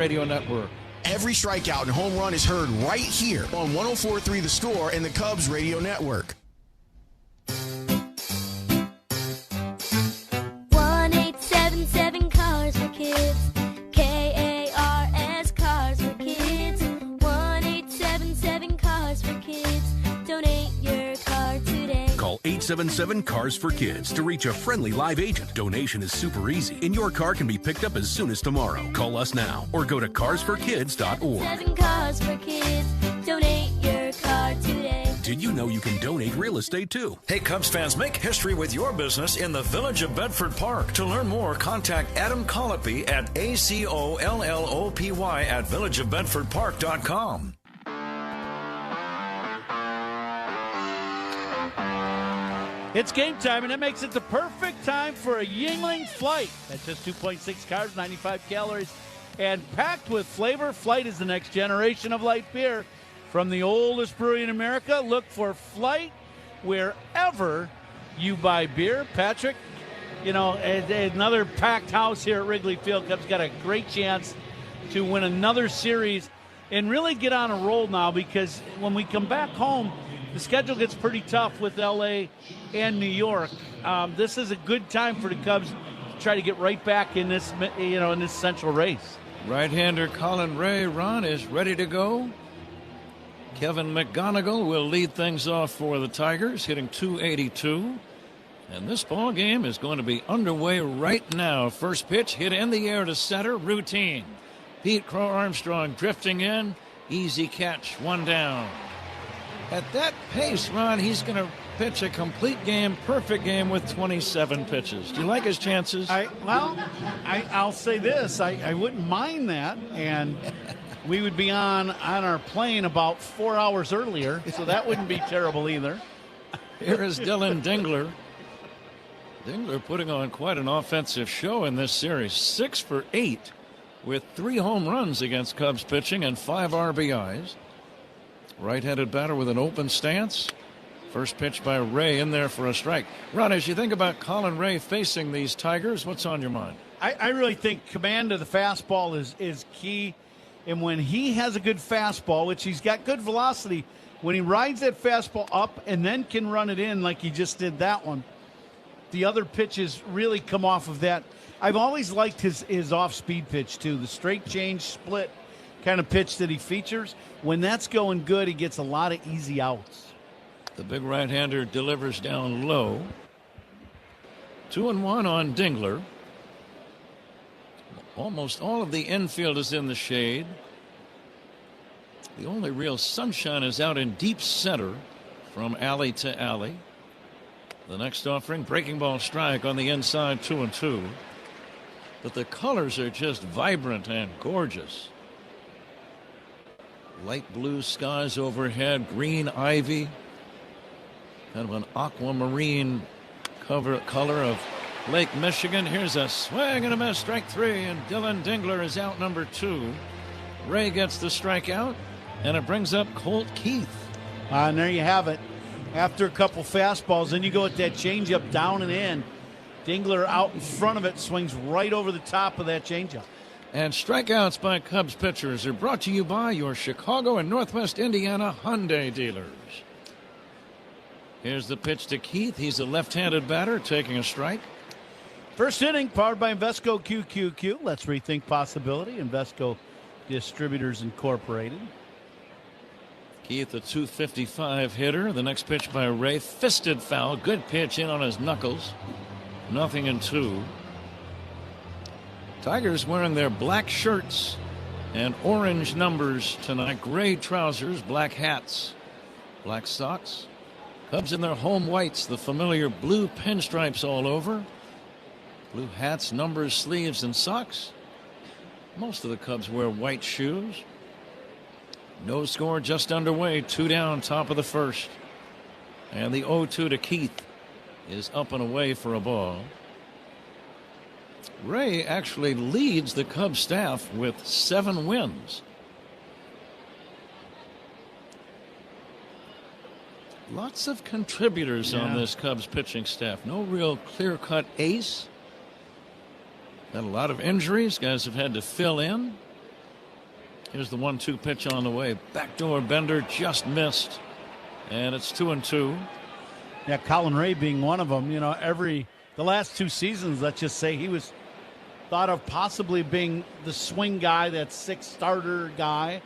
Radio Network. Every strikeout and home run is heard right here on 104.3 The Score and the Cubs Radio Network. 1-877 Cars for Kids. KARS Cars for Kids. 1-877 Cars for Kids. Donate your car today. Call 877-CARS for Kids to reach a friendly live agent. Donation is super easy, and your car can be picked up as soon as tomorrow. Call us now or go to carsforkids.org. 7 Cars for Kids. Donate your car today. Did you know you can donate real estate too? Hey, Cubs fans, make history with your business in the Village of Bedford Park. To learn more, contact Adam Colopy at ACOLLOPY at villageofbedfordpark.com. It's game time, and that makes it the perfect time for a Yingling Flight. That's just 2.6 carbs, 95 calories, and packed with flavor. Flight is the next generation of light beer. From the oldest brewery in America, look for Flight wherever you buy beer. Patrick, you know, another packed house here at Wrigley Field. Cubs got a great chance to win another series and really get on a roll now, because when we come back home, the schedule gets pretty tough with L.A. and New York. This is a good time for the Cubs to try to get right back in this, in this central race. Right-hander Colin Ray, Ron, is ready to go. Kevin McGonigal will lead things off for the Tigers, hitting .282. And this ball game is going to be underway right now. First pitch hit in the air to center, routine. Pete Crow Armstrong drifting in, easy catch, one down. At that pace, Ron, he's going to pitch a complete game, perfect game with 27 pitches. Do you like his chances? I'll say this. I wouldn't mind that, and we would be on our plane about 4 hours earlier, so that wouldn't be terrible either. Here is Dylan Dingler. Dingler putting on quite an offensive show in this series. 6 for 8 with 3 home runs against Cubs pitching and 5 RBIs. Right-handed batter with an open stance. First pitch by Ray in there for a strike. Ron, as you think about Colin Ray facing these Tigers, what's on your mind? I really think command of the fastball is key. And when he has a good fastball, which he's got good velocity, when he rides that fastball up and then can run it in like he just did that one, the other pitches really come off of that. I've always liked his off-speed pitch, too, the straight change split kind of pitch that he features. When that's going good, he gets a lot of easy outs. The big right-hander delivers down low. 2-1 on Dingler. Almost all of the infield is in the shade. The only real sunshine is out in deep center from alley to alley. The next offering, breaking ball strike on the inside, 2-2. But the colors are just vibrant and gorgeous. Light blue skies overhead, green ivy, kind of an aquamarine color of Lake Michigan. Here's a swing and a miss, strike 3, and Dylan Dingler is out number 2. Ray gets the strikeout, and it brings up Colt Keith. And there you have it. After a couple fastballs, then you go with that changeup down and in. Dingler out in front of it, swings right over the top of that changeup. And strikeouts by Cubs pitchers are brought to you by your Chicago and Northwest Indiana Hyundai dealers. Here's the pitch to Keith. He's a left-handed batter taking a strike. First inning, powered by Invesco QQQ. Let's rethink possibility. Invesco Distributors Incorporated. Keith, a .255 hitter. The next pitch by Ray, fisted foul. Good pitch in on his knuckles. 0-2. Tigers wearing their black shirts and orange numbers tonight. Gray trousers, black hats, black socks. Cubs in their home whites, the familiar blue pinstripes all over. Blue hats, numbers, sleeves, and socks. Most of the Cubs wear white shoes. No score, just underway. 2 down, top of the first. And the 0-2 to Keith is up and away for a ball. Ray actually leads the Cubs staff with 7 wins. Lots of contributors on this Cubs pitching staff. No real clear-cut ace. Got a lot of injuries. Guys have had to fill in. Here's the 1-2 pitch on the way. Backdoor bender just missed. And it's 2-2. Yeah, Colin Ray being one of them. You know, the last 2 seasons, let's just say he was thought of possibly being the swing guy, that 6th starter guy.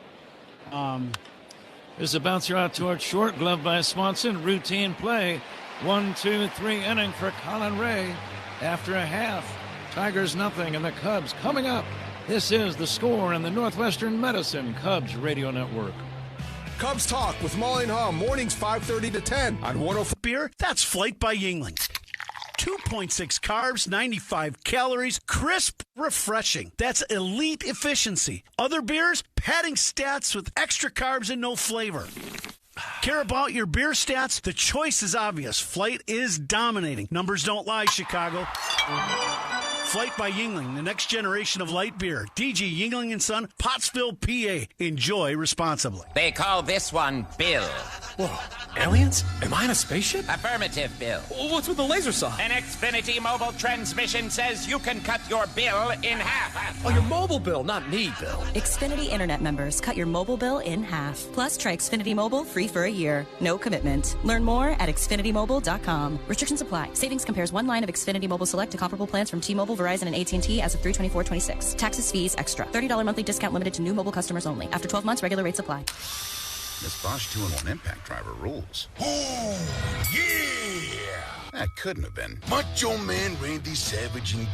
There's a bouncer out towards short, glove by Swanson. Routine play. 1-2-3 inning for Colin Ray. After a half, Tigers nothing, and the Cubs coming up. This is The Score in the Northwestern Medicine Cubs Radio Network. Cubs Talk with Molly and Hom, mornings 5:30 to 10 on 104. Beer, that's Flight by Yingling. 2.6 carbs, 95 calories, crisp, refreshing. That's elite efficiency. Other beers, padding stats with extra carbs and no flavor. Care about your beer stats? The choice is obvious. Flight is dominating. Numbers don't lie, Chicago. Flight by Yingling, the next generation of light beer. DG Yingling & Son, Pottsville, PA. Enjoy responsibly. They call this one Bill. Whoa, aliens? Am I in a spaceship? Affirmative, Bill. What's with the laser saw? An Xfinity mobile transmission says you can cut your bill in half. Oh, your mobile bill, not me, Bill. Xfinity Internet members, cut your mobile bill in half. Plus, try Xfinity Mobile free for a year. No commitment. Learn more at XfinityMobile.com. Restrictions apply. Savings compares one line of Xfinity Mobile Select to comparable plans from T-Mobile, Verizon, and AT&T as of 3/24/26. Taxes, fees, extra. $30 monthly discount limited to new mobile customers only. After 12 months, regular rates apply. This Bosch 2-in-1 impact driver rules. Oh, yeah! That couldn't have been Macho Man Randy Savage indeed,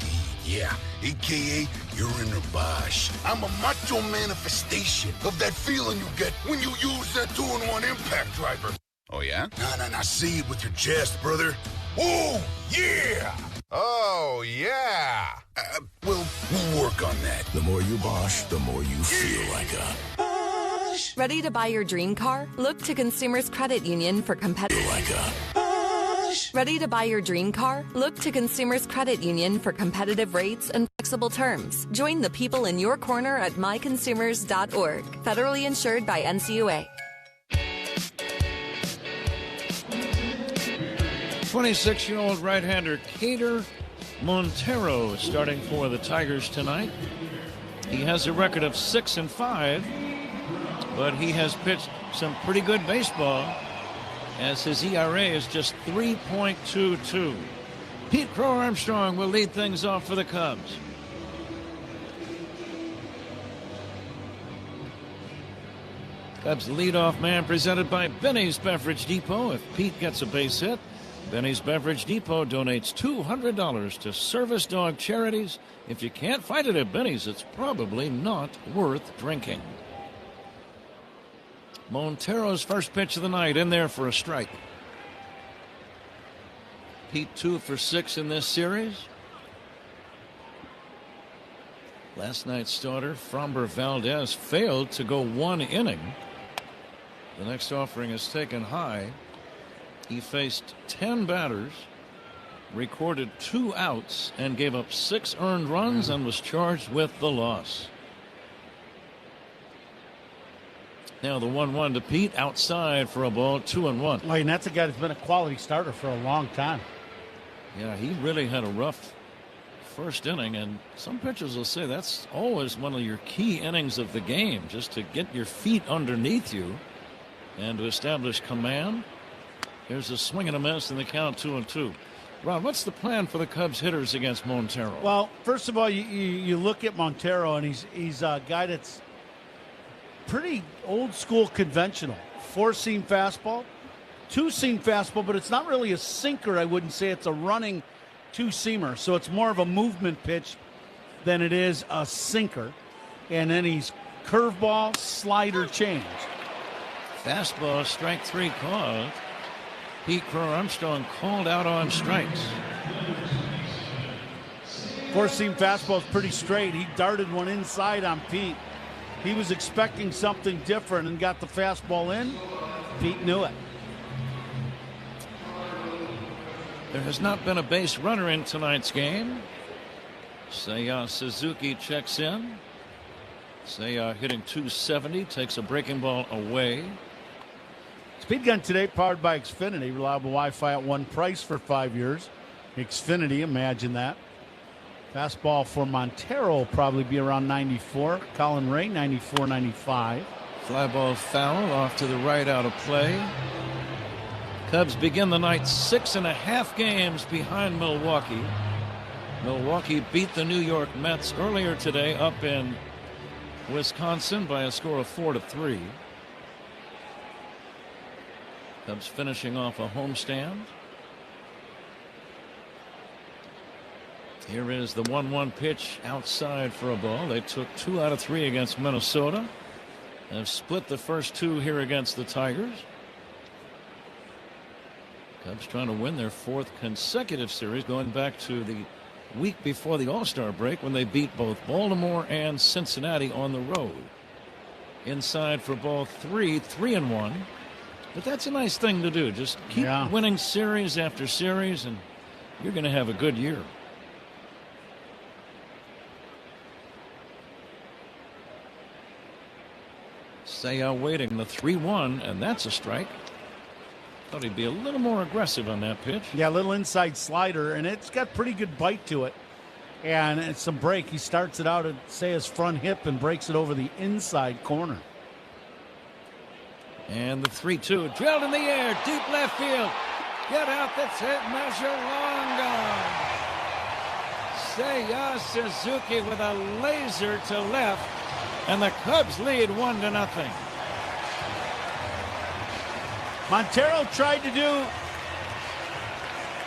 yeah. A.K.A. you're in a Bosch. I'm a macho manifestation of that feeling you get when you use that 2-in-1 impact driver. Oh, yeah? Nah, say it with your chest, brother. Oh, yeah! Oh, yeah! We'll work on that. The more you Bosch, the more you feel like a Bosch. Ready to buy your dream car? Look to Consumers Credit Union for competitive. Like a Bosch. Ready to buy your dream car? Look to Consumers Credit Union for competitive rates and flexible terms. Join the people in your corner at myconsumers.org. Federally insured by NCUA. 26-year-old right-hander Cater Montero starting for the Tigers tonight. He has a record of 6-5, but he has pitched some pretty good baseball as his ERA is just 3.22. Pete Crow Armstrong will lead things off for the Cubs. Cubs leadoff man presented by Benny's Beverage Depot. If Pete gets a base hit, Benny's Beverage Depot donates $200 to service dog charities. If you can't find it at Benny's, it's probably not worth drinking. Montero's first pitch of the night in there for a strike. Pete 2 for 6 in this series. Last night's starter, Framber Valdez, failed to go 1 inning. The next offering is taken high. He faced 10 batters, recorded 2 outs, and gave up 6 earned runs and was charged with the loss. Now the 1-1 to Pete, outside for a ball, 2-1. And that's a guy that's been a quality starter for a long time. Yeah, he really had a rough first inning, and some pitchers will say that's always one of your key innings of the game, just to get your feet underneath you and to establish command. Here's a swing and a miss in the count, 2-2. Ron, what's the plan for the Cubs hitters against Montero? Well, first of all, you look at Montero, and he's a guy that's pretty old school conventional. 4-seam fastball, 2-seam fastball, but it's not really a sinker. I wouldn't say it's a running 2-seamer. So it's more of a movement pitch than it is a sinker. And then he's curveball, slider, change. Fastball, strike 3 called. Pete Crow Armstrong called out on strikes. 4-seam fastball is pretty straight. He darted one inside on Pete. He was expecting something different and got the fastball in. Pete knew it. There has not been a base runner in tonight's game. Seiya Suzuki checks in. Seiya hitting .270, takes a breaking ball away. Speed Gun today powered by Xfinity. Reliable Wi-Fi at one price for 5 years. Xfinity, imagine that. Fastball for Montero will probably be around 94. Colin Ray, 94, 95. Fly ball foul off to the right, out of play. Cubs begin the night 6.5 games behind Milwaukee. Milwaukee beat the New York Mets earlier today up in Wisconsin by a score of 4-3. Cubs finishing off a homestand. Here is the 1-1 pitch outside for a ball. They took 2 out of 3 against Minnesota. They've split the first 2 here against the Tigers. Cubs trying to win their 4th consecutive series, going back to the week before the All-Star break when they beat both Baltimore and Cincinnati on the road. Inside for ball 3, 3-1. But that's a nice thing to do. Just keep winning series after series, and you're going to have a good year. Seiya waiting the 3-1, and that's a strike. Thought he'd be a little more aggressive on that pitch. Yeah, a little inside slider, and it's got pretty good bite to it. And it's some break. He starts it out at Seiya's front hip and breaks it over the inside corner. And the 3-2 drilled in the air, deep left field. Get out, that's hit, measure, long gone. Seiya Suzuki with a laser to left, and the Cubs lead 1-0. Montero tried to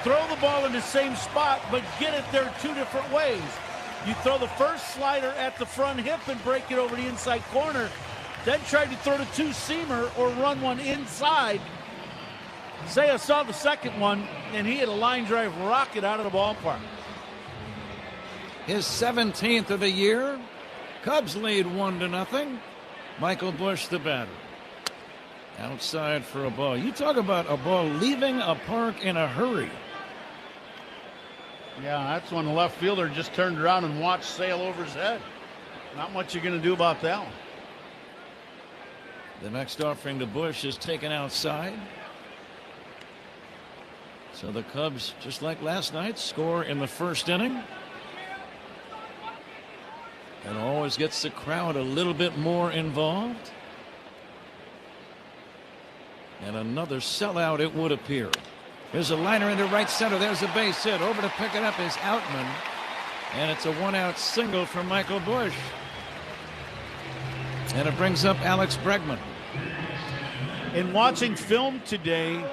throw the ball in the same spot, but get it there 2 different ways. You throw the first slider at the front hip and break it over the inside corner, then tried to throw the 2-seamer or run one inside. Seiya saw the second one, and he had a line drive rocket out of the ballpark. His 17th of the year. Cubs lead 1-0. Michael Busch, the batter. Outside for a ball. You talk about a ball leaving a park in a hurry. Yeah, that's when the left fielder just turned around and watched sail over his head. Not much you're going to do about that one. The next offering to Busch is taken outside. So the Cubs, just like last night, score in the first inning. And always gets the crowd a little bit more involved. And another sellout, it would appear. There's a liner into right center. There's a base hit. Over to pick it up is Outman. And it's a 1-out single for Michael Busch. And it brings up Alex Bregman. In watching film today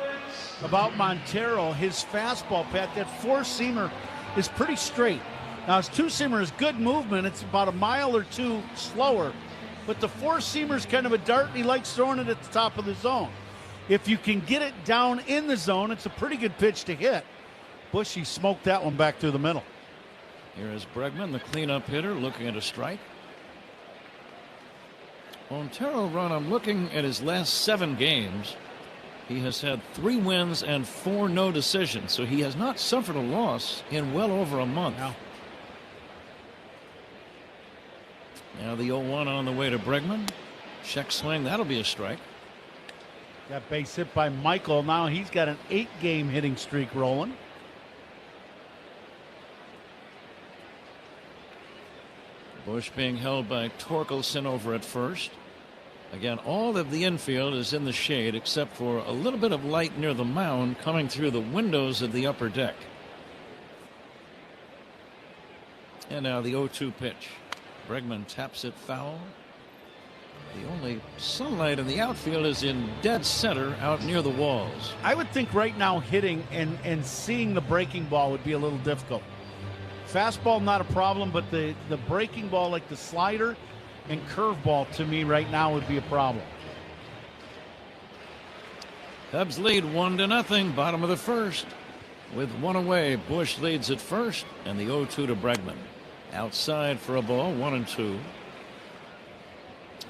about Montero, his fastball, Pat, that 4-seamer is pretty straight. Now, his 2-seamer is good movement. It's about a mile or 2 slower. But the 4-seamer is kind of a dart, and he likes throwing it at the top of the zone. If you can get it down in the zone, it's a pretty good pitch to hit. Bushy smoked that one back through the middle. Here is Bregman, the cleanup hitter, looking at a strike. Montero, Ron, I'm looking at his last 7 games. He has had 3 wins and 4 no decisions, so he has not suffered a loss in well over a month. No. Now the 0-1 on the way to Bregman. Check swing, that'll be a strike. Got base hit by Michael. Now he's got an 8-game hitting streak rolling. Busch being held by Torkelson over at first. Again, all of the infield is in the shade except for a little bit of light near the mound coming through the windows of the upper deck. And now the 0-2 pitch. Bregman taps it foul. The only sunlight in the outfield is in dead center out near the walls. I would think right now hitting and seeing the breaking ball would be a little difficult. Fastball not a problem, but the breaking ball like the slider and curveball to me right now would be a problem. Cubs lead 1-0, bottom of the first. With 1 away, Busch leads at first, and the 0-2 to Bregman. Outside for a ball, 1-2.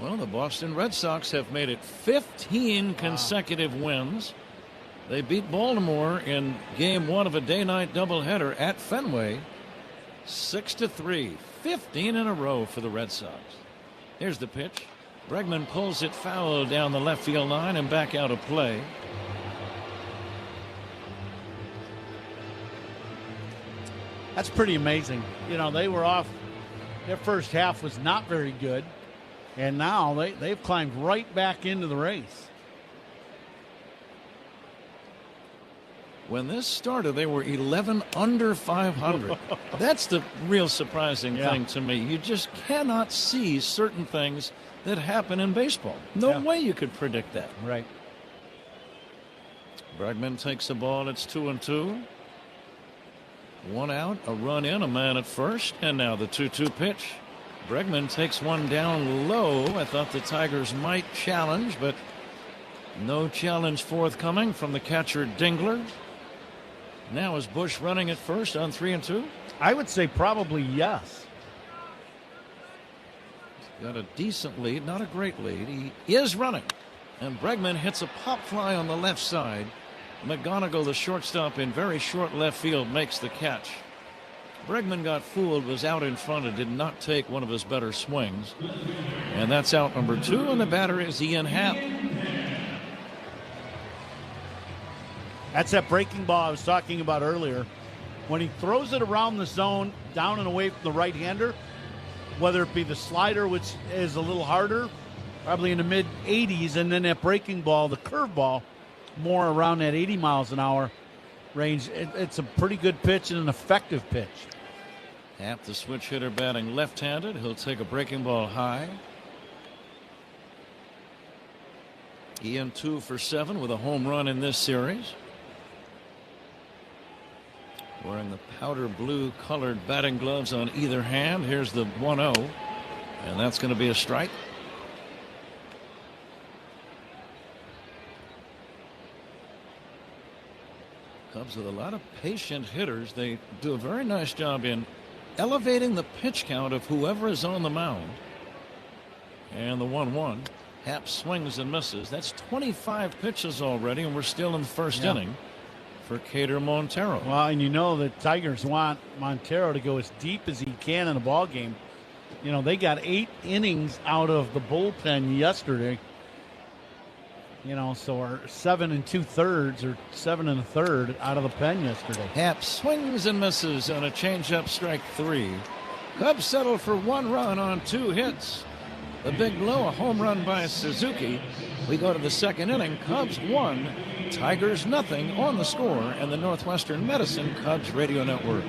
Well, the Boston Red Sox have made it 15 consecutive wins. They beat Baltimore in game 1 of a day-night doubleheader at Fenway. 6-3, 15 in a row for the Red Sox. Here's the pitch. Bregman pulls it foul down the left field line and back out of play. That's pretty amazing. You know, they were off. Their first half was not very good, and now they've climbed right back into the race. When this started, they were 11 under 500. That's the real surprising thing to me. You just cannot see certain things that happen in baseball. No way you could predict that. Right. Bregman takes the ball. It's 2-2. 1 out, a run in, a man at first, and now the 2-2 pitch. Bregman takes one down low. I thought the Tigers might challenge, but no challenge forthcoming from the catcher Dingler. Now is Bush running at first on 3-2? I would say probably yes. He's got a decent lead, not a great lead. He is running, and Bregman hits a pop fly on the left side. McGonigal, the shortstop in very short left field, makes the catch. Bregman got fooled, was out in front, and did not take one of his better swings. And that's out number 2, and the batter is Ian Happ. That's that breaking ball I was talking about earlier. When he throws it around the zone, down and away from the right-hander, whether it be the slider, which is a little harder, probably in the mid-80s, and then that breaking ball, the curveball, more around that 80 miles an hour range. It's a pretty good pitch and an effective pitch. Happ, the switch hitter, batting left-handed. He'll take a breaking ball high. Ian 2 for 7 with a home run in this series. Wearing the powder blue colored batting gloves on either hand. Here's the 1-0, and that's going to be a strike. Cubs with a lot of patient hitters. They do a very nice job in elevating the pitch count of whoever is on the mound. And the 1-1. Happ swings and misses. That's 25 pitches already, and we're still in the first inning for Cater Montero. Well, and you know the Tigers want Montero to go as deep as he can in a ball game. You know, they got 8 innings out of the bullpen yesterday. You know, so we're 7 2/3 or 7 1/3 out of the pen yesterday. Happ swings and misses on a changeup, strike 3. Cubs settle for 1 run on 2 hits. The big blow, a home run by Suzuki. We go to the second inning. Cubs 1, Tigers nothing on the score, and the Northwestern Medicine Cubs Radio Network.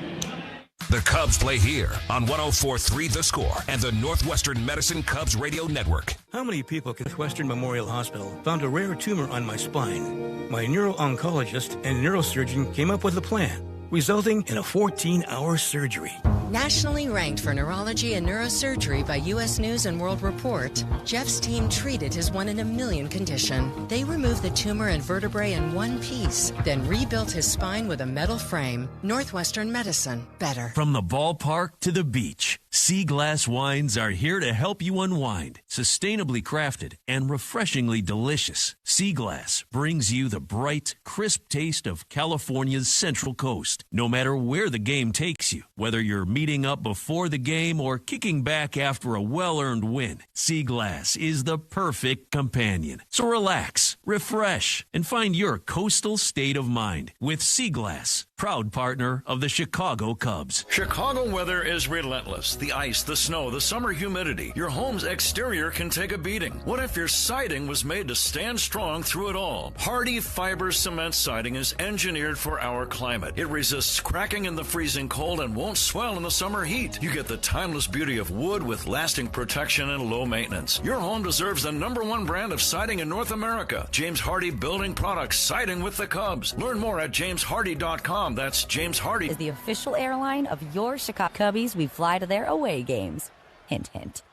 The Cubs play here on 104.3 The Score and the Northwestern Medicine Cubs Radio Network. How many people at Northwestern Memorial Hospital found a rare tumor on my spine? My neuro-oncologist and neurosurgeon came up with a plan, resulting in a 14-hour surgery. Nationally ranked for neurology and neurosurgery by U.S. News and World Report, Jeff's team treated his 1 in a million condition. They removed the tumor and vertebrae in one piece, then rebuilt his spine with a metal frame. Northwestern Medicine. Better. From the ballpark to the beach, Sea Glass wines are here to help you unwind. Sustainably crafted and refreshingly delicious, Sea Glass brings you the bright, crisp taste of California's Central Coast. No matter where the game takes you, whether you're meeting up before the game or kicking back after a well-earned win, Sea Glass is the perfect companion. So relax, refresh, and find your coastal state of mind with Sea Glass, proud partner of the Chicago Cubs. Chicago weather is relentless. The ice, the snow, the summer humidity. Your home's exterior can take a beating. What if your siding was made to stand strong through it all? Hardy Fiber Cement Siding is engineered for our climate. It resists cracking in the freezing cold and won't swell in the summer heat. You get the timeless beauty of wood with lasting protection and low maintenance. Your home deserves the #1 brand of siding in North America. James Hardy Building Products, siding with the Cubs. Learn more at jameshardy.com. That's James Hardy. Is the official airline of your Chicago Cubbies. We fly to their away games. Hint, hint.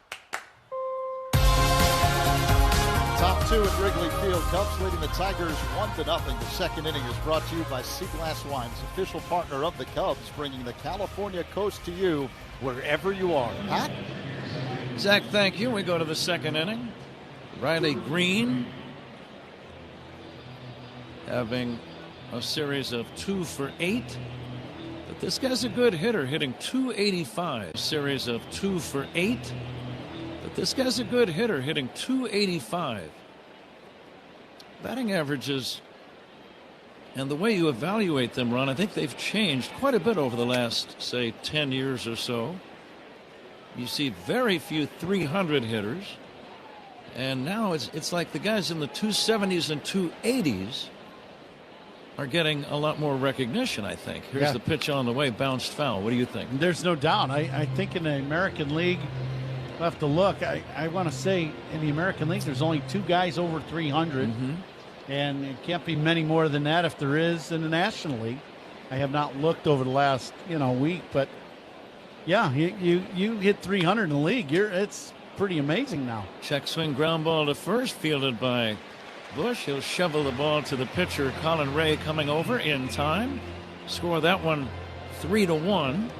Top 2 at Wrigley Field. Cubs leading the Tigers 1-0. The second inning is brought to you by Sea Glass Wines, official partner of the Cubs, bringing the California coast to you wherever you are. Pat? Zach, thank you. We go to the second inning. Riley Green having a series of 2 for 8. But this guy's a good hitter, hitting .285. Series of 2 for 8. But this guy's a good hitter, hitting .285. Batting average is And the way you evaluate them, Ron, I think they've changed quite a bit over the last, say, 10 years or so. You see very few 300 hitters. And now it's like the guys in the 270s and 280s are getting a lot more recognition, I think. Here's the pitch on the way, bounced foul. What do you think? There's no doubt. I think in the American League, we'll have to look. I want to say in the American League, there's only 2 guys over 300. And it can't be many more than that if there is in the National League. I have not looked over the last week, but yeah, you hit 300 in the league. It's pretty amazing now. Check swing ground ball to first, fielded by Bush. He'll shovel the ball to the pitcher, Colin Ray, coming over in time. Score that one 3-1.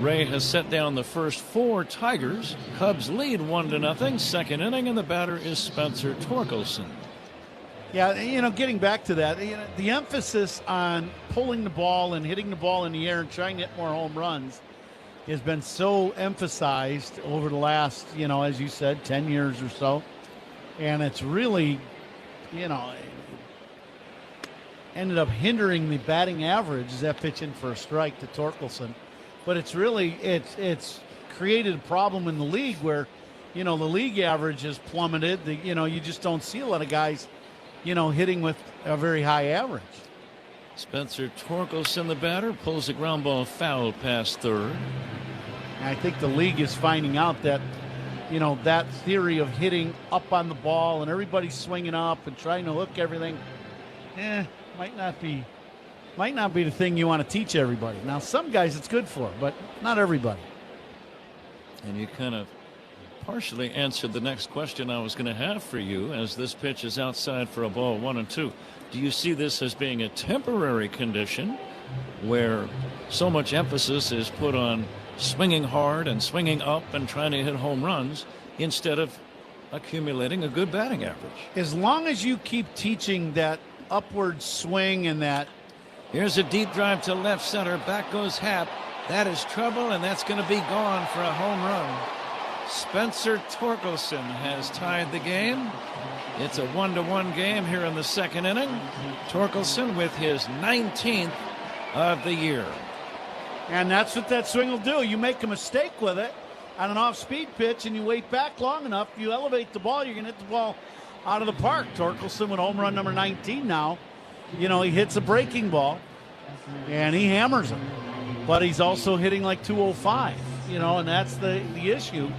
Ray has set down the first 4 Tigers. Cubs lead 1-0. Second inning, and the batter is Spencer Torkelson. Yeah, getting back to that, the emphasis on pulling the ball and hitting the ball in the air and trying to hit more home runs has been so emphasized over the last, as you said, 10 years or so. And it's really, ended up hindering the batting average as that pitch in for a strike to Torkelson. But it's really, it's created a problem in the league where, the league average has plummeted. You just don't see a lot of guys hitting with a very high average. Spencer Torkelson, the batter, pulls the ground ball foul past third. I think the league is finding out that, that theory of hitting up on the ball and everybody swinging up and trying to hook everything, might not be the thing you want to teach everybody. Now, some guys it's good for, but not everybody. And you kind of partially answered the next question I was going to have for you, as this pitch is outside for a ball 1-2. Do you see this as being a temporary condition where so much emphasis is put on swinging hard and swinging up and trying to hit home runs instead of accumulating a good batting average? As long as you keep teaching that upward swing and that. Here's a deep drive to left center. Back goes Happ. That is trouble, and that's going to be gone for a home run. Spencer Torkelson has tied the game. It's a 1-1 game here in the second inning. Torkelson with his 19th of the year. And that's what that swing will do. You make a mistake with it on an off-speed pitch and you wait back long enough, you elevate the ball, you're going to hit the ball out of the park. Torkelson with home run number 19 now. He hits a breaking ball and he hammers it. But he's also hitting like 205, and that's the issue.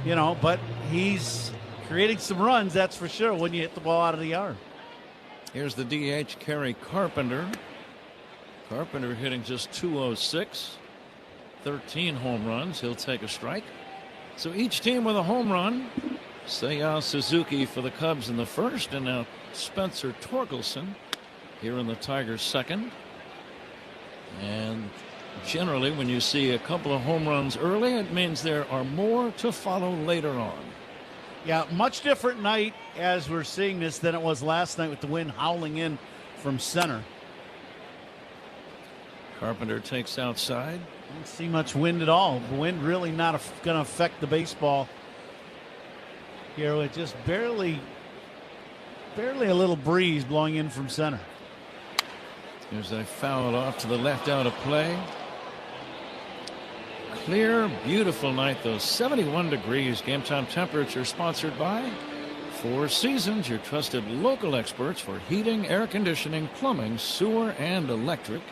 But he's creating some runs, that's for sure, when you hit the ball out of the yard. Here's the DH, Kerry Carpenter. Carpenter hitting just 206, 13 home runs. He'll take a strike. So each team with a home run. Seiya Suzuki for the Cubs in the first, and now Spencer Torkelson here in the Tigers' second. And generally, when you see a couple of home runs early, it means there are more to follow later on. Yeah, much different night as we're seeing this than it was last night with the wind howling in from center. Carpenter takes outside. Don't see much wind at all. The wind really not going to affect the baseball here with just barely a little breeze blowing in from center. There's a foul off to the left out of play. Clear, beautiful night, though. 71 degrees. Game time temperature sponsored by Four Seasons, your trusted local experts for heating, air conditioning, plumbing, sewer, and electric.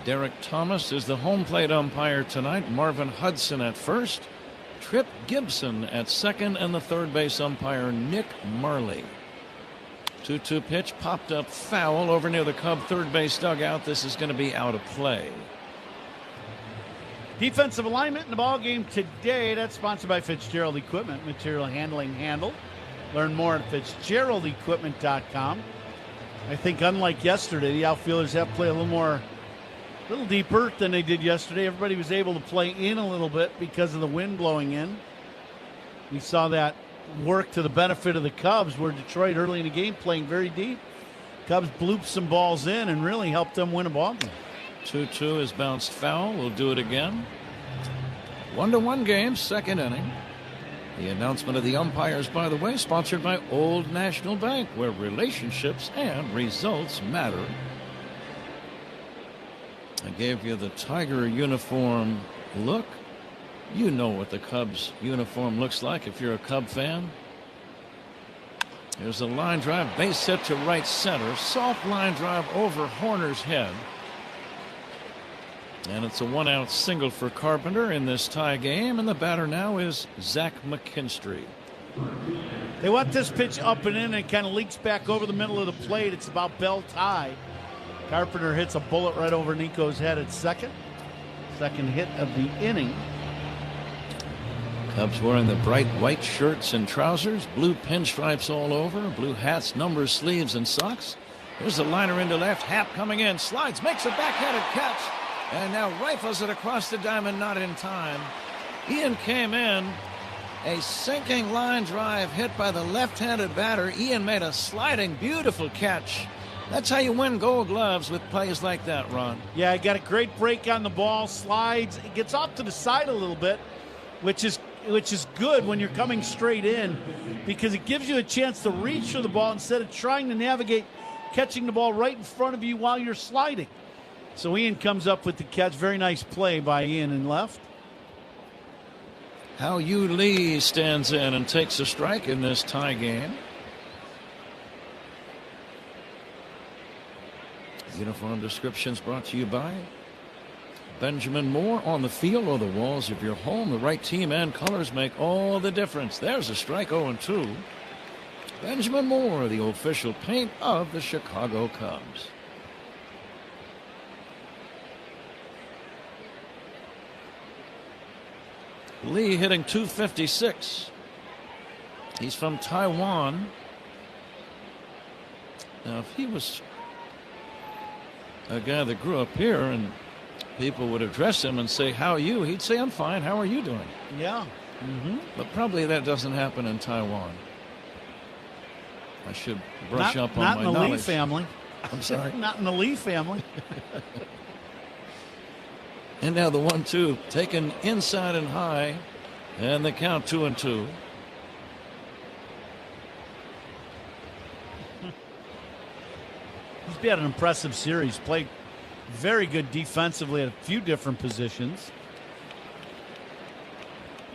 Derek Thomas is the home plate umpire tonight. Marvin Hudson at first. Trip Gibson at second, and the third base umpire, Nick Marley. 2-2 pitch popped up foul over near the Cub third base dugout. This is going to be out of play. Defensive alignment in the ball game today. That's sponsored by Fitzgerald Equipment, material handling handled. Learn more at FitzgeraldEquipment.com. I think unlike yesterday, the outfielders have to play a little deeper than they did yesterday. Everybody was able to play in a little bit because of the wind blowing in. We saw that work to the benefit of the Cubs, where Detroit early in the game playing very deep. Cubs blooped some balls in and really helped them win a ball game. 2-2 is bounced foul. We'll do it again. 1-1 game, second inning. The announcement of the umpires, by the way, sponsored by Old National Bank, where relationships and results matter. I gave you the Tiger uniform look. You know what the Cubs uniform looks like if you're a Cub fan. Here's a line drive, base hit to right center. Soft line drive over Horner's head. And it's a 1-out single for Carpenter in this tie game, and the batter now is Zach McKinstry. They want this pitch up and in, and kind of leaks back over the middle of the plate. It's about bell tie. Carpenter hits a bullet right over Nico's head at second. Second hit of the inning. Cubs wearing the bright white shirts and trousers, blue pinstripes all over, blue hats, numbers, sleeves, and socks. There's a liner into left. Happ coming in, slides, makes a backhanded catch. And now rifles it across the diamond, not in time. Ian came in. A sinking line drive hit by the left-handed batter. Ian made a sliding, beautiful catch. That's how you win Gold Gloves with plays like that, Ron. Yeah, he got a great break on the ball, slides. It gets off to the side a little bit, which is good when you're coming straight in because it gives you a chance to reach for the ball instead of trying to navigate catching the ball right in front of you while you're sliding. So Ian comes up with the catch. Very nice play by Ian in left. How Yu Lee stands in and takes a strike in this tie game. Uniform descriptions brought to you by Benjamin Moore. On the field or the walls of your home, the right team and colors make all the difference. There's a strike, 0-2. Benjamin Moore, the official paint of the Chicago Cubs. Lee hitting .256. He's from Taiwan. Now, if he was a guy that grew up here and people would address him and say, "How are you?" he'd say, "I'm fine. How are you doing?" Yeah. But probably that doesn't happen in Taiwan. I should brush up on my knowledge. Not in the Lee family. I'm sorry. Not in the Lee family. And now the 1-2 taken inside and high, and the count 2-2. He's had an impressive series. Played very good defensively at a few different positions.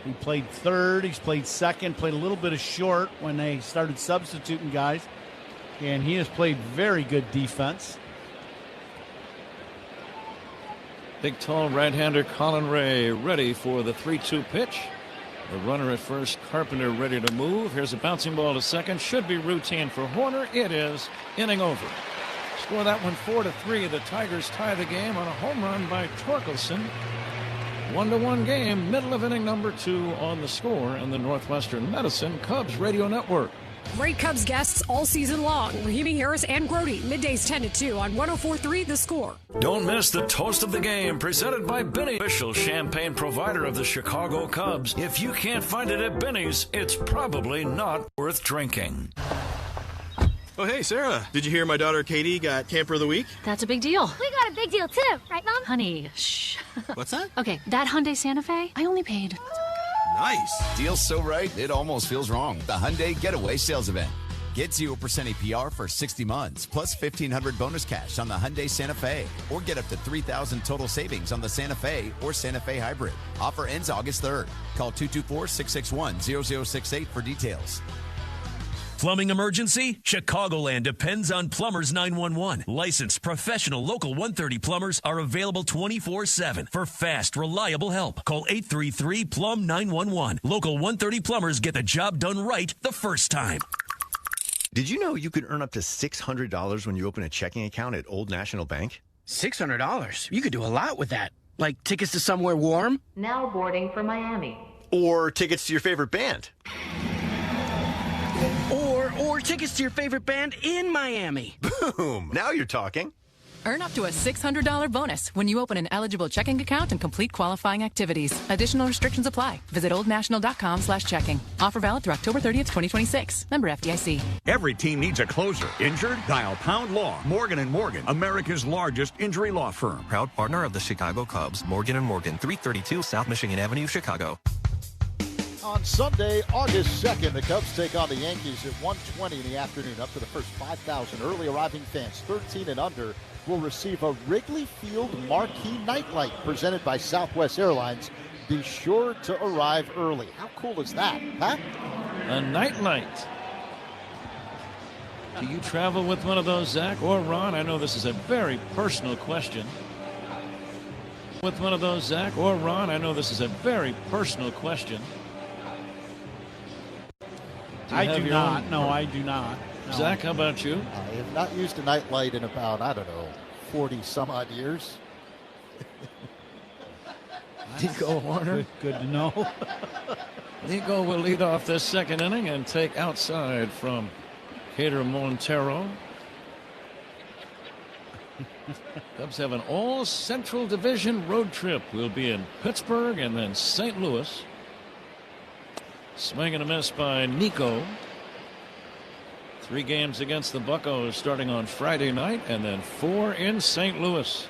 He played third. He's played second. Played a little bit of short when they started substituting guys. And he has played very good defense. Big, tall right-hander Colin Ray ready for the 3-2 pitch. The runner at first, Carpenter, ready to move. Here's a bouncing ball to second. Should be routine for Horner. It is. Inning over. Score that one 4-3. The Tigers tie the game on a home run by Torkelson. 1-1 game. Middle of inning number 2 on the Score and the Northwestern Medicine Cubs Radio Network. Great Cubs guests all season long. Rahimi, Harris, and Grody. Middays 10 to 2 on 104.3 The Score. Don't miss the Toast of the Game, presented by Benny, official champagne provider of the Chicago Cubs. If you can't find it at Benny's, it's probably not worth drinking. Oh, hey, Sarah. Did you hear my daughter Katie got Camper of the Week? That's a big deal. We got a big deal too, right, Mom? Honey, shh. What's that? Okay, that Hyundai Santa Fe, I only paid. Nice. Deal's so right, it almost feels wrong. The Hyundai Getaway Sales Event. Get 0% APR for 60 months, plus $1,500 bonus cash on the Hyundai Santa Fe. Or get up to $3,000 total savings on the Santa Fe or Santa Fe Hybrid. Offer ends August 3rd. Call 224-661-0068 for details. Plumbing emergency? Chicagoland depends on Plumbers 911. Licensed professional local 130 plumbers are available 24/7 for fast, reliable help. Call 833-PLUM-911. Local 130 plumbers get the job done right the first time. Did you know you could earn up to $600 when you open a checking account at Old National Bank? $600? You could do a lot with that. Like tickets to somewhere warm? Now boarding for Miami. Or tickets to your favorite band. Or tickets to your favorite band in Miami. Boom! Now you're talking. Earn up to a $600 bonus when you open an eligible checking account and complete qualifying activities. Additional restrictions apply. Visit oldnational.com/checking. Offer valid through October 30th, 2026. Member FDIC. Every team needs a closer. Injured? Dial Pound Law. Morgan & Morgan, America's largest injury law firm. Proud partner of the Chicago Cubs. Morgan & Morgan, 332 South Michigan Avenue, Chicago. On Sunday, August 2nd, the Cubs take on the Yankees at 1:20 in the afternoon. Up to the first 5,000 early arriving fans, 13 and under, will receive a Wrigley Field marquee nightlight presented by Southwest Airlines. Be sure to arrive early. How cool is that, Pat? A nightlight. Do you travel with one of those, Zach or Ron? I know this is a very personal question. With one of those, Zach or Ron? I know this is a very personal question. I do not. No, I do not. No. Zach, how about you? I have not used a nightlight in about, 40 some odd years. Nico Horner. Good to know. Nico will lead off this second inning and take outside from Cater Montero. Cubs have an all-Central Division road trip. We'll be in Pittsburgh and then St. Louis. Swing and a miss by Nico. 3 games against the Buccos starting on Friday night and then 4 in St. Louis.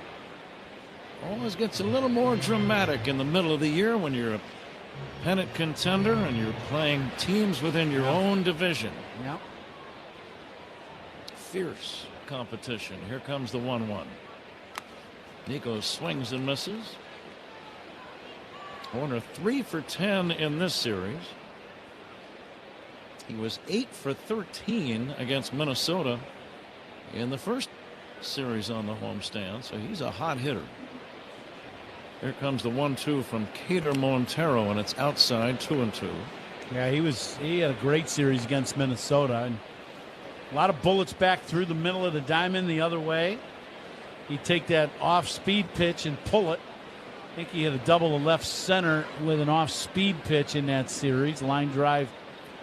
Always gets a little more dramatic in the middle of the year when you're a pennant contender and you're playing teams within your own division. Yep. Fierce competition. Here comes the 1-1. Nico swings and misses. Horner 3 for 10 in this series. He was 8 for 13 against Minnesota in the first series on the homestand, so he's a hot hitter. Here comes the 1-2 from Cater Montero, and it's outside, 2-2. Yeah, he had a great series against Minnesota, and a lot of bullets back through the middle of the diamond the other way. He'd take that off-speed pitch and pull it. I think he had a double to left center with an off-speed pitch in that series. Line drive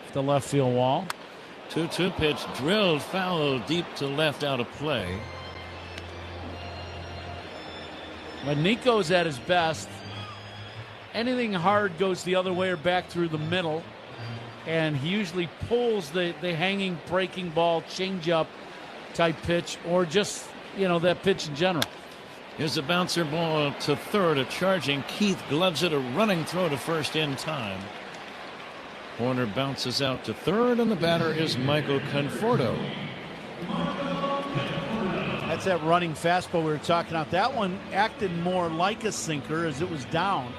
to the left field wall. 2-2 pitch drilled foul deep to left, out of play. When Nico's at his best, anything hard goes the other way or back through the middle, and he usually pulls the hanging breaking ball changeup type pitch, or just that pitch in general. Here's a bouncer ball to third. A charging Keith gloves it. A running throw to first in time. Horner bounces out to third, and the batter is Michael Conforto. That's that running fastball we were talking about. That one acted more like a sinker as it was down.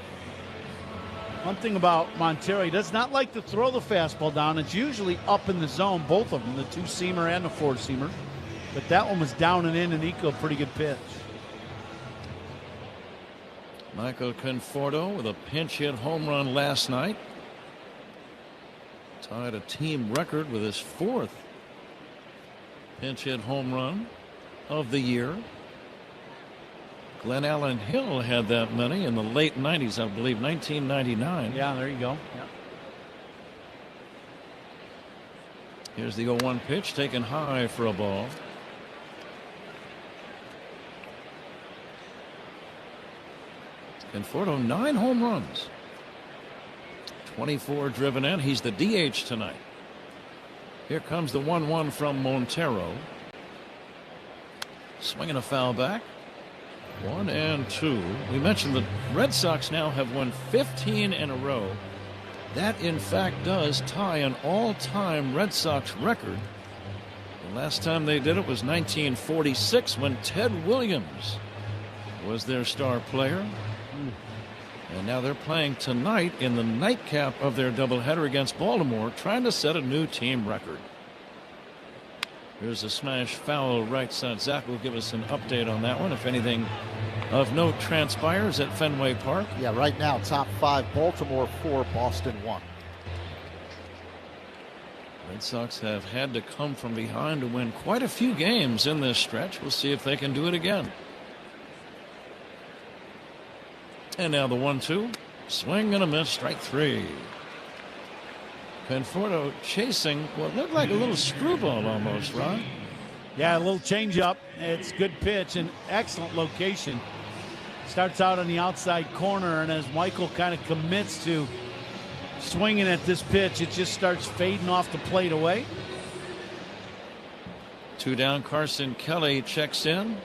One thing about Montero, he does not like to throw the fastball down. It's usually up in the zone, both of them, the 2-seamer and the 4-seamer. But that one was down and in, and Nico, a pretty good pitch. Michael Conforto with a pinch hit home run last night. Tied a team record with his 4th pinch hit home run of the year. Glenn Allen Hill had that many in the late 90s, I believe, 1999. Yeah, there you go. Yeah. Here's the 0-1 pitch taken high for a ball. Conforto 9 home runs. 24 driven in. He's the DH tonight. Here comes the 1-1 from Montero. Swinging a foul back. 1-2. We mentioned the Red Sox now have won 15 in a row. That, in fact, does tie an all-time Red Sox record. The last time they did it was 1946 when Ted Williams was their star player. And now they're playing tonight in the nightcap of their doubleheader against Baltimore, trying to set a new team record. Here's a smash foul right side. Zach will give us an update on that one, if anything of note transpires at Fenway Park. Yeah, right now, top 5, Baltimore 4, Boston 1. Red Sox have had to come from behind to win quite a few games in this stretch. We'll see if they can do it again. And now the 1-2. Swing and a miss, strike 3. Conforto chasing what looked like a little screwball almost, Ron. Yeah, a little changeup. It's good pitch and excellent location. Starts out on the outside corner, and as Michael kind of commits to swinging at this pitch, it just starts fading off the plate away. 2 down. Carson Kelly checks in.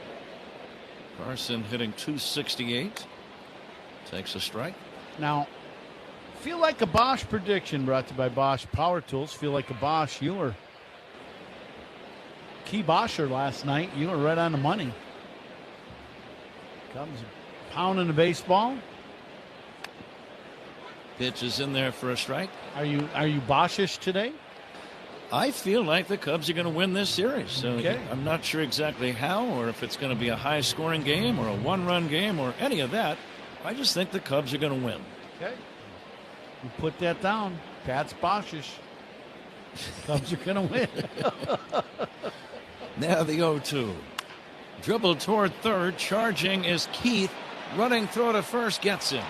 Carson hitting .268. Takes a strike. Now, Feel like a Bosch prediction brought to you by Bosch Power Tools. Feel like a Bosch. You were key Boscher last night. You were right on the money. Cubs pounding the baseball. Pitch is in there for a strike. Are you Boschish today? I feel like the Cubs are going to win this series. So okay. I'm not sure exactly how, or if it's going to be a high-scoring game or a one-run game or any of that. I just think the Cubs are going to win. Okay. You put that down. Pat's Boschish. Cubs are going to win. Now the 0-2. Dribble toward third. Charging is Keith. Running throw to first. Gets him.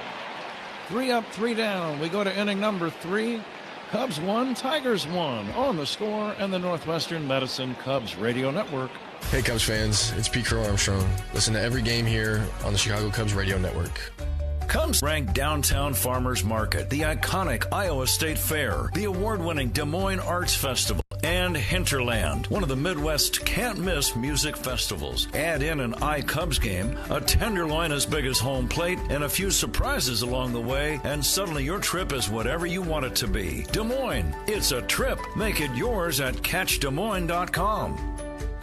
3 up, 3 down. We go to inning number 3. Cubs 1, Tigers 1 on the Score and the Northwestern Medicine Cubs Radio Network. Hey Cubs fans, it's Pete Crow Armstrong. Listen to every game here on the Chicago Cubs Radio Network. Cubs rank Downtown Farmers Market, the iconic Iowa State Fair, the award-winning Des Moines Arts Festival, and Hinterland, one of the Midwest's can't-miss music festivals. Add in an iCubs game, a tenderloin as big as home plate, and a few surprises along the way, and suddenly your trip is whatever you want it to be. Des Moines, it's a trip. Make it yours at CatchDesMoines.com.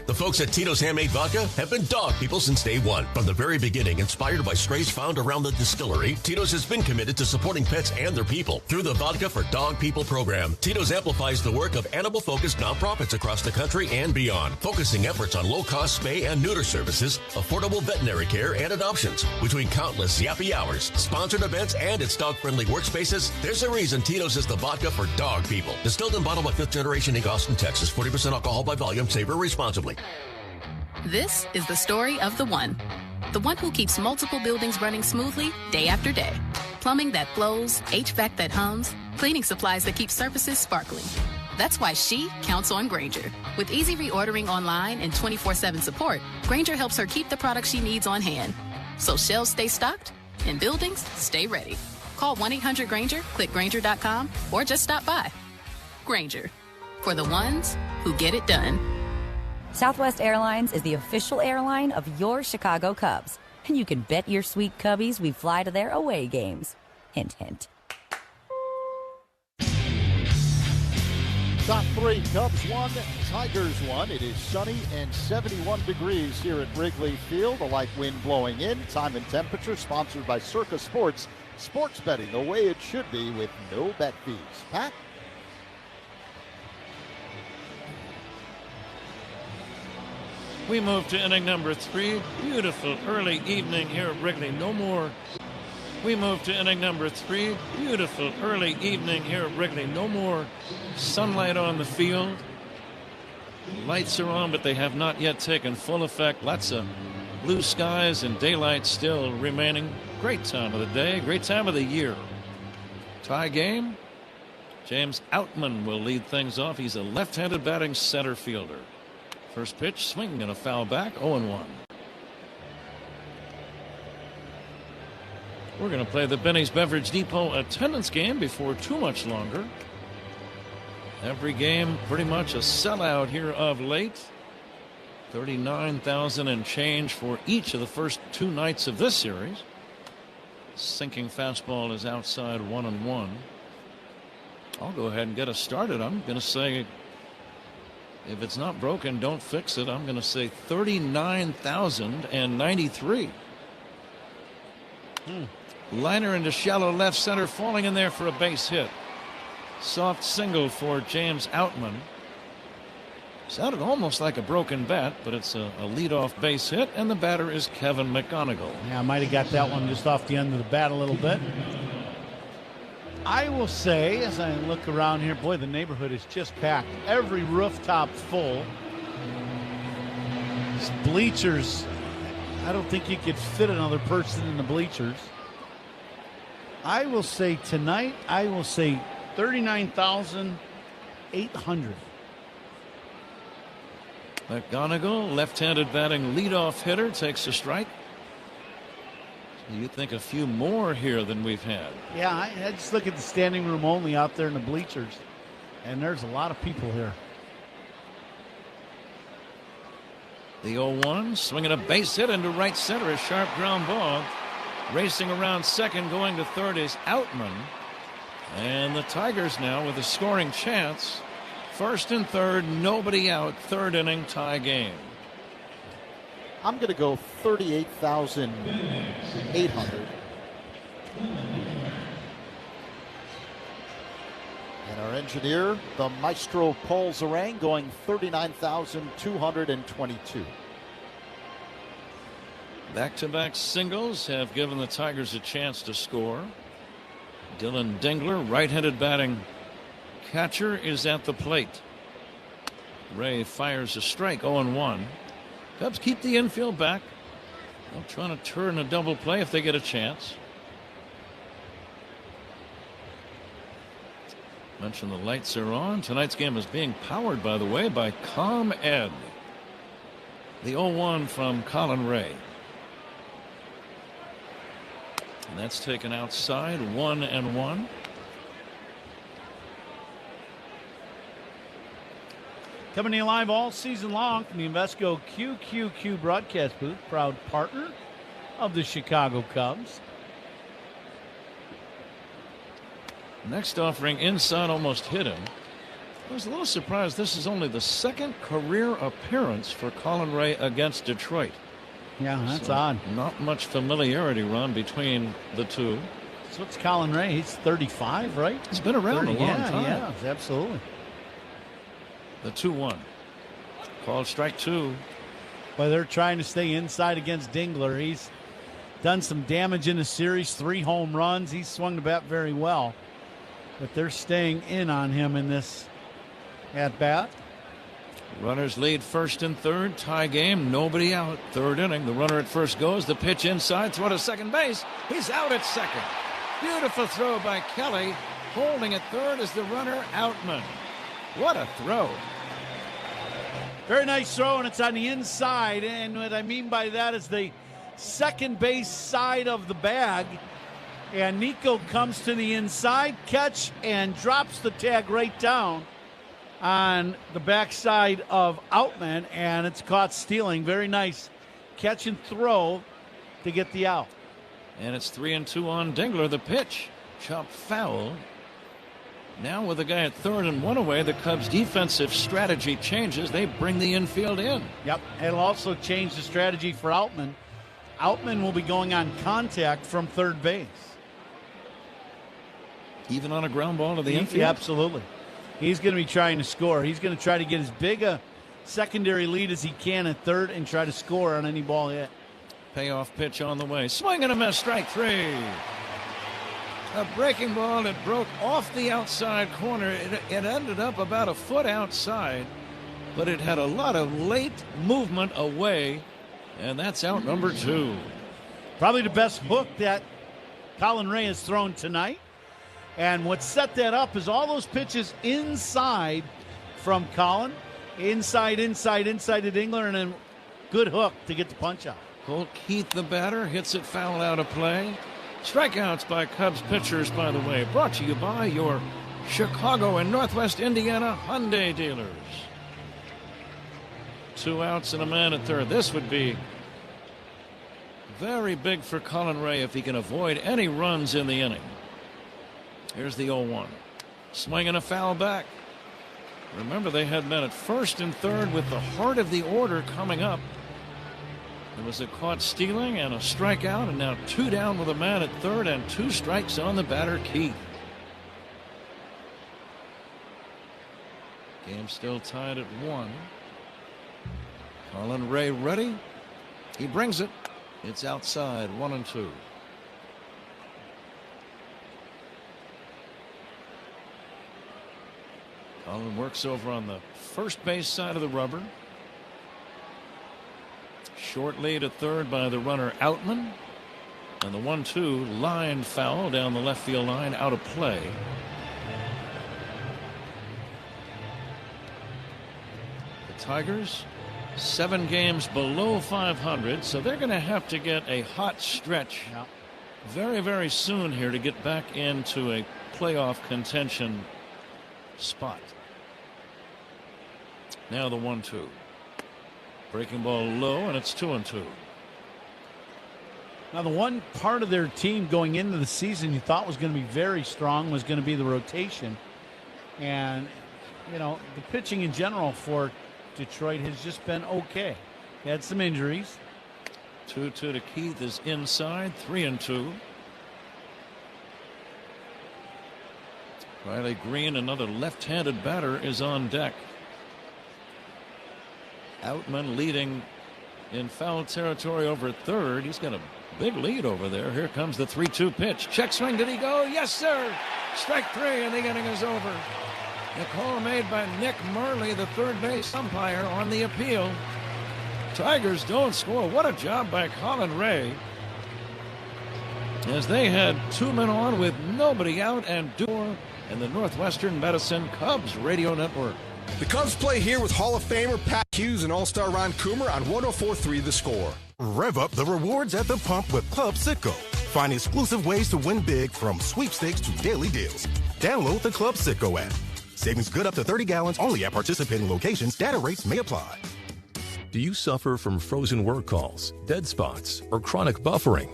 The folks at Tito's Handmade Vodka have been dog people since day one. From the very beginning, inspired by strays found around the distillery, Tito's has been committed to supporting pets and their people. Through the Vodka for Dog People program, Tito's amplifies the work of animal-focused nonprofits across the country and beyond, focusing efforts on low-cost spay and neuter services, affordable veterinary care, and adoptions. Between countless yappy hours, sponsored events, and its dog-friendly workspaces, there's a reason Tito's is the vodka for dog people. Distilled and bottled by 5th Generation Inc., Austin, Texas. 40% alcohol by volume. Savor responsibly. This is the story of the one who keeps multiple buildings running smoothly day after day. Plumbing that flows, HVAC that hums, cleaning supplies that keep surfaces sparkling. That's why she counts on Grainger. With easy reordering online and 24/7 support, Grainger helps her keep the products she needs on hand. So shelves stay stocked and buildings stay ready. Call 1-800-GRAINGER, click Grainger.com, or just stop by. Grainger, for the ones who get it done. Southwest Airlines is the official airline of your Chicago Cubs. And you can bet your sweet Cubbies we fly to their away games. Hint, hint. Top 3, Cubs 1, Tigers 1. It is sunny and 71 degrees here at Wrigley Field. A light wind blowing in. Time and temperature sponsored by Circa Sports. Sports betting the way it should be with no bet fees. Pat? We move to inning number 3. Beautiful early evening here at Wrigley. We move to inning number 3. Beautiful early evening here at Wrigley. No more sunlight on the field. Lights are on, but they have not yet taken full effect. Lots of blue skies and daylight still remaining. Great time of the day, great time of the year. Tie game. James Outman will lead things off. He's a left-handed batting center fielder. First pitch, swing and a foul back, 0-1. We're going to play the Benny's Beverage Depot attendance game before too much longer. Every game pretty much a sellout here of late. 39,000 and change for each of the first 2 nights of this series. Sinking fastball is outside 1-1. I'll go ahead and get us started. I'm going to say, if it's not broken, don't fix it. I'm going to say 39,093. Liner into shallow left center, falling in there for a base hit. Soft single for James Outman. Sounded almost like a broken bat, but it's a leadoff base hit, and the batter is Kevin McGonigal. Yeah, I might have got that one just off the end of the bat a little bit. I will say, as I look around here, boy, the neighborhood is just packed. Every rooftop full. These bleachers, I don't think you could fit another person in the bleachers. I will say tonight, 39,800. McGonigal, left-handed batting leadoff hitter, takes a strike. You think a few more here than we've had. Yeah, I just look at the standing room only out there in the bleachers, and there's a lot of people here. The 0-1, swinging a base hit into right center, a sharp ground ball. Racing around second, going to third is Outman. And the Tigers now with a scoring chance. First and third, nobody out. Third inning, tie game. I'm going to go 38,800. And our engineer, the Maestro Paul Zarang, going 39,222. Back-to-back singles have given the Tigers a chance to score. Dylan Dingler, right-handed batting catcher, is at the plate. Ray fires a strike, 0-1. Cubs keep the infield back. They'll try to turn a double play if they get a chance. Mentioned the lights are on. Tonight's game is being powered, by the way, by ComEd. The 0-1 from Colin Ray. And that's taken outside, 1-1. Coming to you live all season long from the Invesco QQQ broadcast booth, proud partner of the Chicago Cubs. Next offering inside, almost hit him. I was a little surprised. This is only the second career appearance for Colin Ray against Detroit. Yeah, that's so odd. Not much familiarity, Ron, between the two. So it's Colin Ray. He's 35, right? He's been around 30, a long time. Yeah, absolutely. The 2-1. Called strike two. Well, they're trying to stay inside against Dingler. He's done some damage in the series, 3 home runs. He's swung the bat very well. But they're staying in on him in this at-bat. Runners lead first and third. Tie game. Nobody out. Third inning. The runner at first goes. The pitch inside. Throw to second base. He's out at second. Beautiful throw by Kelly. Holding at third is the runner, Outman. What a throw. Very nice throw, and it's on the inside. And what I mean by that is the second base side of the bag. And Nico comes to the inside catch and drops the tag right down on the backside of Outman, and it's caught stealing. Very nice catch and throw to get the out. And it's 3-2 on Dingler. The pitch chopped foul. Now with the guy at third and 1 away, the Cubs defensive strategy changes. They bring the infield in. Yep. It'll also change the strategy for Outman. Outman will be going on contact from third base. Even on a ground ball to the infield? Yeah, absolutely. He's going to be trying to score. He's going to try to get as big a secondary lead as he can at third and try to score on any ball hit. Payoff pitch on the way. Swing and a miss. Strike three. A breaking ball that broke off the outside corner. It ended up about a foot outside, but it had a lot of late movement away, and that's out number 2. Probably the best hook that Colin Ray has thrown tonight. And what set that up is all those pitches inside from Colin. Inside to Dingler, and then good hook to get the punch out. Colt Keith, the batter, hits it foul out of play. Strikeouts by Cubs pitchers, by the way, brought to you by your Chicago and Northwest Indiana Hyundai dealers. 2 outs and a man at third. This would be very big for Colin Ray if he can avoid any runs in the inning. Here's the 0-1. Swing and a foul back. Remember, they had men at first and third with the heart of the order coming up. There was a caught stealing and a strikeout, and now 2 down with a man at third and 2 strikes on the batter, Keith. Game still tied at 1. Colin Ray ready. He brings it. It's outside, 1-2. Colin works over on the first base side of the rubber. Short lead at third by the runner Outman. And the 1-2 line foul down the left field line, out of play. The Tigers 7 games below 500, so they're going to have to get a hot stretch very, very soon here to get back into a playoff contention spot. Now the 1-2. Breaking ball low, and it's 2-2. Now, the one part of their team going into the season you thought was going to be very strong was going to be the rotation. And, you know, the pitching in general for Detroit has just been okay. They had some injuries. 2-2 to Keith is inside, 3-2. Riley Green, another left-handed batter, is on deck. Outman leading in foul territory over third. He's got a big lead over there. Here comes the 3-2 pitch. Check swing. Did he go? Yes, sir. Strike three, and the inning is over. The call made by Nick Murley, the third base umpire, on the appeal. Tigers don't score. What a job by Colin Ray, as they had 2 men on with nobody out, and Doer and the Northwestern Medicine Cubs Radio Network. The Cubs play here with Hall of Famer Pat Hughes and All-Star Ron Coomer on 104.3 The Score. Rev up the rewards at the pump with Club Citgo. Find exclusive ways to win big, from sweepstakes to daily deals. Download the Club Citgo app. Savings good up to 30 gallons only at participating locations. Data rates may apply. Do you suffer from frozen work calls, dead spots, or chronic buffering?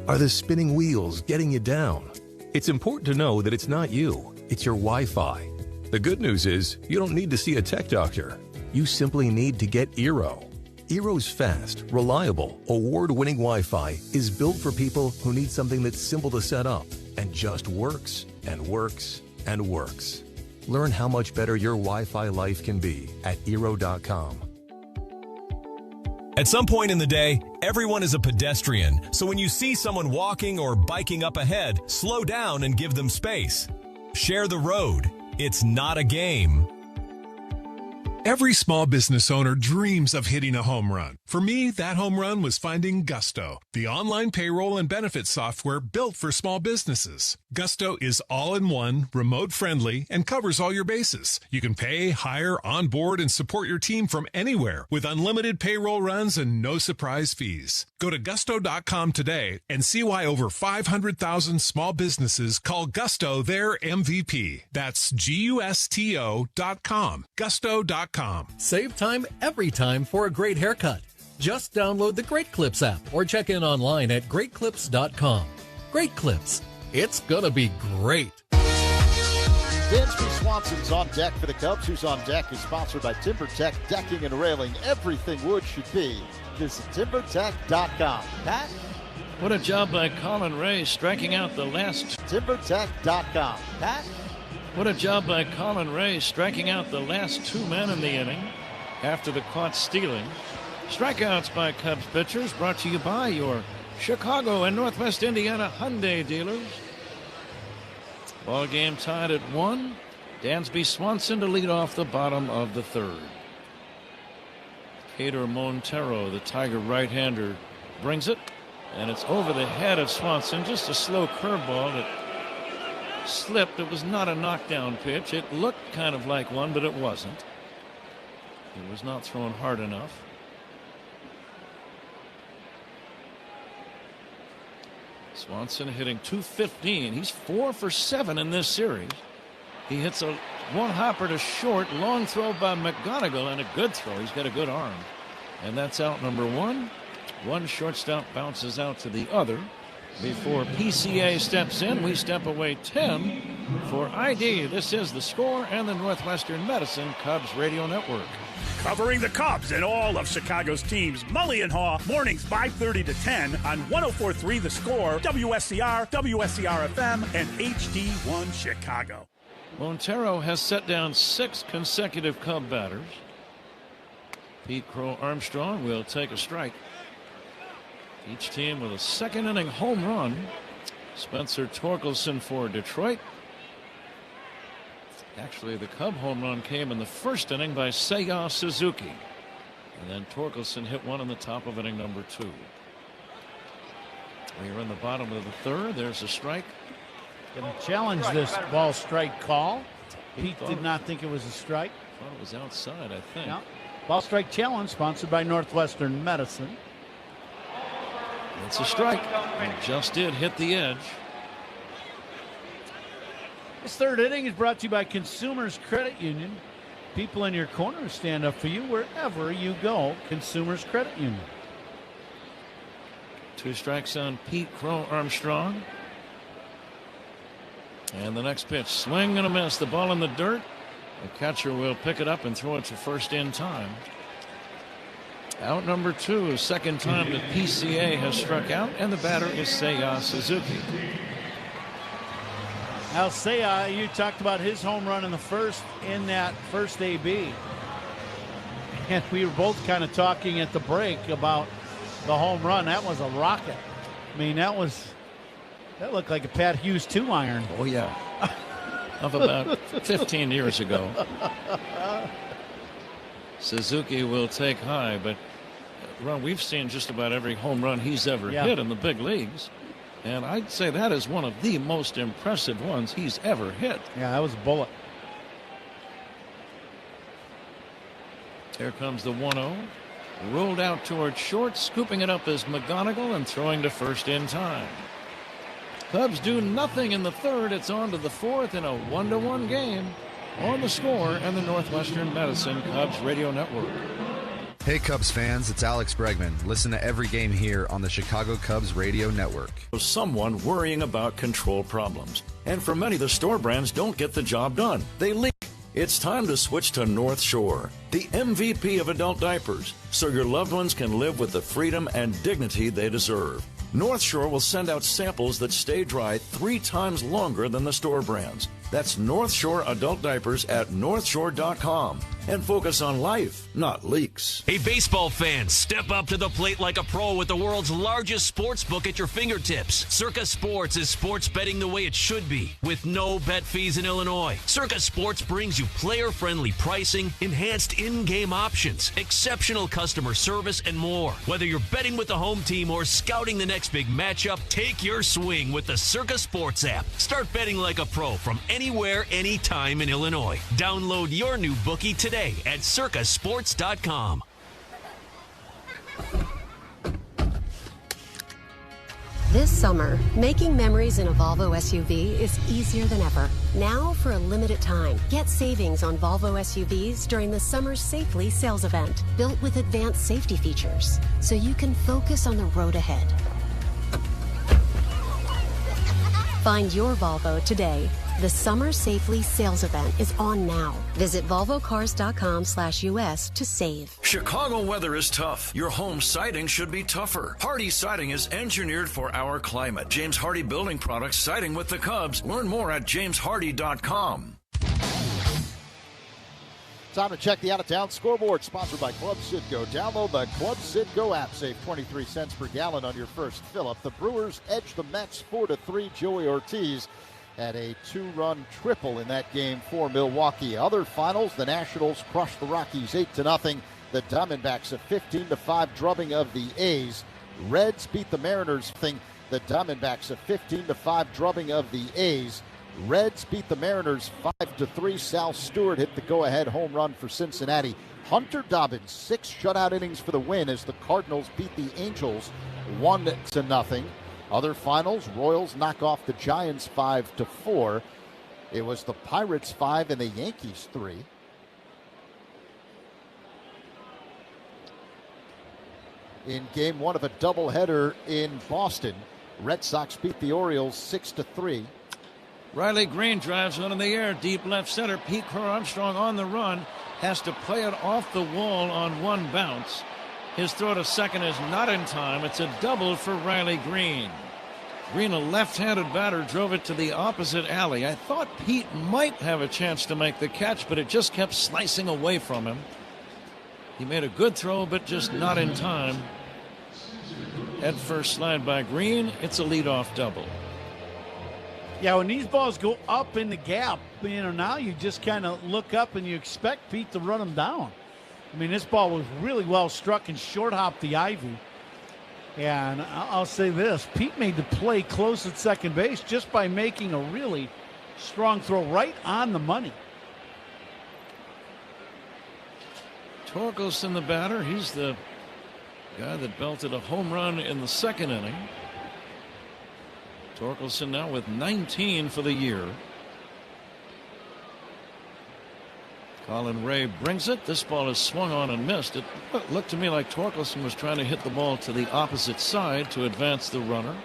Are the spinning wheels getting you down? It's important to know that it's not you, it's your Wi-Fi. The good news is you don't need to see a tech doctor. You simply need to get Eero. Eero's fast, reliable, award-winning Wi-Fi is built for people who need something that's simple to set up and just works and works and works. Learn how much better your Wi-Fi life can be at Eero.com. At some point in the day, everyone is a pedestrian, so when you see someone walking or biking up ahead, slow down and give them space. Share the road. It's not a game. Every small business owner dreams of hitting a home run. For me, that home run was finding Gusto, the online payroll and benefits software built for small businesses. Gusto is all-in-one, remote-friendly, and covers all your bases. You can pay, hire, onboard, and support your team from anywhere with unlimited payroll runs and no surprise fees. Go to gusto.com today and see why over 500,000 small businesses call Gusto their MVP. That's GUSTO.com. Gusto.com. Save time every time for a great haircut. Just download the Great Clips app or check in online at greatclips.com. Great Clips. It's gonna be great. Dansby Swanson's on deck for the Cubs. Who's on deck is sponsored by TimberTech Decking and Railing. Everything wood should be. Visit timbertech.com. Pat? What a job by Colin Ray, striking out the last. timbertech.com. Pat? What a job by Colin Ray, striking out the last 2 men in the inning after the caught stealing. Strikeouts by Cubs pitchers, brought to you by your Chicago and Northwest Indiana Hyundai dealers. Ball game tied at 1. Dansby Swanson to lead off the bottom of the third. Cater Montero, the Tiger right-hander, brings it, and it's over the head of Swanson. Just a slow curveball that slipped. It was not a knockdown pitch. It looked kind of like one, but it wasn't. It was not thrown hard enough. Swanson hitting .215. He's 4 for 7 in this series. He hits a one-hopper to short, long throw by McGonigal, and a good throw. He's got a good arm. And that's out number 1. One shortstop bounces out to the other. Before PCA steps in, we step away 10 for ID. This is The Score and the Northwestern Medicine Cubs Radio Network. Covering the Cubs and all of Chicago's teams, Mully and Haw, mornings 5:30 to 10 on 104.3 The Score, WSCR, WSCR-FM, and HD1 Chicago. Montero has set down 6 consecutive Cub batters. Pete Crow Armstrong will take a strike. Each team with a second inning home run. Spencer Torkelson for Detroit. Actually, the Cub home run came in the first inning by Seiya Suzuki. And then Torkelson hit one in the top of inning number 2. We are in the bottom of the third. There's a strike. Going to challenge this ball strike call. Pete did not think it was a strike. Thought it was outside, I think. No. Ball strike challenge sponsored by Northwestern Medicine. It's a strike. It just did hit the edge. This third inning is brought to you by Consumers Credit Union. People in your corner stand up for you wherever you go. Consumers Credit Union. 2 strikes on Pete Crow Armstrong. And the next pitch, swing and a miss. The ball in the dirt. The catcher will pick it up and throw it to first in time. Out number 2, second time that PCA has struck out, and the batter is Seiya Suzuki. Now, Seiya, you talked about his home run in the first, in that first AB. And we were both kind of talking at the break about the home run. That was a rocket. I mean, that looked like a Pat Hughes 2-iron. Oh, yeah. Of about 15 years ago. Suzuki will take high, but Ron, we've seen just about every home run he's ever hit in the big leagues. And I'd say that is one of the most impressive ones he's ever hit. Yeah, that was a bullet. Here comes the 1-0. Rolled out towards short, scooping it up as McGonigal and throwing to first in time. Cubs do nothing in the third. It's on to the fourth in a 1-1 game. On The Score and the Northwestern Medicine Cubs Radio Network. Hey Cubs fans, it's Alex Bregman. Listen to every game here on the Chicago Cubs Radio Network. Someone worrying about control problems. And for many, the store brands don't get the job done. They leak. It's time to switch to North Shore, the MVP of adult diapers, so your loved ones can live with the freedom and dignity they deserve. North Shore will send out samples that stay dry 3 times longer than the store brands. That's North Shore adult diapers at northshore.com. And focus on life, not leaks. Hey, baseball fans, step up to the plate like a pro with the world's largest sports book at your fingertips. Circa Sports is sports betting the way it should be, with no bet fees in Illinois. Circa Sports brings you player-friendly pricing, enhanced in-game options, exceptional customer service, and more. Whether you're betting with the home team or scouting the next big matchup, take your swing with the Circa Sports app. Start betting like a pro from anywhere, anytime in Illinois. Download your new bookie today at circasports.com. This summer, making memories in a Volvo SUV is easier than ever. Now, for a limited time, get savings on Volvo SUVs during the Summer Safely sales event, built with advanced safety features, so you can focus on the road ahead. Find your Volvo today. The Summer Safely sales event is on now. Visit volvocars.com/US to save. Chicago weather is tough. Your home siding should be tougher. Hardy Siding is engineered for our climate. James Hardy Building Products, siding with the Cubs. Learn more at jameshardy.com. Time to check the out-of-town scoreboard, sponsored by Club Citgo. Download the Club Citgo app. Save 23 cents per gallon on your first fill-up. The Brewers edged the Mets 4-3. Joey Ortiz had a 2-run triple in that game for Milwaukee. Other finals, the Nationals crushed the Rockies 8-0. The Diamondbacks a 15-5 drubbing of the A's. Reds beat the Mariners. The Diamondbacks a 15-5 drubbing of the A's. Reds beat the Mariners 5-3. Sal Stewart hit the go-ahead home run for Cincinnati. Hunter Dobbins, 6 shutout innings for the win as the Cardinals beat the Angels 1-0. Other finals, Royals knock off the Giants 5-4. It was the Pirates 5 and the Yankees 3. In game 1 of a doubleheader in Boston, Red Sox beat the Orioles 6-3. Riley Green drives one in the air, deep left center. Pete Crow Armstrong on the run, has to play it off the wall on one bounce. His throw to second is not in time. It's a double for Riley Green. Green, a left-handed batter, drove it to the opposite alley. I thought Pete might have a chance to make the catch, but it just kept slicing away from him. He made a good throw, but just not in time. Head first slide by Green. It's a leadoff double. Yeah, when these balls go up in the gap, now you just kind of look up and you expect Pete to run them down. I mean, this ball was really well struck and short hopped the ivy. And I'll say this, Pete made the play close at second base just by making a really strong throw right on the money. Torkelson, the batter, he's the guy that belted a home run in the second inning. Torkelson now with 19 for the year. Colin Ray brings it. This ball is swung on and missed. It looked to me like Torkelson was trying to hit the ball to the opposite side to advance the runner.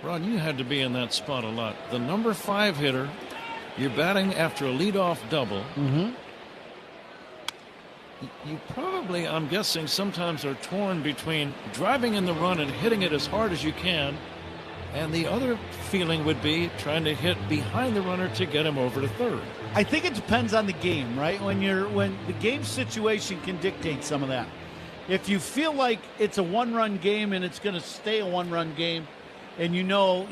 Ron, you had to be in that spot a lot. The number 5 hitter, you're batting after a leadoff double. Mm-hmm. You probably, I'm guessing, sometimes are torn between driving in the run and hitting it as hard as you can, and the other feeling would be trying to hit behind the runner to get him over to third. I think it depends on the game, right? When the game situation can dictate some of that. If you feel like it's a one-run game and it's going to stay a one-run game, and you know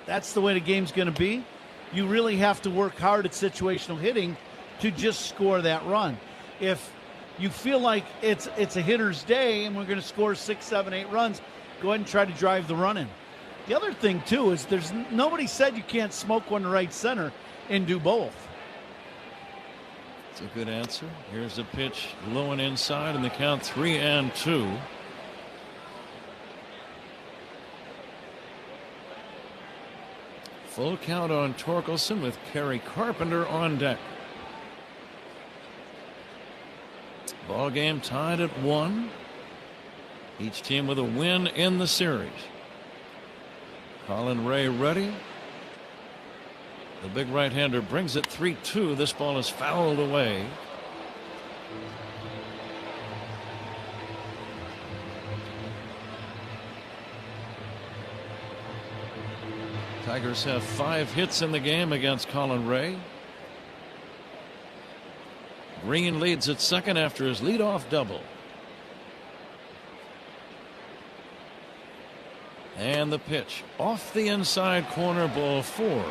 that's the way the game's going to be, you really have to work hard at situational hitting to just score that run. If you feel like it's a hitter's day and we're going to score 6, 7, 8 runs, go ahead and try to drive the run in. The other thing, too, is nobody said you can't smoke one to right center and do both. It's a good answer. Here's a pitch low and inside, and the count 3-2. Full count on Torkelson with Kerry Carpenter on deck. Ball game tied at 1. Each team with a win in the series. Colin Ray ready. The big right-hander brings it 3-2. This ball is fouled away. Tigers have 5 hits in the game against Colin Ray. Green leads at second after his leadoff double. And the pitch off the inside corner, ball 4.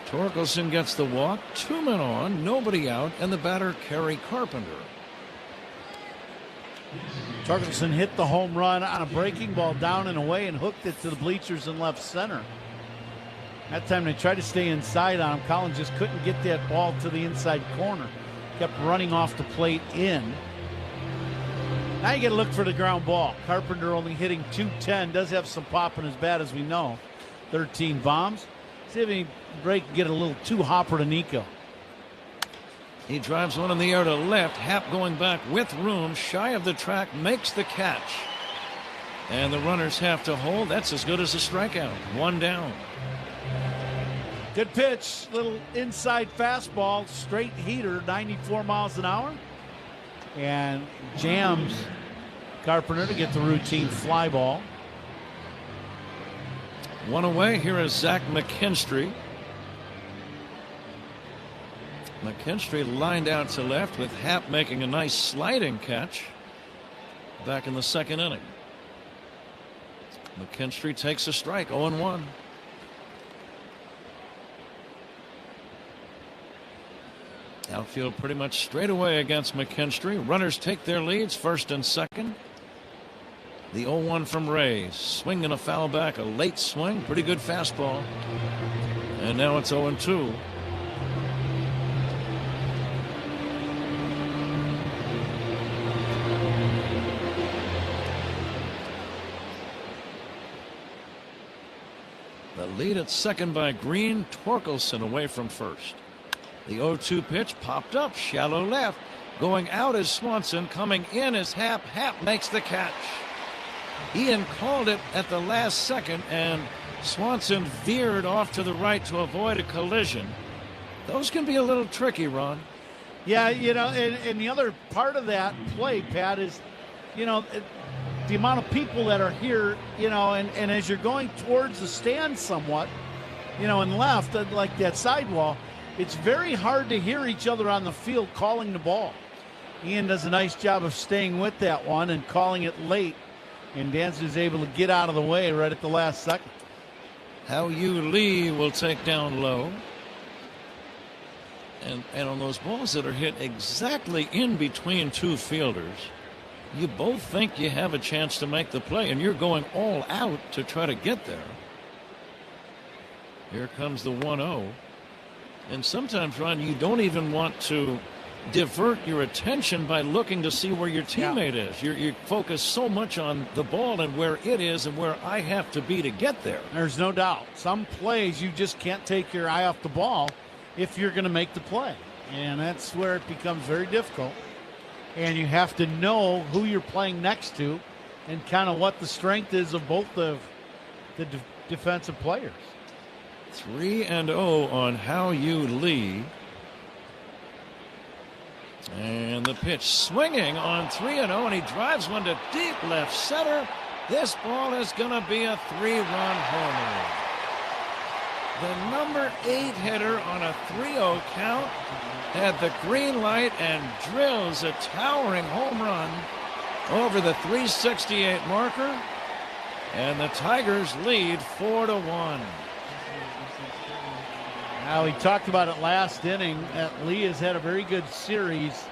Torkelson gets the walk, 2 men on, nobody out, and the batter Kerry Carpenter. Torkelson hit the home run on a breaking ball down and away and hooked it to the bleachers in left center. That time they tried to stay inside on him. Collins just couldn't get that ball to the inside corner. Kept running off the plate in. Now you got to look for the ground ball. Carpenter only hitting .210. Does have some pop in his bat, as we know. 13 bombs. See if he break get a little too hopper to Nico. He drives one in the air to left. Happ going back with room, shy of the track, makes the catch. And the runners have to hold. That's as good as a strikeout. 1 down. Good pitch. Little inside fastball. Straight heater, 94 miles an hour. And jams Carpenter to get the routine fly ball. 1 away. Here is Zach McKinstry. McKinstry lined out to left with Happ making a nice sliding catch back in the second inning. McKinstry takes a strike, 0-1. Outfield pretty much straight away against McKinstry. Runners take their leads, first and second. The 0-1 from Ray. Swing and a foul back, a late swing. Pretty good fastball. And now it's 0-2. The lead at second by Green. Torkelson away from first. The 0-2 pitch popped up, shallow left. Going out is Swanson. Coming in is Happ. Happ makes the catch. Ian called it at the last second, and Swanson veered off to the right to avoid a collision. Those can be a little tricky, Ron. Yeah, and the other part of that play, Pat, is, the amount of people that are here, and as you're going towards the stand somewhat, and left, like that sidewall, it's very hard to hear each other on the field calling the ball. Ian does a nice job of staying with that one and calling it late, and Dancer is able to get out of the way right at the last second. How Yu Lee will take down low. And on those balls that are hit exactly in between two fielders, you both think you have a chance to make the play, and you're going all out to try to get there. Here comes the 1-0. And sometimes, Ron, you don't even want to divert your attention by looking to see where your teammate is. You're focused so much on the ball and where it is and where I have to be to get there. There's no doubt. Some plays you just can't take your eye off the ball if you're going to make the play. And that's where it becomes very difficult. And you have to know who you're playing next to and kind of what the strength is of both the defensive players. 3-0 on How You Lee. And the pitch swinging on 3-0, and he drives one to deep left center. This ball is going to be a 3-run homer. The number 8 hitter on a 3-0 count had the green light and drills a towering home run over the 368 marker, and the Tigers lead 4-1. Now, he talked about it last inning that Lee has had a very good series,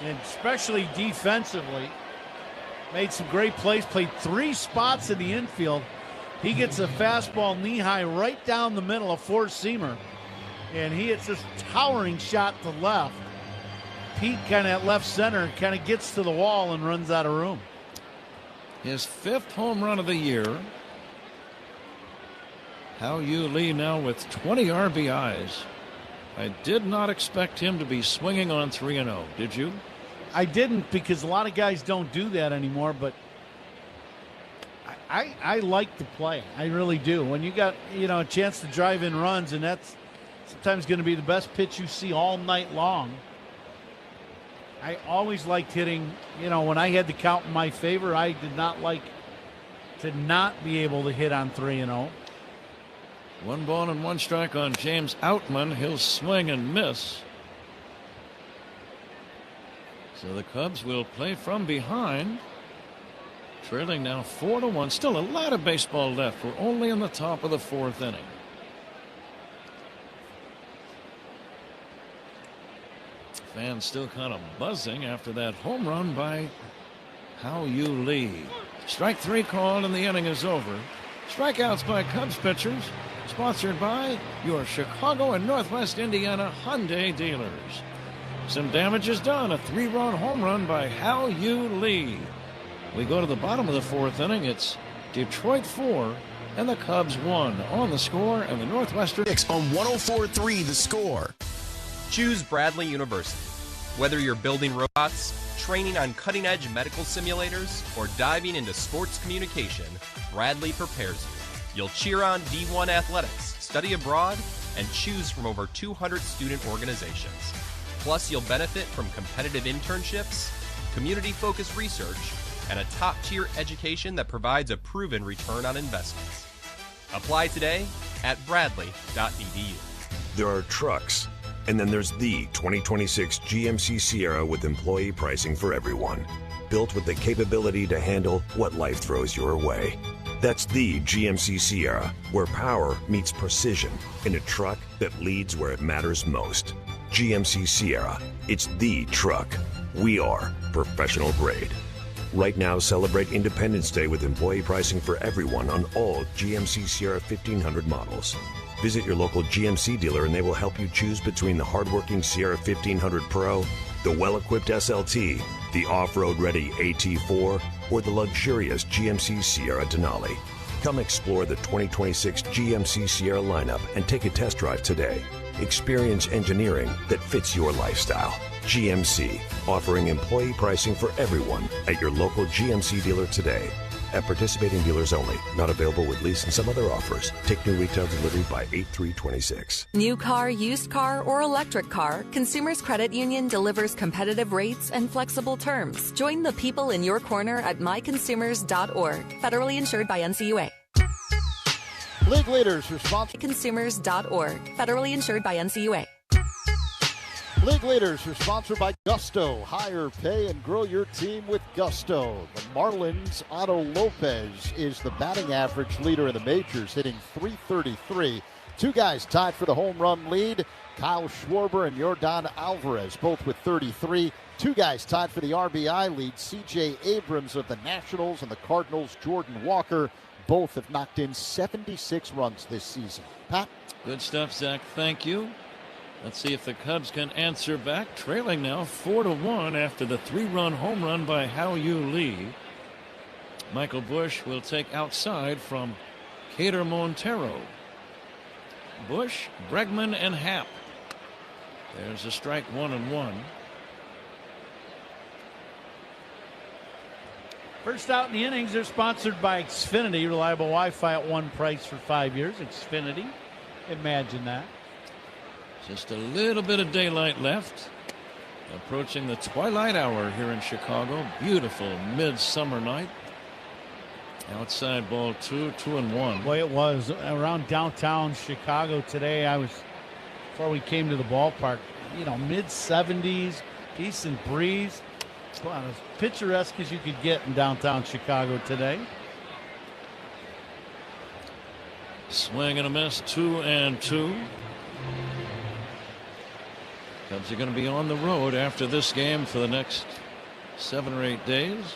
and especially defensively. Made some great plays, played 3 spots in the infield. He gets a fastball knee-high right down the middle, a four-seamer, and he hits this towering shot to left. Pete kind of at left center, kind of gets to the wall and runs out of room. His 5th home run of the year. How You Lee now with 20 RBIs. I did not expect him to be swinging on 3-0. Did you? I didn't, because a lot of guys don't do that anymore, but I like the play. I really do. When you got, a chance to drive in runs, and that's sometimes going to be the best pitch you see all night long. I always liked hitting, when I had the count in my favor, I did not like to not be able to hit on 3-0. 1 ball and 1 strike on James Outman. He'll swing and miss. So the Cubs will play from behind. Trailing now 4-1. Still a lot of baseball left. We're only in the top of the 4th inning. Fans still kind of buzzing after that home run by How You Lee. Strike 3 called and the inning is over. Strikeouts by Cubs pitchers. Sponsored by your Chicago and Northwest Indiana Hyundai dealers. Some damage is done. A 3-run home run by How You Lee. We go to the bottom of the 4th inning. It's Detroit 4 and the Cubs 1 on the score, and the Northwestern on 104.3 The Score. Choose Bradley University. Whether you're building robots, training on cutting-edge medical simulators, or diving into sports communication, Bradley prepares you. You'll cheer on D1 athletics, study abroad, and choose from over 200 student organizations. Plus, you'll benefit from competitive internships, community-focused research, and a top-tier education that provides a proven return on investments. Apply today at bradley.edu. There are trucks, and then there's the 2026 GMC Sierra with employee pricing for everyone. Built with the capability to handle what life throws your way. That's the GMC Sierra, where power meets precision in a truck that leads where it matters most. GMC Sierra, it's the truck. We are professional grade. Right now, celebrate Independence Day with employee pricing for everyone on all GMC Sierra 1500 models. Visit your local GMC dealer and they will help you choose between the hardworking Sierra 1500 Pro, the well-equipped SLT, the off-road ready AT4, or the luxurious GMC Sierra Denali. Come explore the 2026 GMC Sierra lineup and take a test drive today. Experience engineering that fits your lifestyle. GMC, offering employee pricing for everyone at your local GMC dealer today. At participating dealers only. Not available with lease and some other offers. Take new retail delivery by 8/3/26. New car, used car, or electric car, Consumers Credit Union delivers competitive rates and flexible terms. Join the people in your corner at myconsumers.org. Federally insured by NCUA. League leaders responsible. Consumers.org. Federally insured by NCUA. League leaders are sponsored by Gusto. Hire, pay, and grow your team with Gusto. The Marlins' Otto Lopez is the batting average leader in the majors, hitting .333. 2 guys tied for the home run lead. Kyle Schwarber and Yordan Alvarez, both with 33. 2 guys tied for the RBI lead. C.J. Abrams of the Nationals and the Cardinals' Jordan Walker. Both have knocked in 76 runs this season. Pat? Good stuff, Zach. Thank you. Let's see if the Cubs can answer back, trailing now 4-1 after the 3-run home run by Hao-Yu Lee. Michael Busch will take outside from Cater Montero. Busch, Bregman, and Happ. There's a strike, 1-1. First out in the innings, they're sponsored by Xfinity, reliable Wi-Fi at one price for 5 years. Xfinity, imagine that. Just a little bit of daylight left. Approaching the twilight hour here in Chicago. Beautiful midsummer night. Outside ball 2-1. Boy, it was around downtown Chicago today. Before we came to the ballpark, mid 70s, decent breeze. Well, as picturesque as you could get in downtown Chicago today. Swing and a miss, 2-2. Cubs are going to be on the road after this game for the next 7 or 8 days.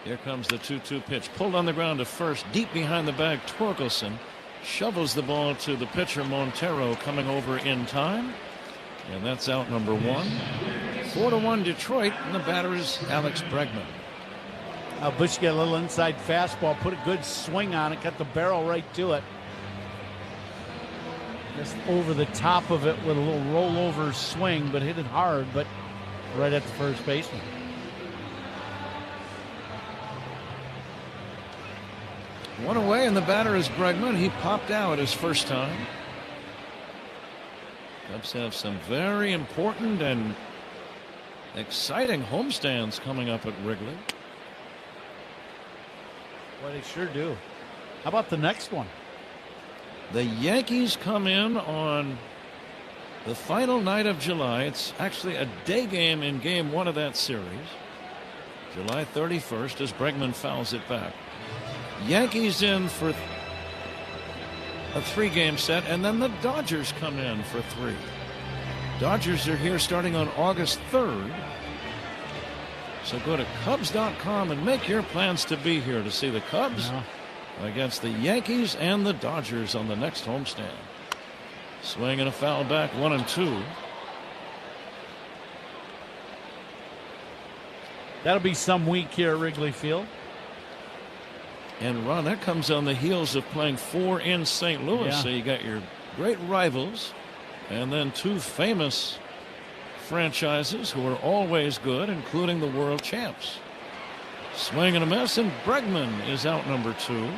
Here comes the 2-2 pitch. Pulled on the ground to first, deep behind the bag. Torkelson shovels the ball to the pitcher Montero, coming over in time. And that's out number 1. 4-1 Detroit, and the batter is Alex Bregman. Busch got a little inside fastball, put a good swing on it, got the barrel right to it. Just over the top of it with a little rollover swing, but hit it hard, but right at the first baseman. One away, and the batter is Bregman. He popped out his first time. Cubs have some very important and exciting homestands coming up at Wrigley. Well, they sure do. How about the next one? The Yankees come in on the final night of July. It's actually a day game in game 1 of that series. July 31st as Bregman fouls it back. Yankees in for a 3-game set, and then the Dodgers come in for 3. Dodgers are here starting on August 3rd. So go to Cubs.com and make your plans to be here to see the Cubs against the Yankees and the Dodgers on the next homestand. Swing and a foul back, 1-2. That'll be some week here at Wrigley Field. And Ron, that comes on the heels of playing 4 in St. Louis. Yeah. So you got your great rivals and then 2 famous franchises who are always good, including the world champs. Swing and a miss, and Bregman is out number 2.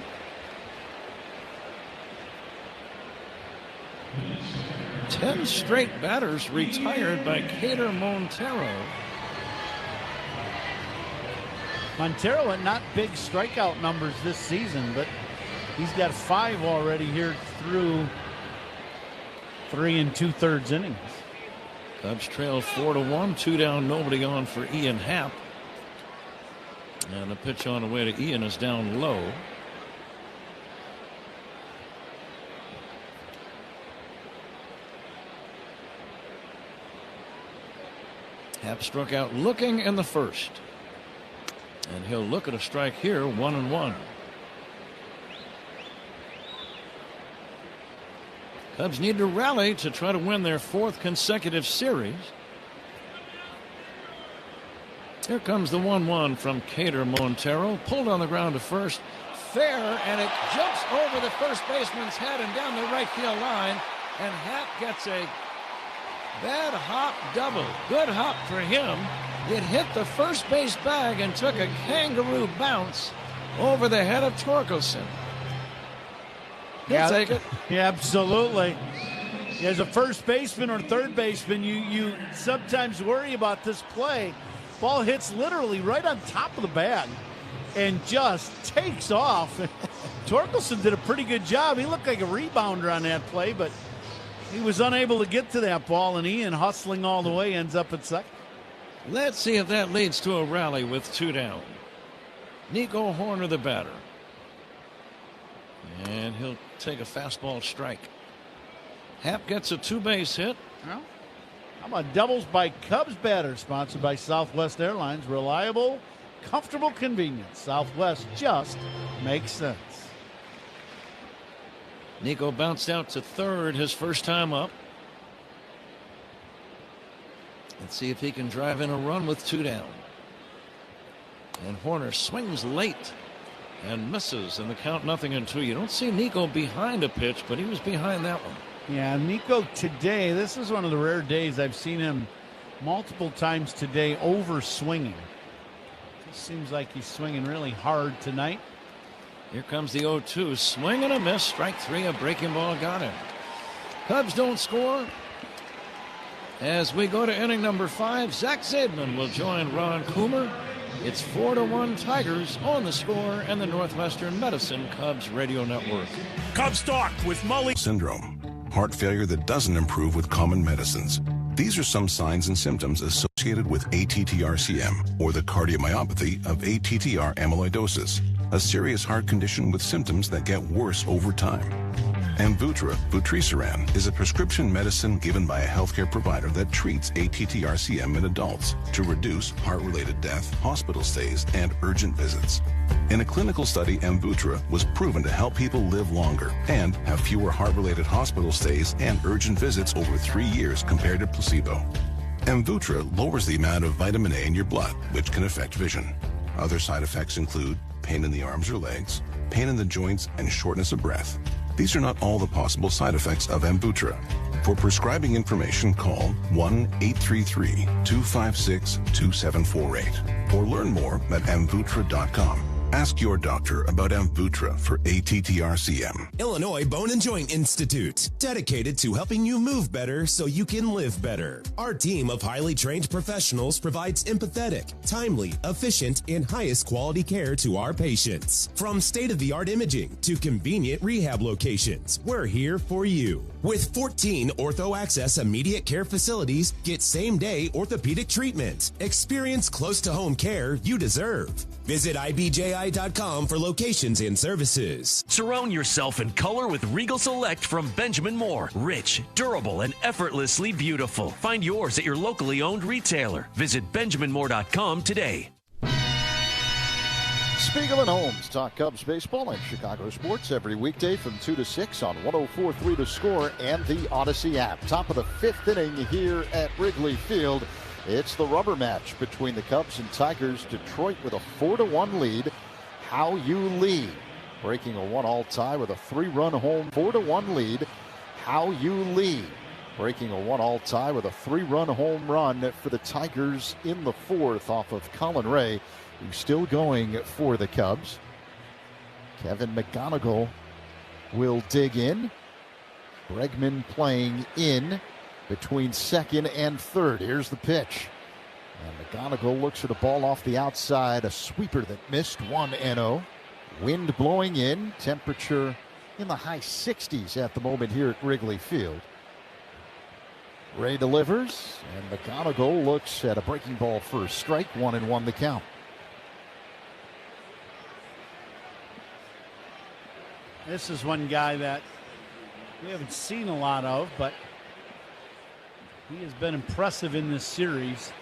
Ten straight batters retired by Cater Montero. Montero had not big strikeout numbers this season, but he's got 5 already here through 3 2/3 innings. Cubs trail 4-1, 2 down, nobody on for Ian Happ. And the pitch on the way to Ian is down low. Happ struck out looking in the first. And he'll look at a strike here, 1-1. Cubs need to rally to try to win their 4th consecutive series. Here comes the 1-1 from Cater Montero. Pulled on the ground to first. Fair, and it jumps over the first baseman's head and down the right field line. And Happ gets a bad hop double. Good hop for him. It hit the first base bag and took a kangaroo bounce over the head of Torkelson. He'll take it. Yeah, absolutely. As a first baseman or third baseman, you sometimes worry about this play. Ball hits literally right on top of the bag and just takes off. Torkelson did a pretty good job. He looked like a rebounder on that play, but he was unable to get to that ball, and Ian, hustling all the way, ends up at second. Let's see if that leads to a rally with 2 down. Nico Horner, the batter. And he'll take a fastball strike. Happ gets a 2-base hit. Well, how about doubles by Cubs batter, sponsored by Southwest Airlines. Reliable, comfortable convenience. Southwest just makes sense. Nico bounced out to third his first time up. Let's see if he can drive in a run with 2 down. And Horner swings late and misses, and the count 0-2. You don't see Nico behind a pitch, but he was behind that one. Yeah, Nico today, this is one of the rare days I've seen him multiple times today over swinging. It seems like he's swinging really hard tonight. Here comes the 0-2. Swing and a miss. Strike 3. A breaking ball got him. Cubs don't score. As we go to inning number 5, Zach Zaidman will join Ron Coomer. It's 4-1 Tigers on the Score and the Northwestern Medicine Cubs Radio Network. Cubs Talk with Mully. Syndrome. Heart failure that doesn't improve with common medicines. These are some signs and symptoms associated with ATTR-CM, or the cardiomyopathy of ATTR amyloidosis, a serious heart condition with symptoms that get worse over time. Amvuttra, vutrisiran, is a prescription medicine given by a healthcare provider that treats ATTR-CM in adults to reduce heart-related death, hospital stays, and urgent visits. In a clinical study, Amvuttra was proven to help people live longer and have fewer heart-related hospital stays and urgent visits over 3 years compared to placebo. Amvuttra lowers the amount of vitamin A in your blood, which can affect vision. Other side effects include pain in the arms or legs, pain in the joints, and shortness of breath. These are not all the possible side effects of Amvuttra. For prescribing information, call 1-833-256-2748 or learn more at amvuttra.com. Ask your doctor about Amvuttra for ATTR-CM. Illinois Bone and Joint Institute, dedicated to helping you move better so you can live better. Our team of highly trained professionals provides empathetic, timely, efficient, and highest quality care to our patients. From state-of-the-art imaging to convenient rehab locations, we're here for you. With 14 Ortho Access immediate care facilities, get same-day orthopedic treatment. Experience close-to-home care you deserve. Visit IBJI.com for locations and services. Surround yourself in color with Regal Select from Benjamin Moore. Rich, durable, and effortlessly beautiful. Find yours at your locally owned retailer. Visit BenjaminMoore.com today. Spiegel and Holmes talk Cubs baseball and Chicago sports every weekday from 2 to 6 on 104.3 The Score and the Odyssey app. Top of the 5th inning here at Wrigley Field. It's the rubber match between the Cubs and Tigers. Detroit with a 4-1 lead. How you lead. Breaking a 1-all tie with a 3-run home 4-1 lead. How you lead. Breaking a 1-all tie with a 3-run home run for the Tigers in the 4th off of Colin Ray, who's still going for the Cubs. Kevin McGonigal will dig in. Bregman playing in between second and third. Here's the pitch. And McGonigal looks at a ball off the outside, a sweeper that missed 1-0. Wind blowing in, temperature in the high 60s at the moment here at Wrigley Field. Ray delivers, and McGonigal looks at a breaking ball for a strike, 1-1 the count. This is one guy that we haven't seen a lot of, but he has been impressive in this series.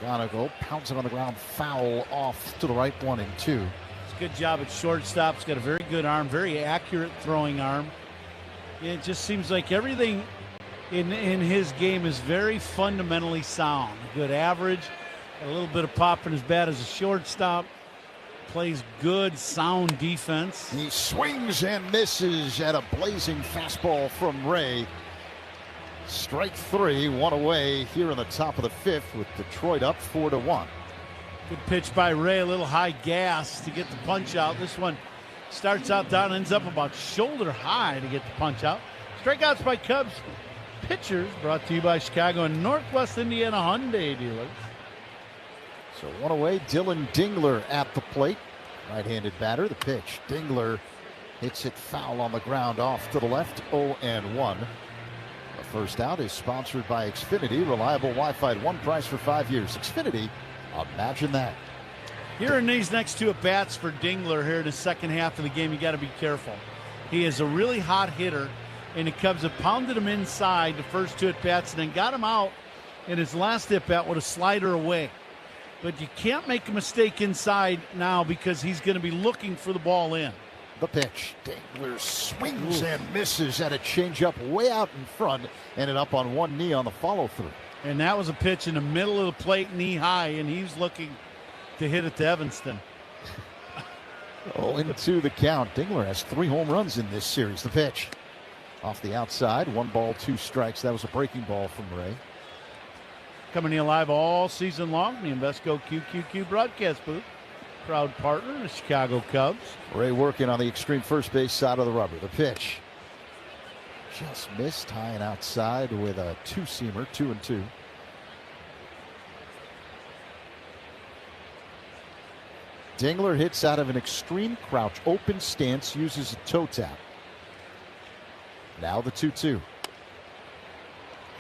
McGonigal pounds it on the ground, foul off to the right, 1-2. It's a good job at shortstop. He's got a very good arm, very accurate throwing arm. It just seems like everything in his game is very fundamentally sound. Good average, a little bit of pop in his bat as a shortstop. Plays good, sound defense. He swings and misses at a blazing fastball from Ray. Strike 3, 1 away here in the top of the 5th with Detroit up 4-1. Good pitch by Ray, a little high gas to get the punch out. This one starts out down, ends up about shoulder high to get the punch out. Strikeouts by Cubs pitchers, brought to you by Chicago and Northwest Indiana Hyundai dealers. So 1 away, Dylan Dingler at the plate. Right-handed batter, the pitch. Dingler hits it foul on the ground off to the left, 0-1. The first out is sponsored by Xfinity, reliable Wi-Fi at one price for 5 years. Xfinity, imagine that. Here in these next 2 at-bats for Dingler here in the second half of the game, you got to be careful. He is a really hot hitter, and the Cubs have pounded him inside the first 2 at-bats and then got him out in his last at-bat with a slider away. But you can't make a mistake inside now because he's going to be looking for the ball in. The pitch. Dingler swings and misses at a changeup way out in front. Ended up on one knee on the follow-through. And that was a pitch in the middle of the plate, knee high, and he was looking to hit it to Evanston. 0-2 the count. Dingler has 3 home runs in this series. The pitch off the outside, 1 ball, 2 strikes. That was a breaking ball from Ray. Coming to you live all season long, the Invesco QQQ broadcast booth. Proud partner, the Chicago Cubs. Ray working on the extreme first base side of the rubber. The pitch just missed, high and outside with a 2-seamer, 2-2. Dingler hits out of an extreme crouch, open stance, uses a toe tap. Now the 2-2.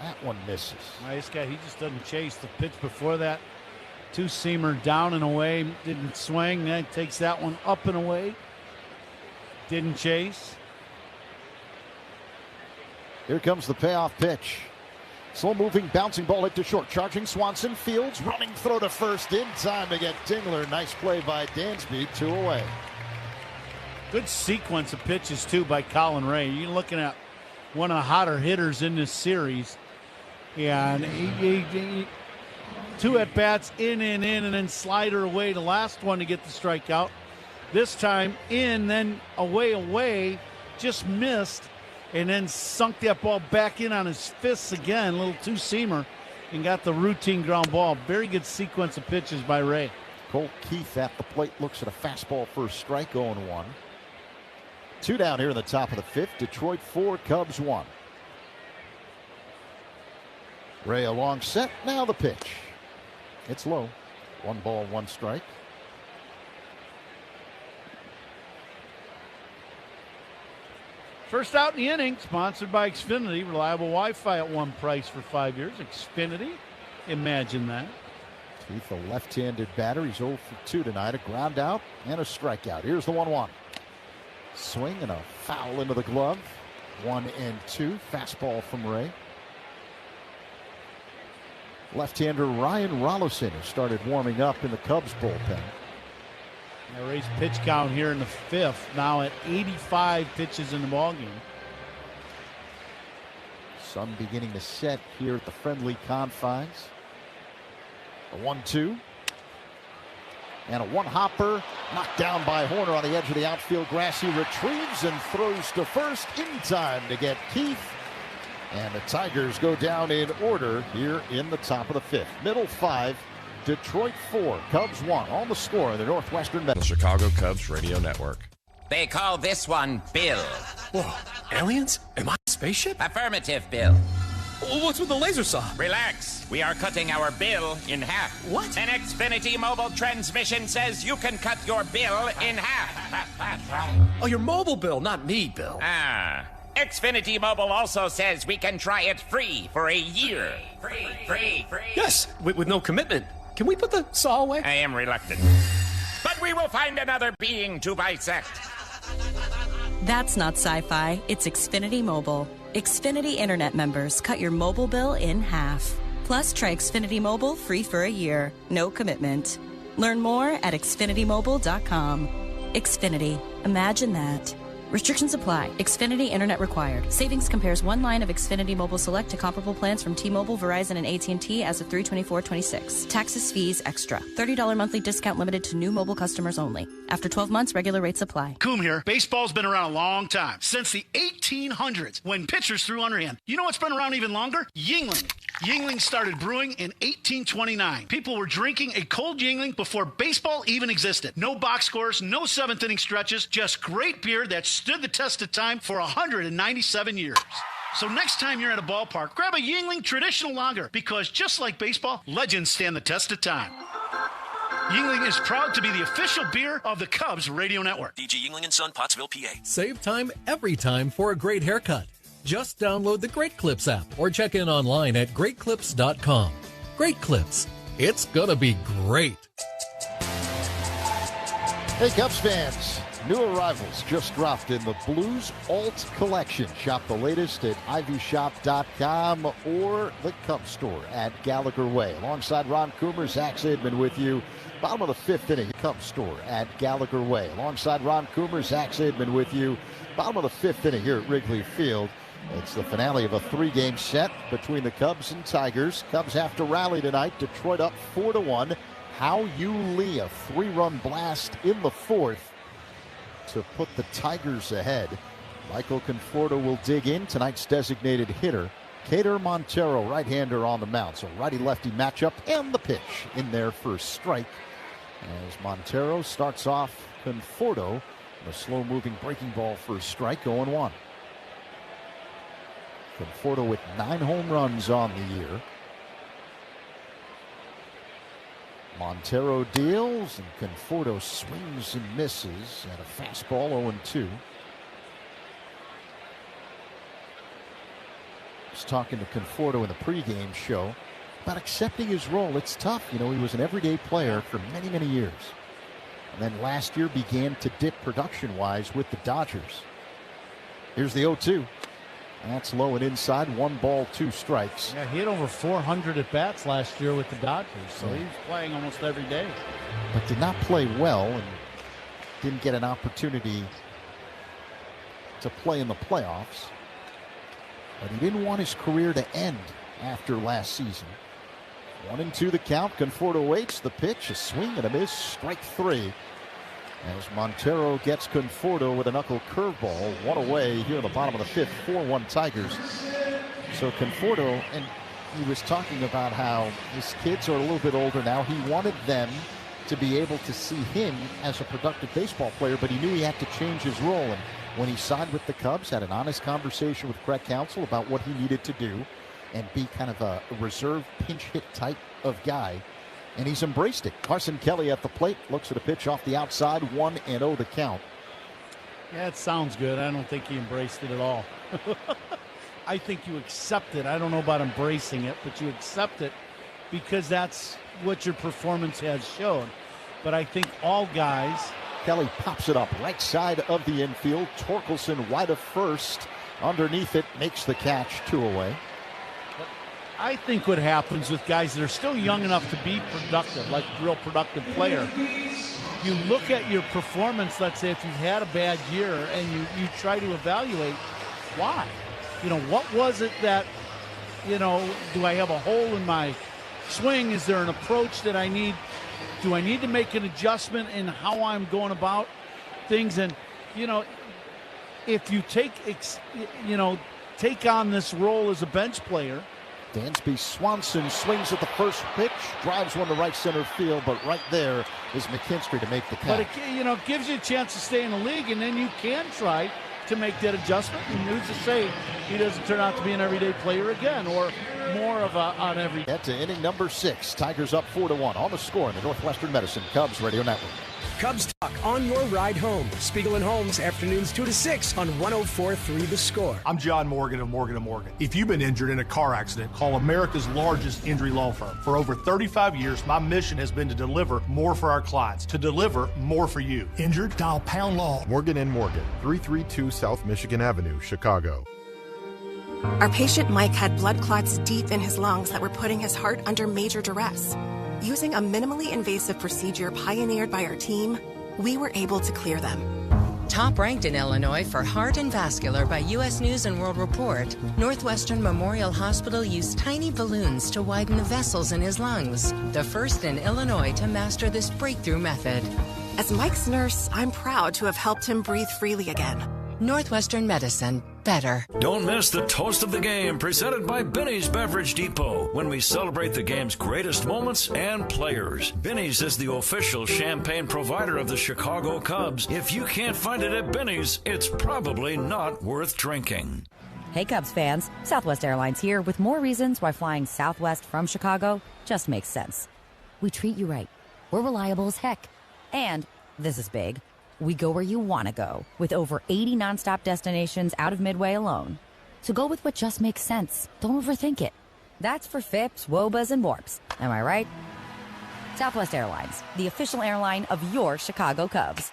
That one misses. Nice guy. He just doesn't chase. The pitch before that, 2-seamer down and away, didn't swing. Then takes that one up and away. Didn't chase. Here comes the payoff pitch. Slow moving, bouncing ball hit to short. Charging Swanson, Fields, running throw to first in time to get Dingler. Nice play by Dansby, 2 away. Good sequence of pitches, too, by Colin Ray. You're looking at one of the hotter hitters in this series. And he 2 at-bats, in, and then slider away. The last one to get the strikeout. This time in, then away, just missed. And then sunk that ball back in on his fists again, a little 2-seamer, and got the routine ground ball. Very good sequence of pitches by Ray. Cole Keith at the plate looks at a fastball for a strike, 0-1. 2 down here in the top of the 5th. Detroit 4, Cubs 1. Ray a long set. Now the pitch. It's low. 1 ball, 1 strike. First out in the inning, sponsored by Xfinity. Reliable Wi-Fi at one price for 5 years. Xfinity, imagine that. Keith, a left-handed batter. He's 0 for 2 tonight. A ground out and a strikeout. Here's the 1-1. Swing and a foul into the glove. 1-2. Fastball from Ray. Left-hander Ryan Rollison has started warming up in the Cubs bullpen. Now Ray's pitch count here in the 5th, now at 85 pitches in the ballgame. Sun beginning to set here at the friendly confines. A 1-2. And a 1-hopper knocked down by Horner on the edge of the outfield grass. He retrieves and throws to first in time to get Keith. And the Tigers go down in order here in the top of the 5th. Middle 5. Detroit 4, Cubs 1 on the score in the Northwestern Metro. The Chicago Cubs Radio Network. They call this one Bill. Whoa, aliens? Am I a spaceship? Affirmative, Bill. What's with the laser saw? Relax. We are cutting our bill in half. What? An Xfinity mobile transmission says you can cut your bill in half. Oh, your mobile bill, not me, Bill. Ah. Xfinity Mobile also says we can try it free for a year. Free. Yes, with no commitment. Can we put the saw away? I am reluctant. But we will find another being to bisect. That's not sci-fi. It's Xfinity Mobile. Xfinity Internet members cut your mobile bill in half. Plus, try Xfinity Mobile free for a year. No commitment. Learn more at xfinitymobile.com. Xfinity. Imagine that. Restrictions apply. Xfinity Internet required. Savings compares one line of Xfinity Mobile Select to comparable plans from T-Mobile, Verizon, and AT&T as of 3/24/26. Taxes, fees, extra. $30 monthly discount limited to new mobile customers only. After 12 months, regular rates apply. Coom here. Baseball's been around a long time, since the 1800s, when pitchers threw underhand. You know what's been around even longer? Yuengling. Yuengling started brewing in 1829. People were drinking a cold Yuengling before baseball even existed. No box scores, no seventh-inning stretches, just great beer that stood the test of time for 197 years. So next time you're at a ballpark, grab a Yuengling traditional lager, because just like baseball, legends stand the test of time. Yuengling is proud to be the official beer of the Cubs Radio Network. DG Yuengling & Son, Pottsville, PA. Save time every time for a great haircut. Just download the Great Clips app or check in online at greatclips.com. Great Clips. It's gonna be great. Hey, Cubs fans. New arrivals just dropped in the Blues Alt Collection. Shop the latest at ivyshop.com or the Cubs store at Gallagher Way. Alongside Ron Coomer, Zach Zaidman with you. Bottom of the 5th inning, Cubs store at Gallagher Way. Alongside Ron Coomer, Zach Zaidman with you. Bottom of the 5th inning here at Wrigley Field. It's the finale of a 3-game set between the Cubs and Tigers. Cubs have to rally tonight. Detroit up 4-1. Hao-Yu Lee, a 3-run blast in the 4th to put the Tigers ahead. Michael Conforto will dig in, tonight's designated hitter. Kader Montero, right-hander on the mound. So righty-lefty matchup and the pitch in there for a strike. As Montero starts off Conforto, a slow-moving breaking ball for a strike, 0-1. Conforto with 9 home runs on the year. Montero deals, and Conforto swings and misses at a fastball, 0-2. I was talking to Conforto in the pregame show about accepting his role. It's tough. You know, he was an everyday player for many, many years. And then last year began to dip production-wise with the Dodgers. Here's the 0-2. That's low and inside. 1 ball, 2 strikes. Yeah, he had over 400 at-bats last year with the Dodgers, so he's playing almost every day. But did not play well and didn't get an opportunity to play in the playoffs. But he didn't want his career to end after last season. 1-2 the count. Conforto waits the pitch, a swing and a miss, strike 3. As Montero gets Conforto with a knuckle curveball, 1 away here in the bottom of the 5th, 4-1 Tigers. So Conforto, and he was talking about how his kids are a little bit older now. He wanted them to be able to see him as a productive baseball player, but he knew he had to change his role. And when he signed with the Cubs, had an honest conversation with Craig Counsell about what he needed to do and be kind of a reserve pinch hit type of guy. And he's embraced it. Carson Kelly at the plate, looks at a pitch off the outside, 1-0 the count. Yeah, it sounds good. I don't think he embraced it at all. I think you accept it. I don't know about embracing it, but you accept it because that's what your performance has shown. But I think all guys... Kelly pops it up right side of the infield. Torkelson wide of first. Underneath it, makes the catch, 2 away. I think what happens with guys that are still young enough to be productive, like a real productive player, you look at your performance, let's say if you've had a bad year, and you try to evaluate why. You know, what was it that, you know, do I have a hole in my swing? Is there an approach that I need? Do I need to make an adjustment in how I'm going about things? And, you know, if you take on this role as a bench player. Dansby Swanson swings at the first pitch, drives one to right center field, but right there is McKinstry to make the catch. But it gives you a chance to stay in the league, and then you can try to make that adjustment. And who's to say he doesn't turn out to be an everyday player again, or more of an every. Get to inning number 6. Tigers up 4-1 on the score in the Northwestern Medicine Cubs Radio Network. Cubs Talk on your ride home. Spiegel and Holmes, afternoons 2 to 6 on 104.3 The Score. I'm John Morgan of Morgan & Morgan. If you've been injured in a car accident, call America's largest injury law firm. For over 35 years, my mission has been to deliver more for our clients, to deliver more for you. Injured? Dial Pound Law. Morgan & Morgan, 332 South Michigan Avenue, Chicago. Our patient Mike had blood clots deep in his lungs that were putting his heart under major duress. Using a minimally invasive procedure pioneered by our team, we were able to clear them. Top ranked in Illinois for heart and vascular by U.S. News and World Report, Northwestern Memorial Hospital used tiny balloons to widen the vessels in his lungs, the first in Illinois to master this breakthrough method. As Mike's nurse, I'm proud to have helped him breathe freely again. Northwestern Medicine. Better. Don't miss the toast of the game presented by Benny's Beverage Depot when we celebrate the game's greatest moments and players. Benny's is the official champagne provider of the Chicago Cubs. If you can't find it at Benny's, it's probably not worth drinking. Hey Cubs fans, Southwest Airlines here with more reasons why flying Southwest from Chicago just makes sense. We treat you right. We're reliable as heck. And, this is big, we go where you want to go, with over 80 nonstop destinations out of Midway alone. So go with what just makes sense. Don't overthink it. That's for FIPS, WOBAs, and WARPs. Am I right? Southwest Airlines, the official airline of your Chicago Cubs.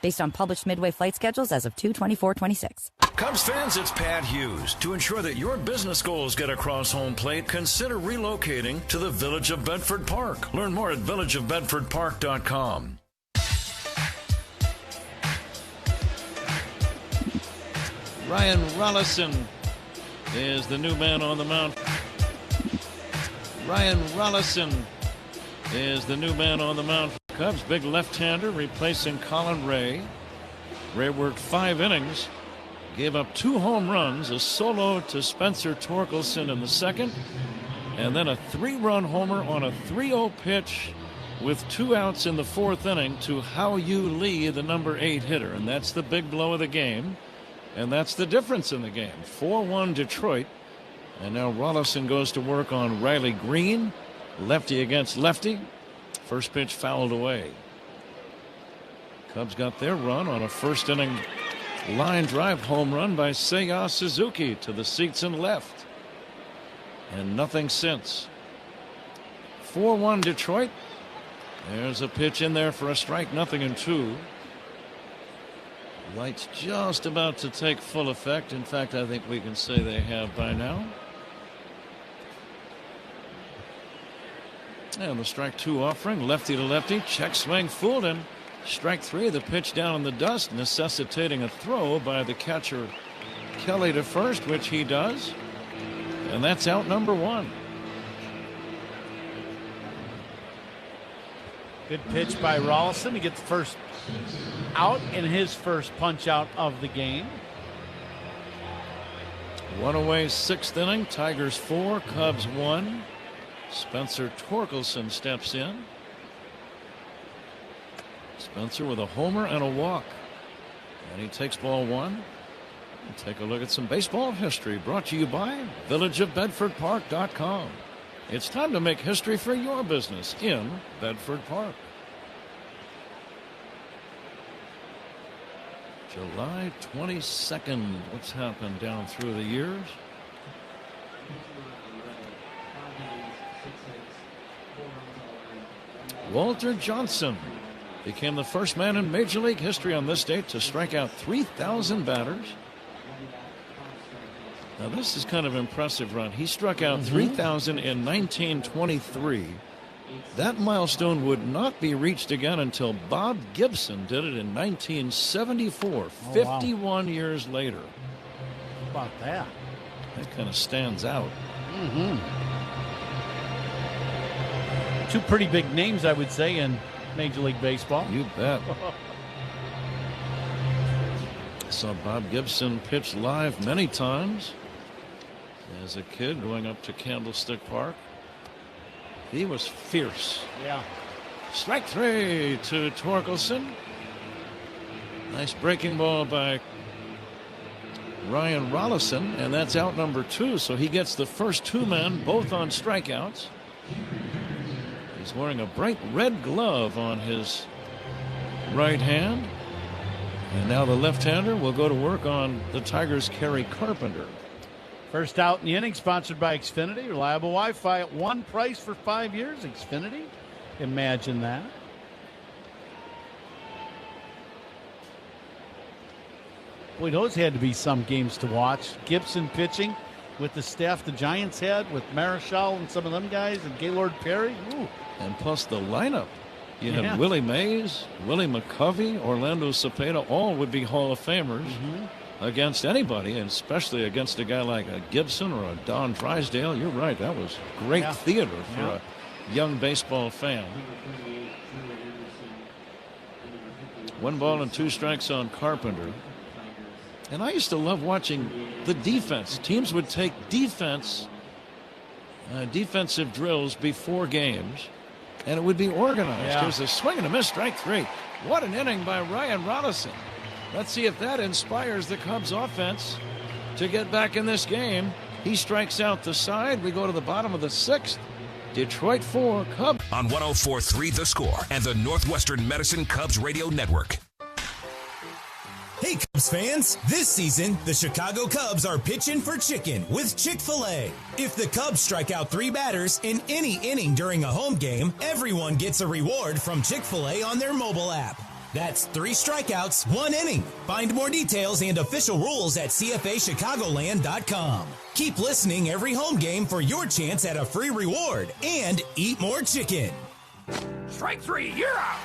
Based on published Midway flight schedules as of 2/24/26. Cubs fans, it's Pat Hughes. To ensure that your business goals get across home plate, consider relocating to the Village of Bedford Park. Learn more at villageofbedfordpark.com. Ryan Rollison is the new man on the mound. Ryan Rollison is the new man on the mound for the Cubs. Big left-hander replacing Colin Ray. Ray worked 5 innings, gave up 2 home runs, a solo to Spencer Torkelson in the second, and then a 3-run homer on a 3-0 pitch with 2 outs in the 4th inning to Hao-Yu Lee, the number 8 hitter. And that's the big blow of the game, and that's the difference in the game. 4-1 Detroit. And now Rollison goes to work on Riley Green, lefty against lefty. First pitch fouled away. Cubs got their run on a first inning line drive home run by Seiya Suzuki to the seats and left. And nothing since. 4-1 Detroit. There's a pitch in there for a strike, 0-2. Lights just about to take full effect. In fact, I think we can say they have by now. And the strike 2 offering, lefty to lefty, check swing, fooled him. Strike 3, the pitch down in the dust, necessitating a throw by the catcher Kelly to first, which he does. And that's out number 1. Good pitch by Rollison. He gets the first out in his first punch out of the game. 1 away, 6th inning. Tigers 4, Cubs 1. Spencer Torkelson steps in. Spencer with a homer and a walk. And he takes ball 1. We'll take a look at some baseball history brought to you by villageofbedfordpark.com. It's time to make history for your business in Bedford Park. July 22nd. What's happened down through the years? Walter Johnson became the first man in Major League history on this date to strike out 3,000 batters. Now this is kind of impressive run. He struck out 3,000 in 1923. That milestone would not be reached again until Bob Gibson did it in 1974, 51 years later. How about that? That kind of stands out. Two pretty big names, I would say, in Major League Baseball. You bet. Saw Bob Gibson pitch live many times as a kid going up to Candlestick Park. He was fierce. Yeah. Strike 3 to Torkelson. Nice breaking ball by Ryan Rollison, and that's out number 2. So he gets the first 2 men, both on strikeouts. He's wearing a bright red glove on his right hand. And now the left-hander will go to work on the Tigers' Kerry Carpenter. First out in the inning, sponsored by Xfinity. Reliable Wi-Fi at one price for 5 years. Xfinity. Imagine that. Boy, those had to be some games to watch. Gibson pitching with the staff the Giants had, with Marichal and some of them guys, and Gaylord Perry. Ooh. And plus the lineup. You had Willie Mays, Willie McCovey, Orlando Cepeda, all would be Hall of Famers against anybody, and especially against a guy like a Gibson or a Don Drysdale. You're right, that was great theater for a young baseball fan. 1 ball and 2 strikes on Carpenter. And I used to love watching the defense. Teams would take defensive drills before games, and it would be organized. There's a swing and a miss, strike 3. What an inning by Ryan Rollison. Let's see if that inspires the Cubs offense to get back in this game. He strikes out the side. We go to the bottom of the 6th. Detroit 4, Cubs. On 104.3 The Score and the Northwestern Medicine Cubs Radio Network. Hey, Cubs fans! This season, the Chicago Cubs are pitching for chicken with Chick-fil-A. If the Cubs strike out 3 batters in any inning during a home game, everyone gets a reward from Chick-fil-A on their mobile app. That's 3 strikeouts, 1 inning. Find more details and official rules at CFAChicagoland.com. Keep listening every home game for your chance at a free reward and eat more chicken. Strike 3, you're out!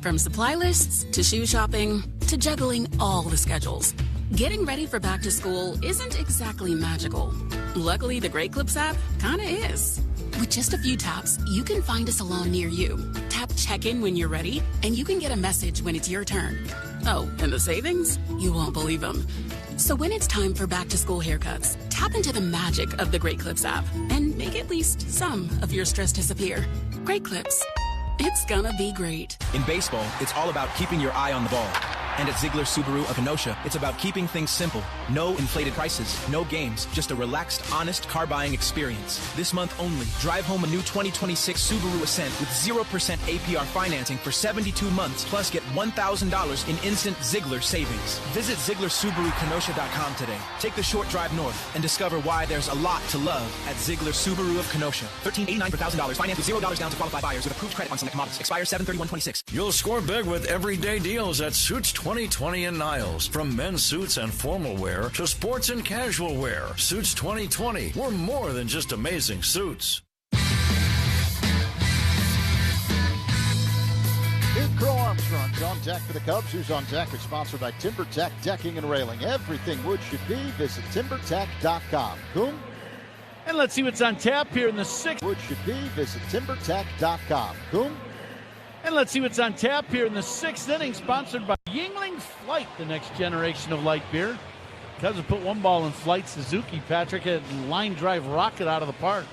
From supply lists to shoe shopping to juggling all the schedules, Getting ready for back to school isn't exactly magical. Luckily, the Great Clips app kinda is. With just a few taps, you can find a salon near you. Tap check-in when you're ready, and you can get a message when it's your turn. Oh, and the savings? You won't believe them. So when it's time for back-to-school haircuts, tap into the magic of the Great Clips app and make at least some of your stress disappear. Great Clips. It's gonna be great. In baseball, it's all about keeping your eye on the ball. And at Ziegler Subaru of Kenosha, it's about keeping things simple. No inflated prices, no games, just a relaxed, honest car buying experience. This month only, drive home a new 2026 Subaru Ascent with 0% APR financing for 72 months, plus get $1,000 in instant Ziegler savings. Visit ZieglerSubaruKenosha.com today. Take the short drive north and discover why there's a lot to love at Ziegler Subaru of Kenosha. $1,389 for $1,000, financed with $0 down to qualified buyers with approved credit on select models. Expires 7/31/26. You'll score big with everyday deals at Suits 2020 in Niles. From men's suits and formal wear to sports and casual wear. Suits 2020. We're more than just amazing suits. Pete Crow Armstrong's on deck for the Cubs. Who's on deck is sponsored by TimberTech Decking and Railing. Everything wood should be. Visit TimberTech.com. Coom? And let's see what's on tap here in the sixth. Wood should be. Visit TimberTech.com. Coom? And let's see what's on tap here in the sixth inning, sponsored by Yingling Flight, the next generation of light beer. Cubs have put one ball in flight. Suzuki, Patrick, had line drive rocket out of the park.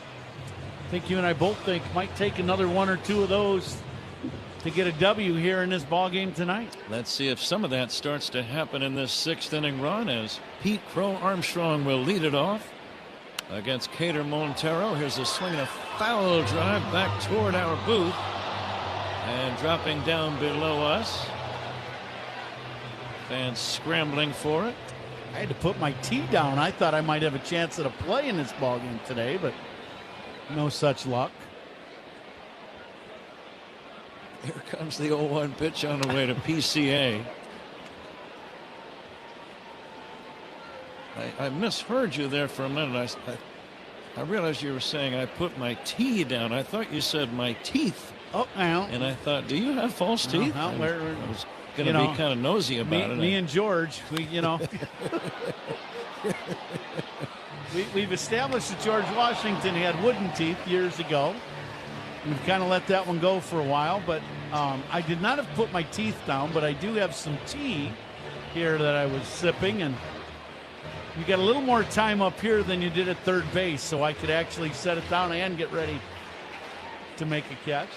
I think you and I both think might take another one or two of those to get a W here in this ball game tonight. Let's see if some of that starts to happen in this sixth inning run as Pete Crow Armstrong will lead it off against Cater Montero. Here's a swing and a foul drive back toward our booth. And dropping down below us. Fans scrambling for it. I had to put my tee down. I thought I might have a chance at a play in this ballgame today, but no such luck. Here comes the 0-1 pitch on the way to PCA. I misheard you there for a minute. I realized you were saying I put my tee down. I thought you said my teeth. Oh, now. And I thought, do you have false teeth? I was going to be kind of nosy about it. Me and George, we've established that George Washington had wooden teeth years ago. We've kind of let that one go for a while, but I did not have put my teeth down, but I do have some tea here that I was sipping, and you got a little more time up here than you did at third base, so I could actually set it down and get ready to make a catch.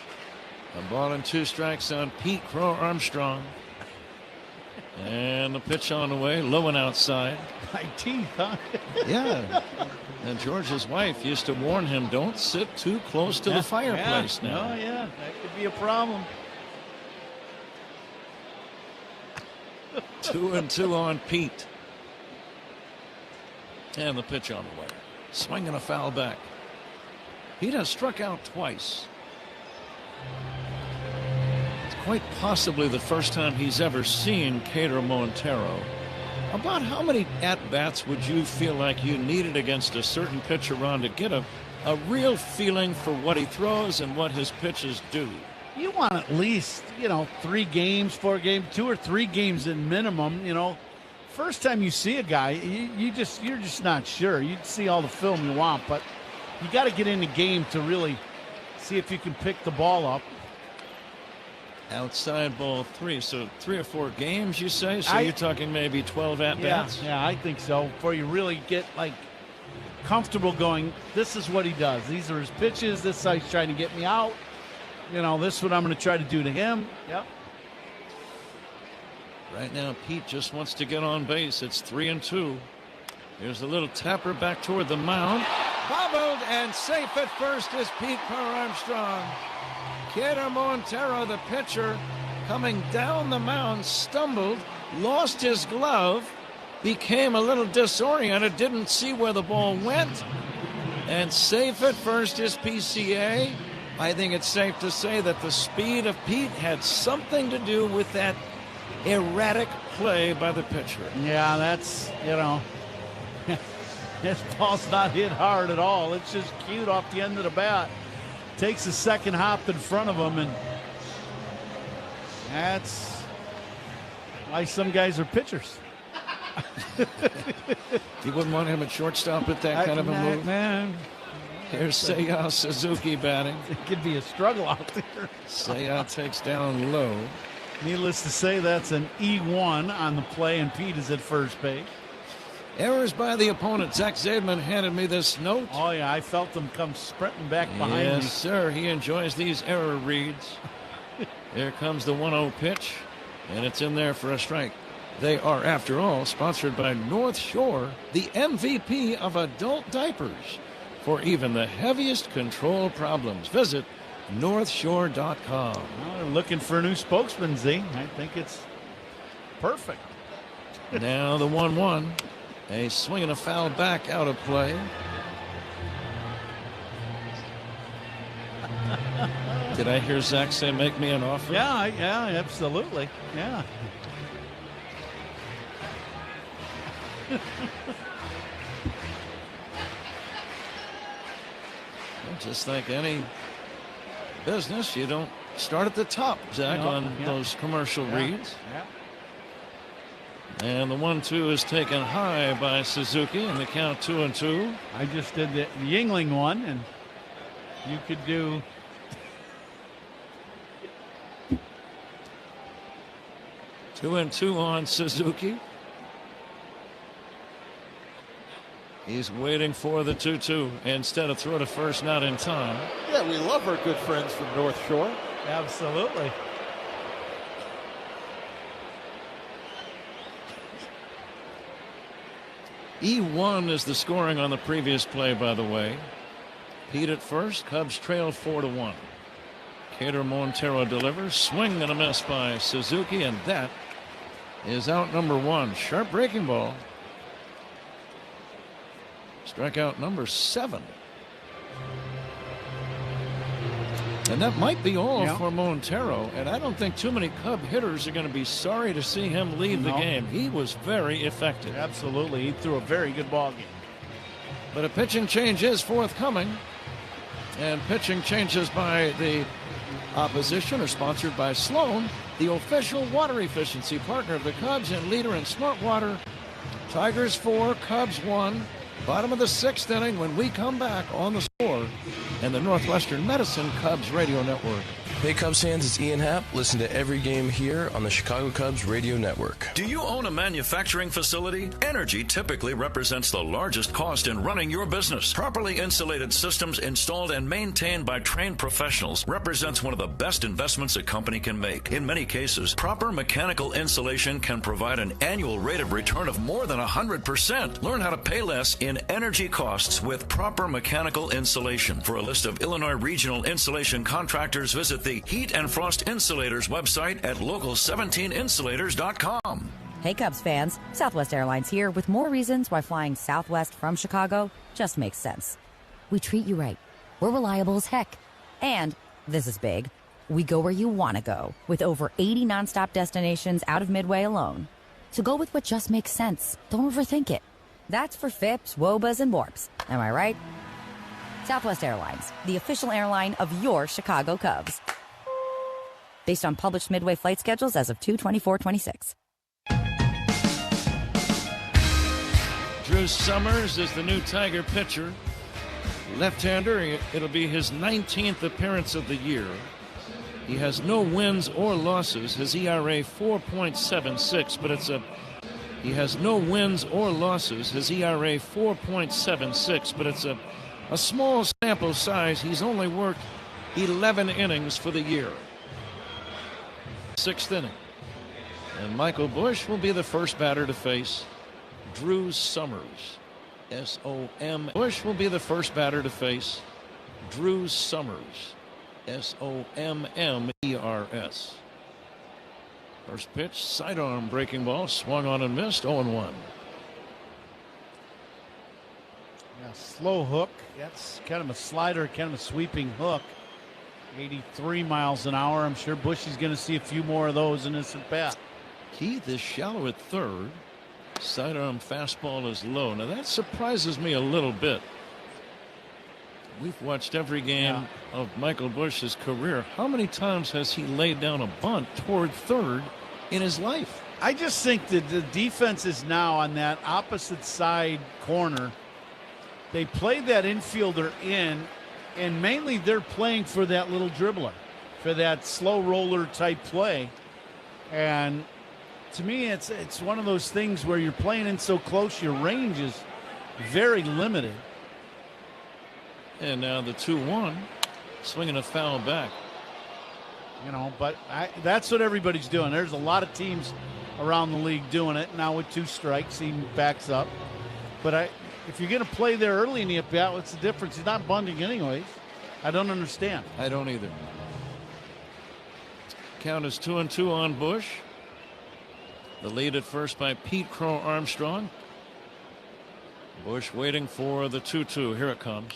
A ball and 2 strikes on Pete Crow Armstrong. And the pitch on the way, low and outside. My teeth, huh? Yeah. And George's wife used to warn him, don't sit too close to the fireplace now. Oh, yeah, that could be a problem. 2-2 on Pete. And the pitch on the way. Swinging a foul back. Pete has struck out twice. It's quite possibly the first time he's ever seen Cater Montero. About how many at-bats would you feel like you needed against a certain pitcher, Ron, to get a real feeling for what he throws and what his pitches do? You want at least, 3 games, 4 games, 2 or 3 games at minimum. First time you see a guy, you're just not sure. You'd see all the film you want, but you got to get in the game to really see if you can pick the ball up. Outside ball 3, so 3 or 4 games, you say? So you're talking maybe 12 at-bats? Yeah, I think so, before you really get, comfortable going, this is what he does. These are his pitches. This is how he's trying to get me out. This is what I'm going to try to do to him. Yep. Right now, Pete just wants to get on base. It's 3-2. Here's a little tapper back toward the mound. Bobbled and safe at first is Pete Crow Armstrong. Cater Montero, the pitcher, coming down the mound, stumbled, lost his glove, became a little disoriented, didn't see where the ball went, and safe at first is PCA. I think it's safe to say that the speed of Pete had something to do with that erratic play by the pitcher. Yeah, that's, this ball's not hit hard at all. It's just cute off the end of the bat. Takes a second hop in front of him, and that's why some guys are pitchers. You wouldn't want him at shortstop with that kind of a move. Man. Here's Seiya Suzuki batting. It could be a struggle out there. Seiya takes down low. Needless to say, that's an E1 on the play, and Pete is at first base. Errors by the opponent. Zach Zaidman handed me this note. Oh, yeah, I felt them come sprinting back behind me. Yes, sir. He enjoys these error reads. Here comes the 1-0 pitch, and it's in there for a strike. They are, after all, sponsored by North Shore, the MVP of adult diapers. For even the heaviest control problems, visit northshore.com. Well, they're looking for a new spokesman, Z. I think it's perfect. Now the 1-1. A swing and a foul back out of play. Did I hear Zach say, make me an offer? Yeah, absolutely. Yeah. Just like any business, you don't start at the top, Zach, on those commercial reads. Yeah. And the 1-2 is taken high by Suzuki, and the count 2-2. I just did the Yingling one, and you could do 2-2 on Suzuki. He's waiting for the 2-2 instead of throw to first, not in time. Yeah, we love our good friends from North Shore. Absolutely. E1 is the scoring on the previous play, by the way. Pete at first. Cubs trail 4-1. Cater Montero delivers. Swing and a miss by Suzuki, and that is out number 1. Sharp breaking ball. Strikeout number 7. And that might be all for Montero. And I don't think too many Cub hitters are going to be sorry to see him leave the game. He was very effective. Absolutely. He threw a very good ball game. But a pitching change is forthcoming. And pitching changes by the opposition are sponsored by Sloan, the official water efficiency partner of the Cubs and leader in smart water. Tigers 4, Cubs 1. Bottom of the 6th inning when we come back on The Score and the Northwestern Medicine Cubs Radio Network. Hey Cubs fans, it's Ian Happ. Listen to every game here on the Chicago Cubs Radio Network. Do you own a manufacturing facility? Energy typically represents the largest cost in running your business. Properly insulated systems installed and maintained by trained professionals represents one of the best investments a company can make. In many cases, proper mechanical insulation can provide an annual rate of return of more than 100%. Learn how to pay less in energy costs with proper mechanical insulation. For a list of Illinois regional insulation contractors, visit the Heat and Frost Insulators website at local17insulators.com. Hey Cubs fans, Southwest Airlines here with more reasons why flying Southwest from Chicago just makes sense. We treat you right. We're reliable as heck. And, this is big, we go where you want to go with over 80 nonstop destinations out of Midway alone. So go with what just makes sense. Don't overthink it. That's for FIPS, WOBAs, and WARPs. Am I right? Southwest Airlines, the official airline of your Chicago Cubs. Based on published Midway flight schedules as of 2/24/26. Drew Summers is the new Tiger pitcher. Left-hander, it'll be his 19th appearance of the year. He has no wins or losses. His ERA 4.76, but it's a... He has no wins or losses. His ERA 4.76, but it's a small sample size. He's only worked 11 innings for the year. 6th inning. And Michael Busch will be the first batter to face Drew Summers. S-O-M. Busch will be the first batter to face Drew Summers. S-O-M-M-E-R-S. First pitch, sidearm breaking ball, swung on and missed, 0-1. Yeah, slow hook. That's kind of a slider, kind of a sweeping hook. 83 miles an hour. I'm sure Busch is going to see a few more of those in this at bat. Keith is shallow at third. Sidearm fastball is low. Now that surprises me a little bit. We've watched every game of Michael Busch's career. How many times has he laid down a bunt toward third in his life? I just think that the defense is now on that opposite side corner. They played that infielder in, and mainly they're playing for that little dribbler, for that slow roller type play. And to me, it's one of those things where you're playing in so close, your range is very limited. And now the 2-1, swinging a foul back. But that's what everybody's doing. There's a lot of teams around the league doing it. Now with 2 strikes, he backs up. But if you're going to play there early in the at-bat, what's the difference? He's not bunting anyways. I don't understand. I don't either. Count is 2-2 on Bush. The lead at first by Pete Crow Armstrong. Bush waiting for the 2-2. Here it comes.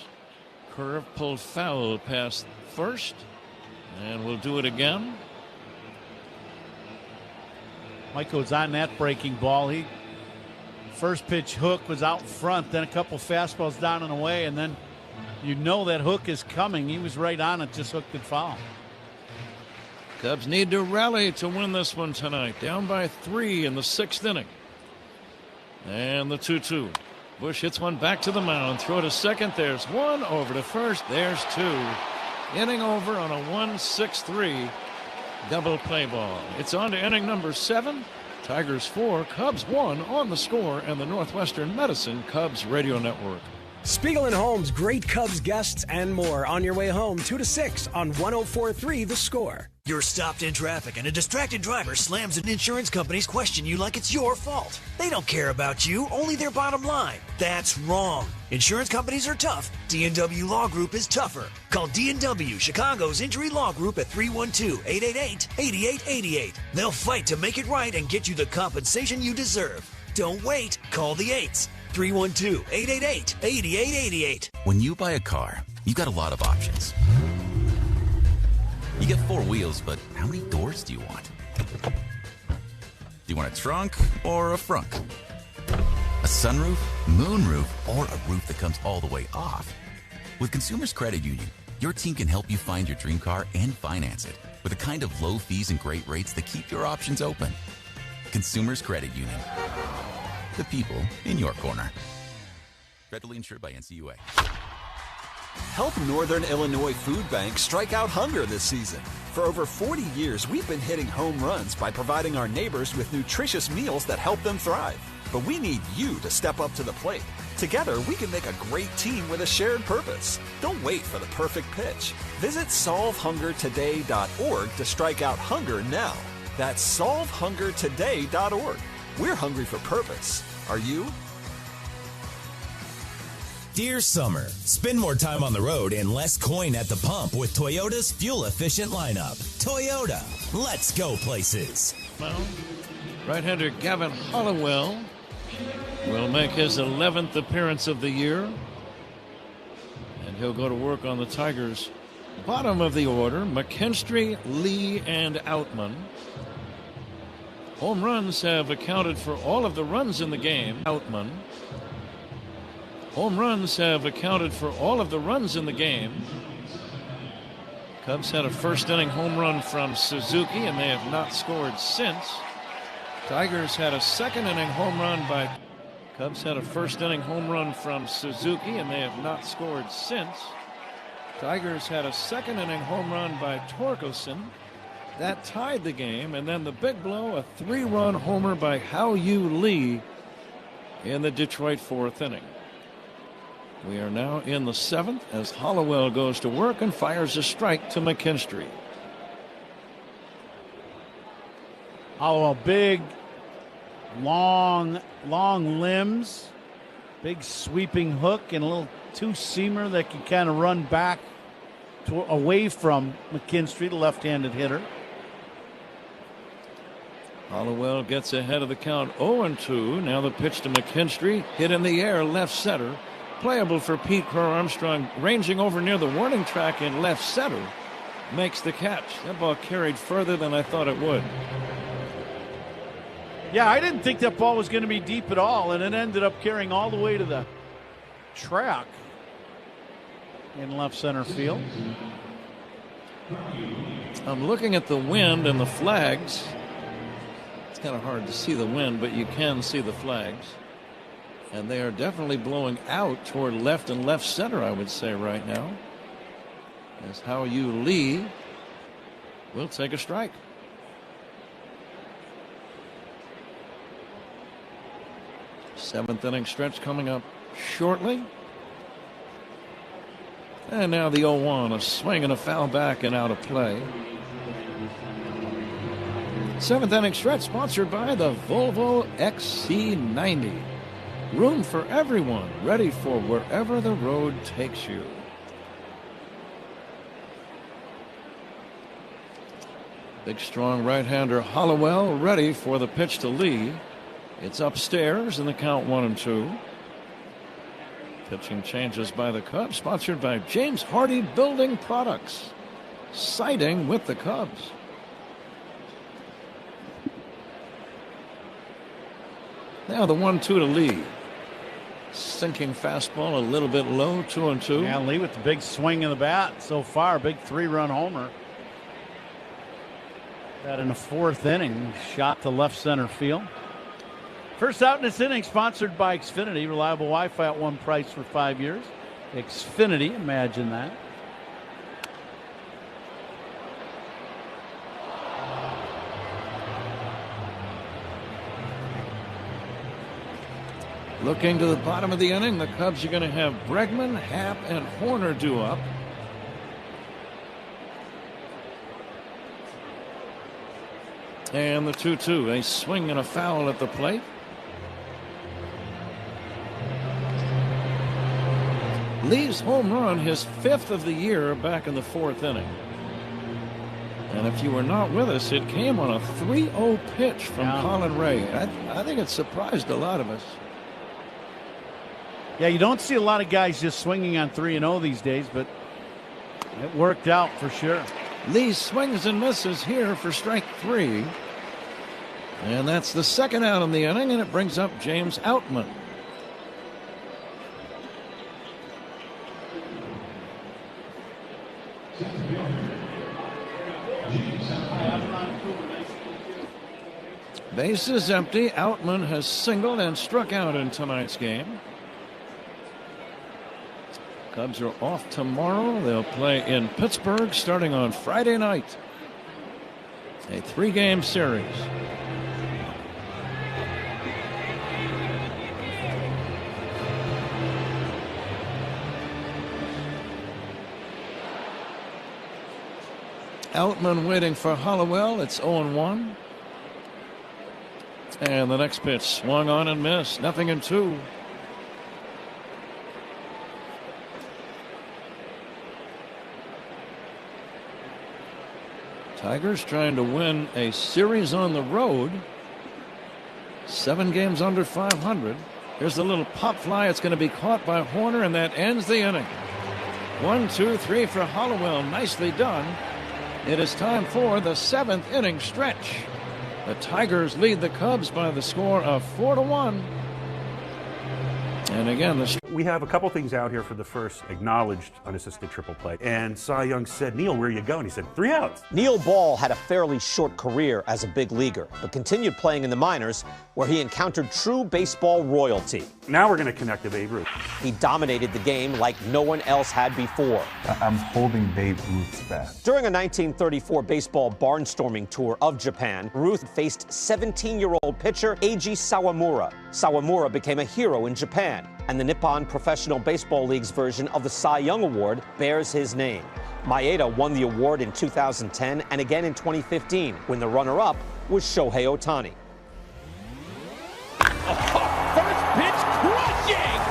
Curve pulled foul past first. And we'll do it again. Mike was on that breaking ball. First pitch hook was out front, then a couple fastballs down and away, and then that hook is coming. He was right on it, just hooked and foul. Cubs need to rally to win this one tonight. Down by 3 in the 6th inning. And the 2-2. Bush hits one back to the mound. Throw to second. There's one. Over to first. There's 2. Inning over on a 1-6-3 double play ball. It's on to inning number 7. Tigers 4, Cubs 1 on The Score and the Northwestern Medicine Cubs Radio Network. Spiegel and Holmes, great Cubs guests and more on your way home 2 to 6 on 104.3 The Score. You're stopped in traffic and a distracted driver slams an insurance company's question you like it's your fault. They don't care about you, only their bottom line. That's wrong. Insurance companies are tough. D&W Law Group is tougher. Call D&W, Chicago's injury law group at 312-888-8888. They'll fight to make it right and get you the compensation you deserve. Don't wait. Call the 8s. 312-888-8888. When you buy a car, you got a lot of options. You get 4 wheels, but how many doors do you want? Do you want a trunk or a frunk? A sunroof, moonroof, or a roof that comes all the way off? With Consumers Credit Union, your team can help you find your dream car and finance it with the kind of low fees and great rates that keep your options open. Consumers Credit Union. The people in your corner. Federally insured by NCUA. Help Northern Illinois Food Bank strike out hunger this season. For over 40 years, we've been hitting home runs by providing our neighbors with nutritious meals that help them thrive. But we need you to step up to the plate. Together, we can make a great team with a shared purpose. Don't wait for the perfect pitch. Visit solvehungertoday.org to strike out hunger now. That's solvehungertoday.org. We're hungry for purpose. Are you? Dear summer, spend more time on the road and less coin at the pump with Toyota's fuel-efficient lineup. Toyota, let's go places. Right-hander Gavin Hollowell will make his 11th appearance of the year. And he'll go to work on the Tigers' bottom of the order. McKinstry, Lee, and Outman. Home runs have accounted for all of the runs in the game. Outman. Home runs have accounted for all of the runs in the game. Cubs had a first-inning home run from Suzuki, and they have not scored since. Tigers had a second-inning home run by... Cubs had a first-inning home run from Suzuki, and they have not scored since. Tigers had a second-inning home run by Torkelson. That tied the game, and then the big blow, a 3-run homer by Hao-Yu Lee in the Detroit 4th inning. We are now in the 7th as Hollowell goes to work and fires a strike to McKinstry. Hollowell, big, long limbs, big sweeping hook, and a little two-seamer that can kind of run back away from McKinstry, the left-handed hitter. Hollowell gets ahead of the count 0-2. Now the pitch to McKinstry, hit in the air, left center. Playable for Pete Crow Armstrong, ranging over near the warning track in left center. Makes the catch. That ball carried further than I thought it would. Yeah, I didn't think that ball was going to be deep at all, and it ended up carrying all the way to the track in left center field. I'm looking at the wind and the flags. kind of hard to see the wind, but you can see the flags. And they are definitely blowing out toward left and left center, I would say, right now. As Hao-Yu Lee will take a strike. Seventh inning stretch coming up shortly. And now the 0-1, a swing and a foul back and out of play. Seventh inning stretch sponsored by the Volvo XC90. Room for everyone, ready for wherever the road takes you. Big strong right-hander Hollowell ready for the pitch to Lee. It's upstairs in the count 1-2. Pitching changes by the Cubs, sponsored by James Hardy Building Products. Siding with the Cubs. Now the 1-2 to Lee. Sinking fastball a little bit low, 2-2. Yeah, Lee with the big swing of the bat so far, big 3-run homer. That in the fourth inning, shot to left center field. First out in this inning, sponsored by Xfinity. Reliable Wi-Fi at one price for 5 years. Xfinity, imagine that. Looking to the bottom of the inning, the Cubs are going to have Bregman, Happ, and Horner due up. And the 2-2, a swing and a foul at the plate. Lee's home run, his 5th of the year, back in the 4th inning. And if you were not with us, it came on a 3-0 pitch from Colin Ray. I think it surprised a lot of us. Yeah, you don't see a lot of guys just swinging on 3-0 these days, but it worked out for sure. Lee swings and misses here for strike 3. And that's the second out in the inning, and it brings up James Outman. Base is empty. Outman has singled and struck out in tonight's game. Cubs are off tomorrow. They'll play in Pittsburgh starting on Friday night. A 3-game series. Outman waiting for Hollowell. It's 0-1. And the next pitch swung on and missed. 0-2. Tigers trying to win a series on the road. 7 games under 500. Here's the little pop fly. It's going to be caught by Horner, and that ends the inning. 1, 2, 3 for Hollowell. Nicely done. It is time for the 7th inning stretch. The Tigers lead the Cubs by the score of 4-1. And again, we have a couple things out here for the first acknowledged unassisted triple play. And Cy Young said, "Neil, where you going?" He said, 3 outs. Neil Ball had a fairly short career as a big leaguer, but continued playing in the minors, where he encountered true baseball royalty. Now we're going to connect to Babe Ruth. He dominated the game like no one else had before. I'm holding Babe Ruth's bat. During a 1934 baseball barnstorming tour of Japan, Ruth faced 17-year-old pitcher Eiji Sawamura. Sawamura became a hero in Japan, and the Nippon Professional Baseball League's version of the Cy Young Award bears his name. Maeda won the award in 2010 and again in 2015, when the runner-up was Shohei Ohtani. First pitch crushing!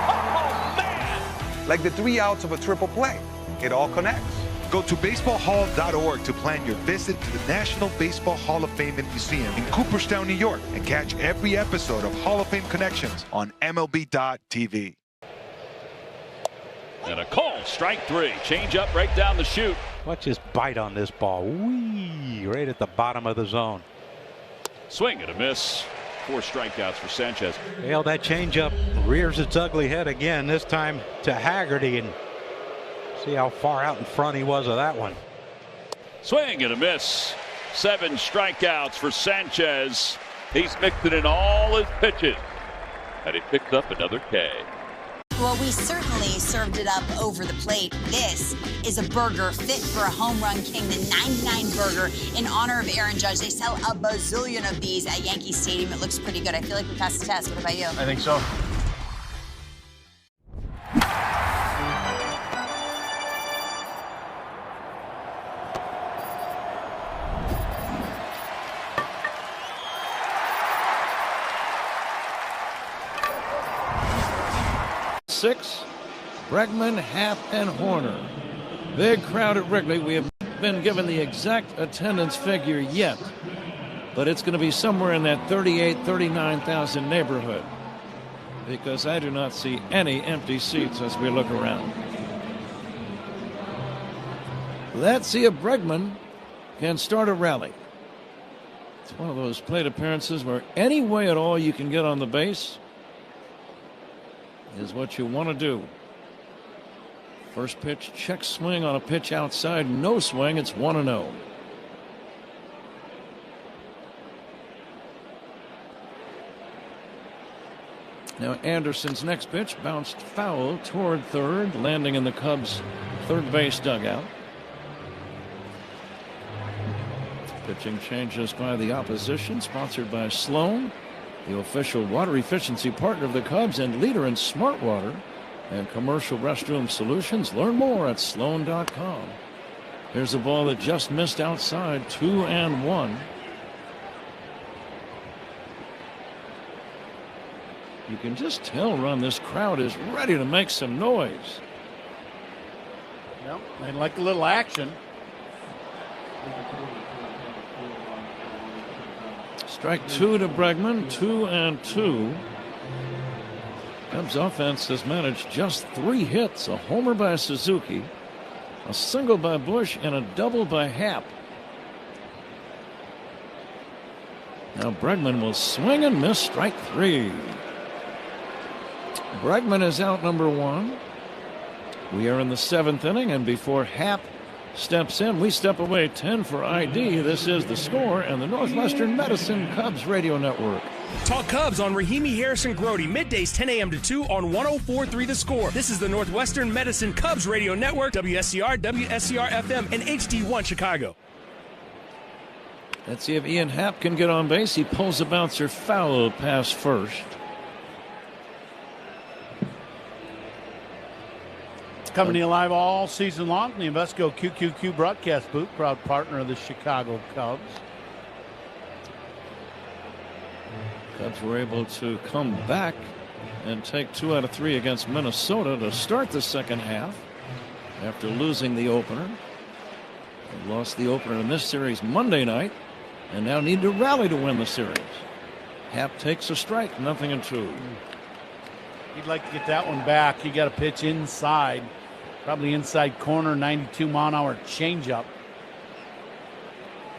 Oh, man! Like the 3 outs of a triple play. It all connects. Go to baseballhall.org to plan your visit to the National Baseball Hall of Fame and Museum in Cooperstown, New York, and catch every episode of Hall of Fame Connections on MLB.tv. And a call, strike 3. Change up right down the chute. Watch his bite on this ball. Whee! Right at the bottom of the zone. Swing and a miss. 4 strikeouts for Sanchez. Well, that changeup rears its ugly head again, this time to Haggerty, and see how far out in front he was of that one. Swing and a miss. 7 strikeouts for Sanchez. He's mixed it in all his pitches, and he picks up another K. Well, we certainly served it up over the plate. This is a burger fit for a home run king, the 99 burger in honor of Aaron Judge. They sell a bazillion of these at Yankee Stadium. It looks pretty good. I feel like we passed the test. What about you? I think so. Six, Bregman, Happ, and Horner. Big crowd at Wrigley. We have been given the exact attendance figure yet, but it's going to be somewhere in that 38,000, 39,000 neighborhood, because I do not see any empty seats as we look around. Let's see if Bregman can start a rally. It's one of those plate appearances where any way at all you can get on the base is what you want to do. First pitch, check swing on a pitch outside, no swing. It's 1-0. Now Anderson's next pitch bounced foul toward third, landing in the Cubs' third base dugout. Pitching changes by the opposition, sponsored by Sloan, the official water efficiency partner of the Cubs and leader in smart water and commercial restroom solutions. Learn more at Sloan.com. Here's a ball that just missed outside, 2-1. You can just tell, Ron, this crowd is ready to make some noise. Well, they like a little action. Strike 2 to Bregman, 2-2. Cubs offense has managed just 3 hits, a homer by Suzuki, a single by Bush, and a double by Happ. Now Bregman will swing and miss, strike 3. Bregman is out, number 1. We are in the 7th inning, and before Happ steps in, we step away. 10 for ID. This is The Score and the Northwestern Medicine Cubs Radio Network. Talk Cubs on Rahimi Harrison Grody, middays 10 a.m. to 2 on 104.3 The Score. This is the Northwestern Medicine Cubs Radio Network, WSCR, WSCR FM, and HD1 Chicago. Let's see if Ian Happ can get on base. He pulls a bouncer foul past first. Coming to you live all season long in the Invesco QQQ broadcast booth, proud partner of the Chicago Cubs. Cubs were able to come back and take 2 out of 3 against Minnesota to start the second half after losing the opener. They lost the opener in this series Monday night and now need to rally to win the series. Happ takes a strike, 0-2. You'd like to get that one back. You got to pitch inside. Probably inside corner, 92-mile-an-hour changeup.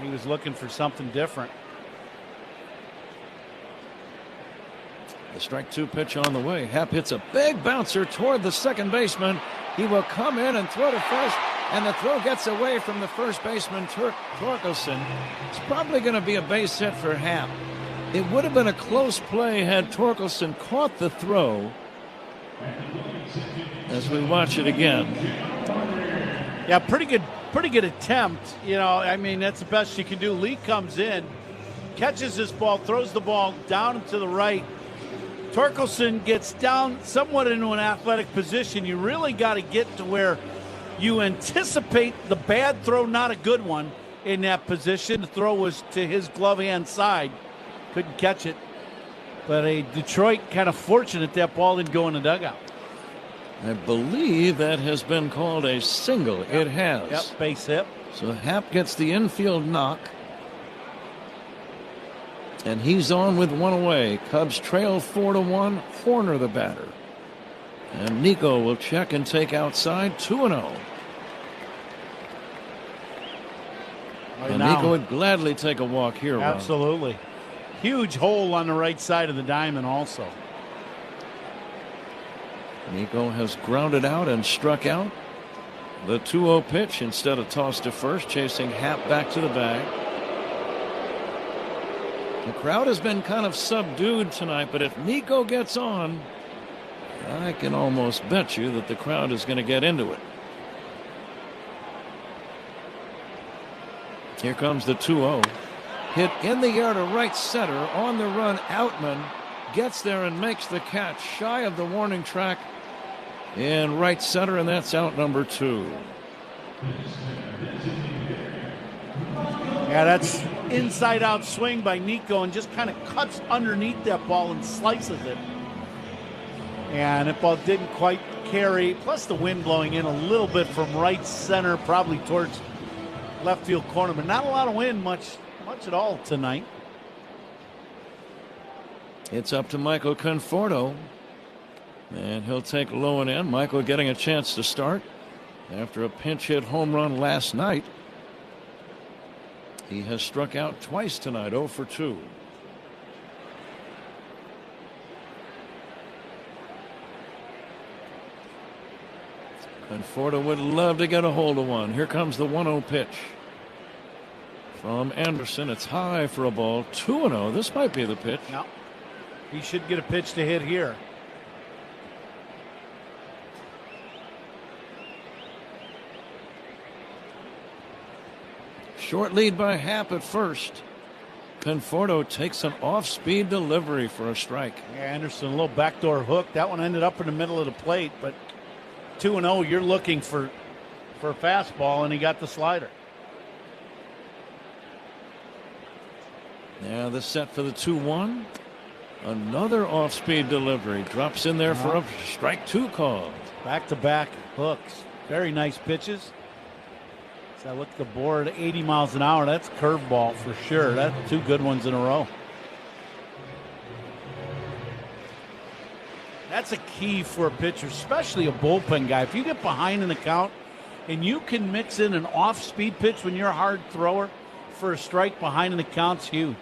He was looking for something different. The strike 2 pitch on the way. Happ hits a big bouncer toward the second baseman. He will come in and throw to first, and the throw gets away from the first baseman, Torkelson. It's probably going to be a base hit for Happ. It would have been a close play had Torkelson caught the throw. As we watch it again. Yeah, pretty good attempt. You know, I mean, that's the best you can do. Lee comes in, catches this ball, throws the ball down to the right. Torkelson gets down somewhat into an athletic position. You really got to get to where you anticipate the bad throw, not a good one, in that position. The throw was to his glove hand side. Couldn't catch it. But a Detroit kind of fortunate that ball didn't go in the dugout. I believe that has been called a single. Yep. It has. Yep, base hit. So Happ gets the infield knock. And he's on with 1 away. Cubs trail 4-1. Horner the batter. And Nico will check and take outside, 2-0. And Nico would gladly take a walk here. Absolutely. Ron. Huge hole on the right side of the diamond also. Nico has grounded out and struck out. The 2-0 pitch instead of toss to first, chasing Happ back to the bag. The crowd has been kind of subdued tonight, but if Nico gets on, I can almost bet you that the crowd is going to get into it. Here comes the 2-0. Hit in the air to right center. On the run, Outman gets there and makes the catch shy of the warning track in right center, and that's out number 2. Yeah, that's inside out swing by Nico and just kind of cuts underneath that ball and slices it. And that ball didn't quite carry, plus the wind blowing in a little bit from right center, probably towards left field corner, but not a lot of wind, much at all tonight. It's up to Michael Conforto, and he'll take low and in. Michael getting a chance to start after a pinch hit home run last night. He has struck out twice tonight, 0 for 2. Conforto would love to get a hold of one. Here comes the 1-0 pitch from Anderson. It's high for a ball. 2-0. This might be the pitch. No. He should get a pitch to hit here. Short lead by Happ at first. Conforto takes an off-speed delivery for a strike. Yeah, Anderson, a little backdoor hook. That one ended up in the middle of the plate, but 2-0, you're looking for a fastball, and he got the slider. Now the set for the 2-1. Another off-speed delivery. Drops in there for a strike 2 call. Back-to-back hooks. Very nice pitches. So I look at the board, 80 miles an hour. That's curveball for sure. That's 2 good ones in a row. That's a key for a pitcher, especially a bullpen guy. If you get behind in the count and you can mix in an off-speed pitch when you're a hard thrower for a strike behind in the count's huge.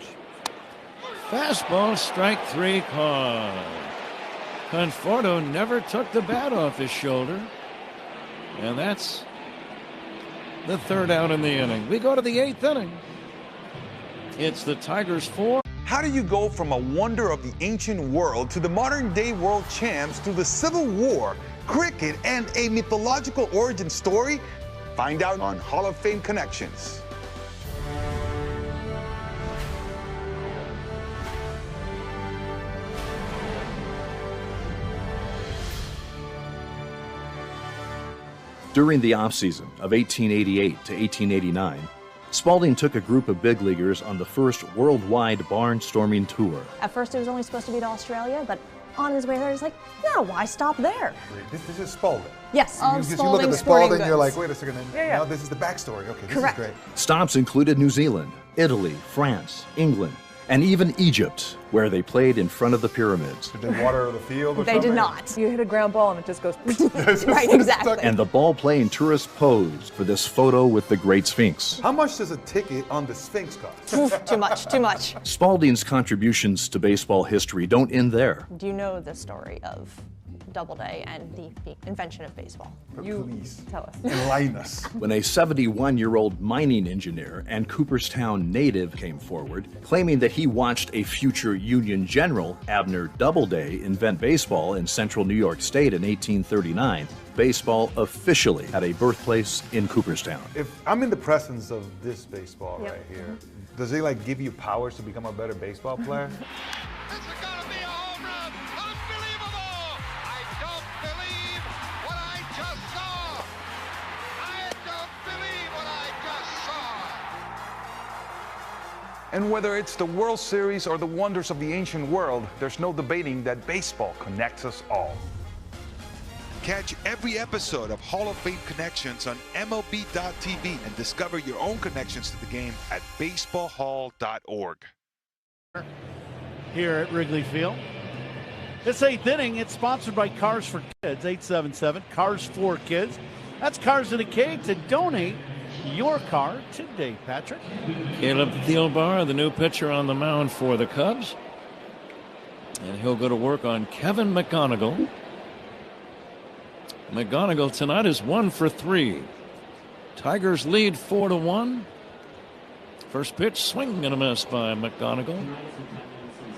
Fastball, strike 3 call. Conforto never took the bat off his shoulder. And that's the 3rd out in the inning. We go to the 8th inning. It's the Tigers 4. How do you go from a wonder of the ancient world to the modern day world champs to the Civil War, cricket, and a mythological origin story? Find out on Hall of Fame Connections. During the offseason of 1888 to 1889, Spalding took a group of big leaguers on the first worldwide barnstorming tour. At first it was only supposed to be to Australia, but on his way there he's like, no, why stop there? This is Spalding. Yes, you look at the Spalding, you're like, wait a second, yeah. No, this is the backstory. Okay, this Correct. is great. Stops included New Zealand, Italy, France, England, and even Egypt, where they played in front of the pyramids. Did they water the field or They something? did not. You hit a ground ball and it just goes right, exactly. And the ball-playing tourists posed for this photo with the Great Sphinx. How much does a ticket on the Sphinx cost? Too much. Spalding's contributions to baseball history don't end there. Do you know the story of Doubleday and the invention of baseball? Please tell us. Enlighten us. When a 71-year-old mining engineer and Cooperstown native came forward, claiming that he watched a future Union general, Abner Doubleday, invent baseball in central New York State in 1839, baseball officially had a birthplace in Cooperstown. If I'm in the presence of this baseball Yep. right here, does it like give you powers to become a better baseball player? And whether it's the World Series or the wonders of the ancient world, there's no debating that baseball connects us all. Catch every episode of Hall of Fame Connections on MLB.tv and discover your own connections to the game at baseballhall.org. Here at Wrigley Field. This 8th inning, it's sponsored by Cars for Kids, 877 Cars for Kids. That's Cars in a K to donate your car today, Patrick. Caleb Thielbar, the new pitcher on the mound for the Cubs. And he'll go to work on Kevin McGonigal. McGonigal tonight is 1 for 3. Tigers lead 4-1. First pitch, swing and a miss by McGonigal.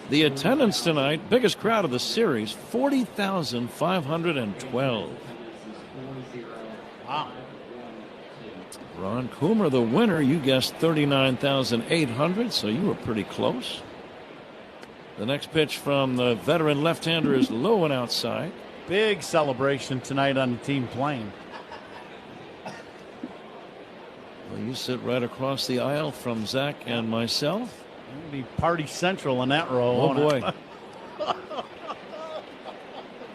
The attendance tonight, biggest crowd of the series, 40,512. Wow. Ron Coomer, the winner, you guessed 39,800, so you were pretty close. The next pitch from the veteran left-hander is low and outside. Big celebration tonight on the team plane. Well, you sit right across the aisle from Zach and myself. It'll be party central in that row. Oh, boy.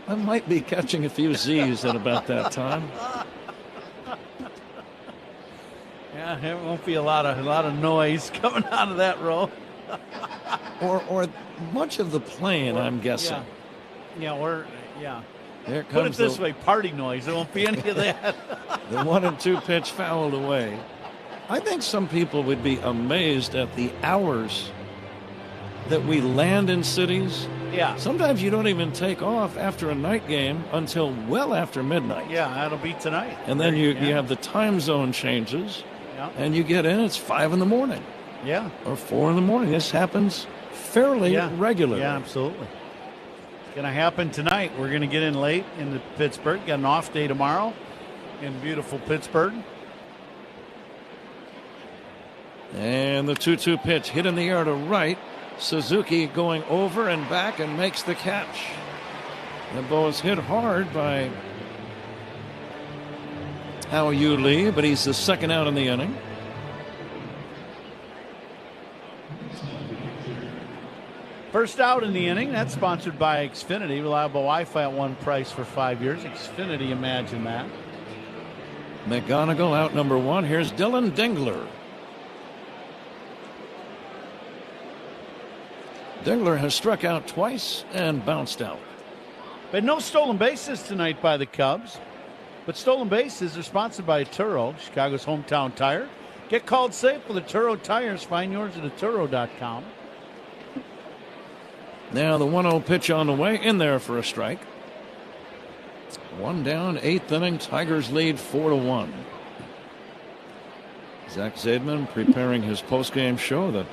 I might be catching a few Z's at about that time. Yeah, there won't be a lot of noise coming out of that row. or much of the plane, I'm guessing. Yeah. Here Put it comes this way, party noise. There won't be any of that. The 1-2 pitch fouled away. I think some people would be amazed at the hours that we land in cities. Yeah. Sometimes you don't even take off after a night game until well after midnight. Yeah, that'll be tonight. And then you have the time zone changes. Yeah. And you get in, it's 5 in the morning. Yeah. Or 4 in the morning. This happens fairly regularly. Yeah, absolutely. It's going to happen tonight. We're going to get in late into Pittsburgh. Got an off day tomorrow in beautiful Pittsburgh. And the 2-2 pitch hit in the air to right. Suzuki going over and back and makes the catch. The ball is hit hard by Hao Yu Lee, but he's the second out in the inning. First out in the inning. That's sponsored by Xfinity. Reliable Wi-Fi at one price for 5 years. Xfinity, imagine that. McGonigal out number 1. Here's Dylan Dingler. Dingler has struck out twice and bounced out. But no stolen bases tonight by the Cubs. But stolen bases are sponsored by Turo, Chicago's hometown tire. Get called safe with Turo tires. Find yours at Turo.com. Now the 1-0 pitch on the way, in there for a strike. 1 down, 8th inning. Tigers lead 4-1. Zach Zaidman preparing his postgame show, the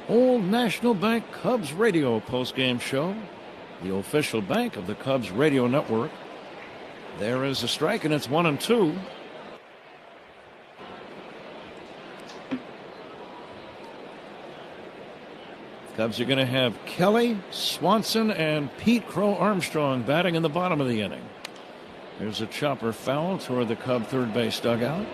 Old National Bank Cubs radio postgame show, the official bank of the Cubs radio network. There is a strike, and it's 1-2. Cubs are going to have Kelly, Swanson, and Pete Crow Armstrong batting in the bottom of the inning. There's a chopper foul toward the Cub third base dugout.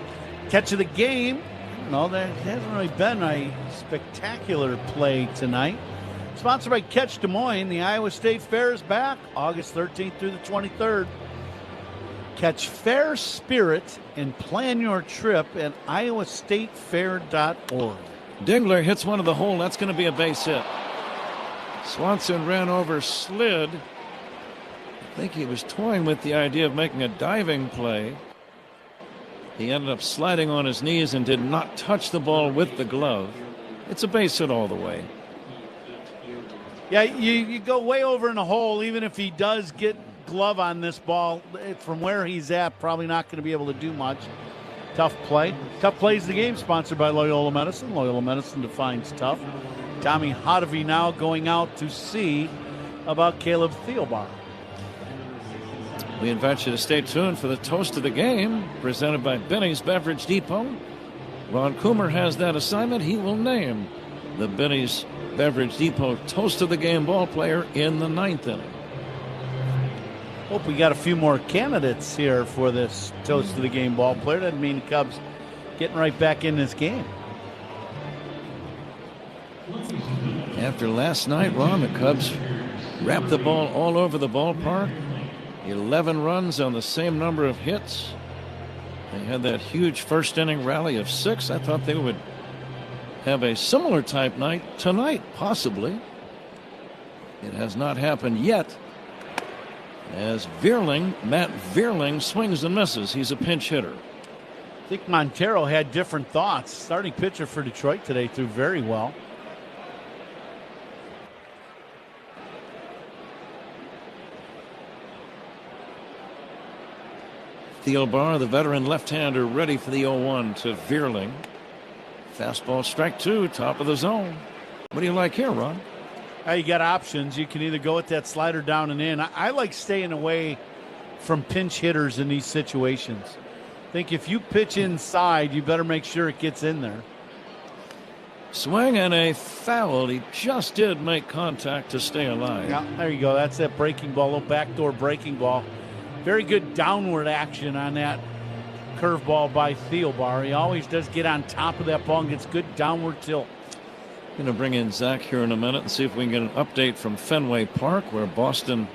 Catch of the game. No, there hasn't really been a spectacular play tonight. Sponsored by Catch Des Moines. The Iowa State Fair is back August 13th through the 23rd. Catch fair spirit and plan your trip at iowastatefair.org. Dingler hits one of the hole. That's going to be a base hit. Swanson ran over, slid. I think he was toying with the idea of making a diving play. He ended up sliding on his knees and did not touch the ball with the glove. It's a base hit all the way. Yeah, you go way over in the hole, even if he does get glove on this ball. From where he's at, probably not going to be able to do much. Tough play. Tough plays the game, sponsored by Loyola Medicine. Loyola Medicine defines tough. Tommy Hotovy now going out to see about Caleb Thielbar. We invite you to stay tuned for the toast of the game, presented by Benny's Beverage Depot. Ron Coomer has that assignment. He will name the Benny's Beverage Depot toast of the game ball player in the 9th inning. Hope we got a few more candidates here for this toast of the game ball player. Doesn't mean the Cubs getting right back in this game. After last night, Ron, the Cubs wrapped the ball all over the ballpark. 11 runs on the same number of hits. They had that huge first inning rally of 6. I thought they would have a similar type night tonight, possibly. It has not happened yet, as Matt Vierling swings and misses. He's a pinch hitter. I think Montero had different thoughts. Starting pitcher for Detroit today threw very well. Thielbar, the veteran left-hander, ready for the 0-1 to Vierling. Fastball strike two, top of the zone. What do you like here, Ron? You got options. You can either go with that slider down and in. I like staying away from pinch hitters in these situations. I think if you pitch inside, you better make sure it gets in there. Swing and a foul. He just did make contact to stay alive. Yeah, there you go. That's that breaking ball, little backdoor breaking ball. Very good downward action on that curveball by Thielbar. He always does get on top of that ball and gets good downward tilt. Going to bring in Zach here in a minute and see if we can get an update from Fenway Park, where Boston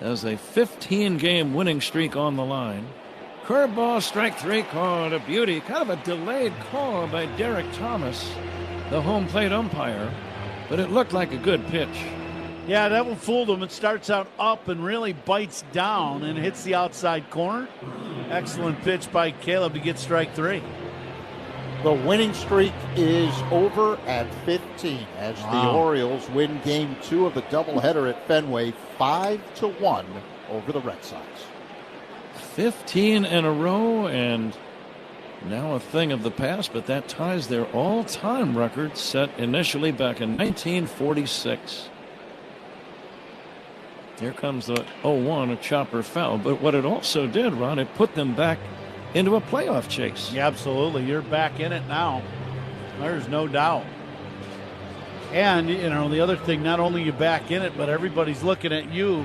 has a 15-game winning streak on the line. Curveball, strike three, called a beauty. Kind of a delayed call by Derek Thomas, the home plate umpire, but it looked like a good pitch. Yeah, that one fooled him. It starts out up and really bites down and hits the outside corner. Excellent pitch by Caleb to get strike three. The winning streak is over at 15 as the Orioles win Game 2 of the doubleheader at Fenway 5-1 over the Red Sox. 15 in a row, and now a thing of the past, but that ties their all-time record set initially back in 1946. Here comes the 0-1, a chopper foul. But what it also did, Ron, it put them back into a playoff chase. Yeah, absolutely. You're back in it now. There's no doubt. And, you know, the other thing, not only you back in it, but everybody's looking at you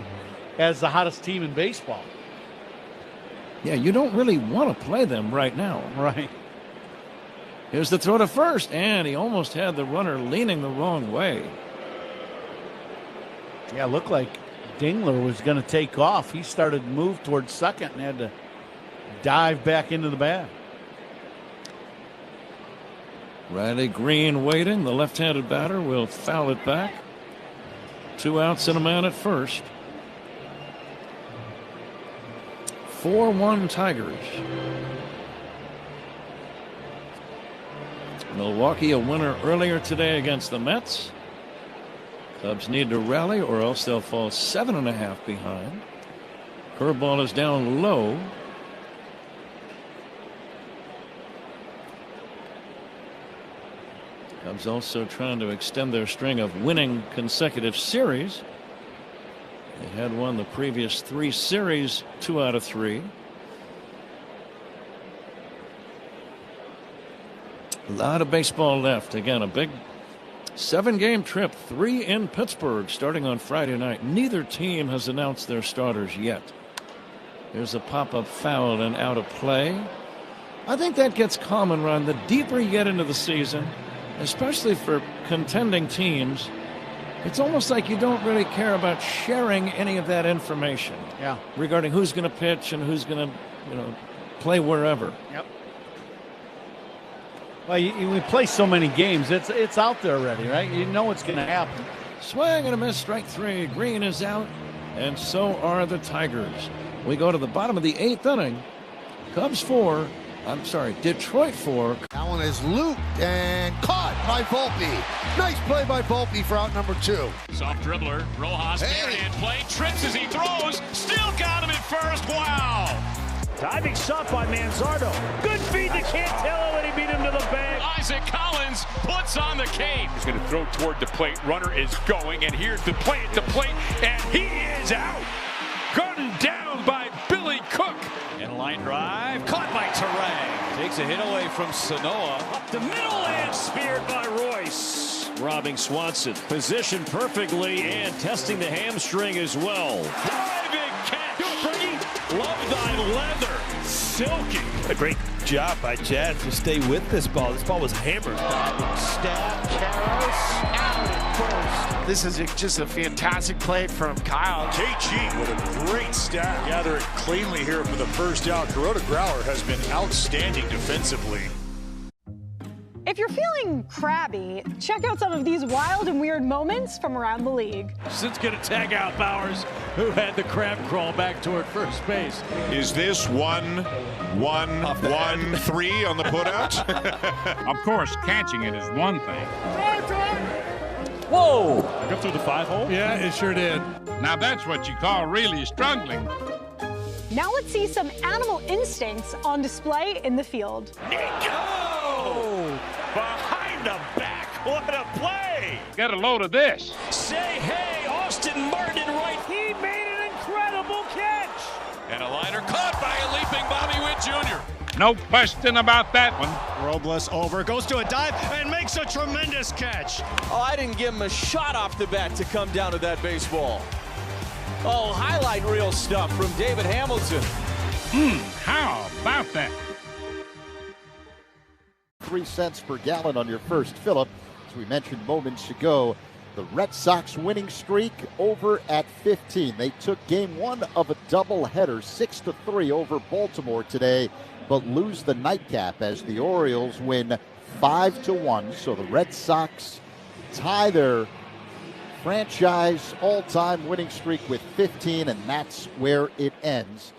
as the hottest team in baseball. Yeah, you don't really want to play them right now. Right. Here's the throw to first, and he almost had the runner leaning the wrong way. Yeah, it looked like Dingler was going to take off. He started to move towards second and had to dive back into the bag. Riley Green waiting. The left-handed batter will foul it back. 2 outs and a man at first. 4-1 Tigers. Milwaukee a winner earlier today against the Mets. Cubs need to rally or else they'll fall 7.5 behind. Curveball is down low. Cubs also trying to extend their string of winning consecutive series. They had won the previous 3 series, 2 out of 3. A lot of baseball left. Again, a big 7-game trip, 3 in Pittsburgh starting on Friday night. Neither team has announced their starters yet. There's a pop-up foul and out of play. I think that gets common, Ron. The deeper you get into the season, especially for contending teams, it's almost like you don't really care about sharing any of that information. Yeah. Regarding who's going to pitch and who's going to, play wherever. Yep. Well, we play so many games. It's out there already, right? You know what's going to happen. Swing and a miss, strike 3. Green is out, and so are the Tigers. We go to the bottom of the 8th inning. Detroit 4. That one is looped and caught by Volpe. Nice play by Volpe for out number 2. Soft dribbler, Rojas, hand play, trips as he throws, still got him at first. Wow! Diving shot by Manzardo. Good feed to Cantello, and he beat him to the bag. Isaac Collins puts on the cape. He's going to throw toward the plate. Runner is going, and here's the play at the plate, and he is out. Gunned down by Billy Cook. And line drive, caught by Terang. Takes a hit away from Sanoa. Up the middle and speared by Royce. Robbing Swanson. Positioned perfectly and testing the hamstring as well. Driving catch. Love thy leather. Silky. A great job by Chad to stay with this ball. This ball was hammered. Stab, Karras, out at first. This is just a fantastic play from Kyle. KG, what a great stat. Gather it cleanly here for the first out. Kuroda Grauer has been outstanding defensively. If you're feeling crabby, check out some of these wild and weird moments from around the league. Since going to tag out Bowers, who had the crab crawl back toward first base. Is this 1-1-1-3 on the putout? Of course, catching it is one thing. Whoa! Go through the 5-hole? Yeah, it sure did. Now that's what you call really struggling. Now let's see some animal instincts on display in the field. Nico! Behind the back. What a play. Get a load of this. Say hey, Austin Martin right. He made an incredible catch. And a liner caught by a leaping Bobby Witt Jr. No question about that one. Robles over, goes to a dive, and makes a tremendous catch. Oh, I didn't give him a shot off the bat to come down to that baseball. Oh, highlight reel stuff from David Hamilton. How about that? 3 cents per gallon on your first fill-up. As we mentioned moments ago, the Red Sox winning streak over at 15. They took game 1 of a doubleheader, 6-3 over Baltimore today, but lose the nightcap as the Orioles win 5-1. So the Red Sox tie their franchise all-time winning streak with 15, and that's where it ends.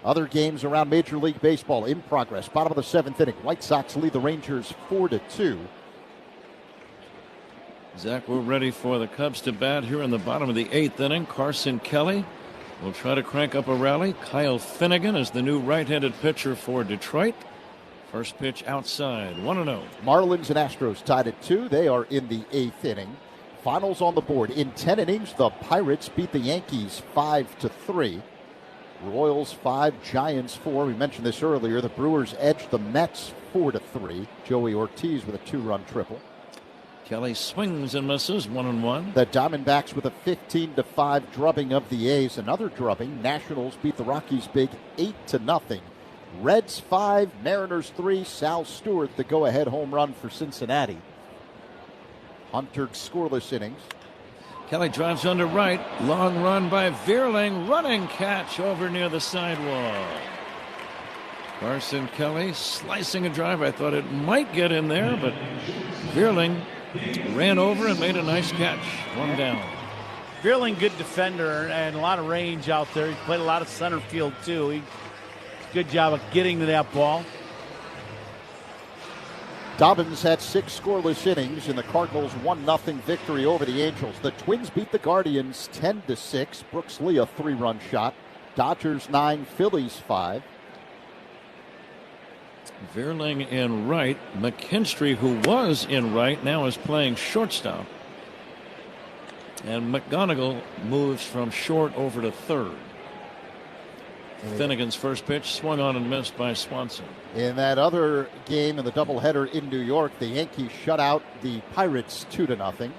Other games around Major League Baseball in progress. Bottom of the 7th inning. White Sox lead the Rangers 4-2. Zach, we're ready for the Cubs to bat here in the bottom of the 8th inning. Carson Kelly will try to crank up a rally. Kyle Finnegan is the new right-handed pitcher for Detroit. First pitch outside, 1-0. Marlins and Astros tied at 2. They are in the 8th inning. Finals on the board. In 10 innings, the Pirates beat the Yankees 5-3. Royals 5, Giants 4. We mentioned this earlier. The Brewers edged the Mets 4-3. Joey Ortiz with a 2-run triple. Kelly swings and misses, 1-1. The Diamondbacks with a 15-5 drubbing of the A's. Another drubbing. Nationals beat the Rockies big 8-0. Reds 5, Mariners 3. Sal Stewart the go-ahead home run for Cincinnati. Hunter scoreless innings. Kelly drives under right. Long run by Vierling. Running catch over near the sidewall. Carson Kelly slicing a drive. I thought it might get in there, but Vierling ran over and made a nice catch. 1 down. Vierling, good defender and a lot of range out there. He played a lot of center field, too. Good job of getting to that ball. Dobbins had 6 scoreless innings in the Cardinals' 1-0 victory over the Angels. The Twins beat the Guardians 10-6. Brooks Lee a 3-run shot. Dodgers 9, Phillies 5. Vierling in right. McKinstry, who was in right, now is playing shortstop. And McGonigal moves from short over to third. Finnegan's first pitch swung on and missed by Swanson. In that other game in the doubleheader in New York, the Yankees shut out the Pirates 2-0.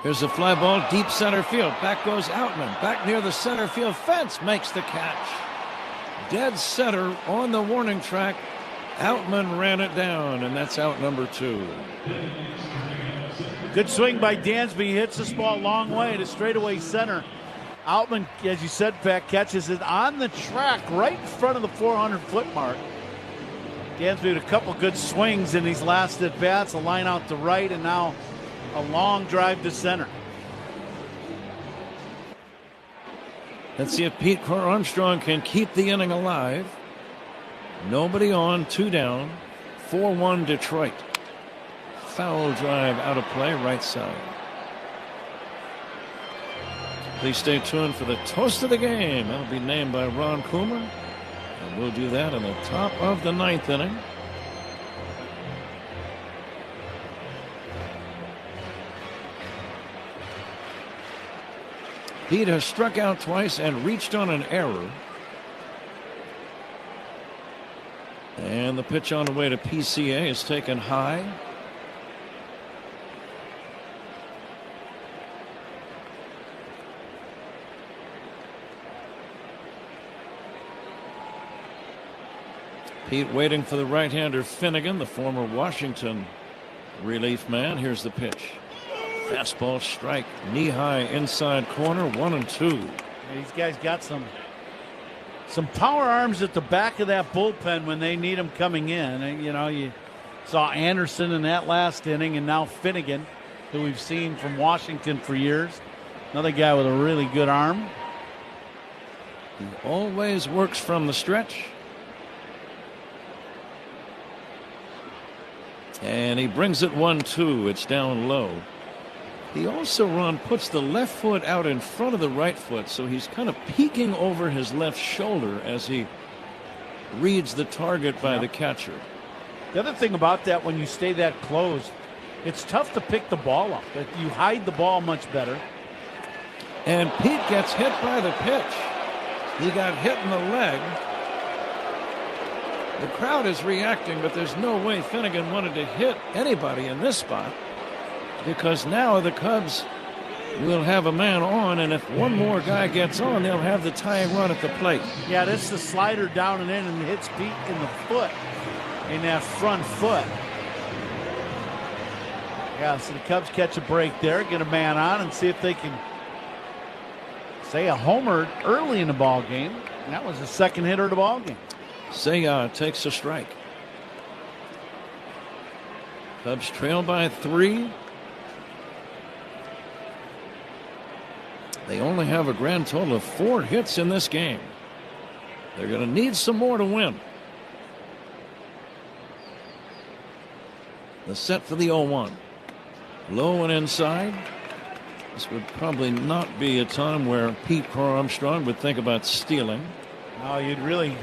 Here's a fly ball deep center field. Back goes Outman. Back near the center field fence, makes the catch. Dead center on the warning track. Outman ran it down, and that's out number 2. Good swing by Dansby. Hits this ball a long way to straightaway center. Outman, as you said, Pat, catches it on the track right in front of the 400-foot mark. Dansby with a couple good swings in these last at-bats. A line out to right, and now a long drive to center. Let's see if Pete Armstrong can keep the inning alive. Nobody on, 2 down. 4-1 Detroit. Foul drive out of play, right side. Please stay tuned for the toast of the game. That'll be named by Ron Coomer. And we'll do that in the top of the 9th inning. Pete has struck out twice and reached on an error. And the pitch on the way to PCA is taken high. Pete waiting for the right-hander Finnegan, the former Washington relief man. Here's the pitch. Fastball strike, knee-high inside corner, 1-2. These guys got some power arms at the back of that bullpen when they need them coming in. And, you know, you saw Anderson in that last inning, and now Finnegan, who we've seen from Washington for years. Another guy with a really good arm. He always works from the stretch. And he brings it 1-2. It's down low. He also, Ron, puts the left foot out in front of the right foot, so he's kind of peeking over his left shoulder as he reads the target by the catcher. The other thing about that, when you stay that close, it's tough to pick the ball up. You hide the ball much better. And Pete gets hit by the pitch. He got hit in the leg. The crowd is reacting, but there's no way Finnegan wanted to hit anybody in this spot, because now the Cubs will have a man on, and if one more guy gets on, they'll have the tying run at the plate. Yeah, this is the slider down and in, and hits Pete in the foot, in that front foot. Yeah, so the Cubs catch a break there, get a man on, and see if they can say a homer early in the ball game. And that was the second hitter of the ball game. Seiya takes a strike. Cubs trail by 3. They only have a grand total of 4 hits in this game. They're going to need some more to win. The set for the 0-1. Low and inside. This would probably not be a time where Pete Armstrong would think about stealing. No, you'd really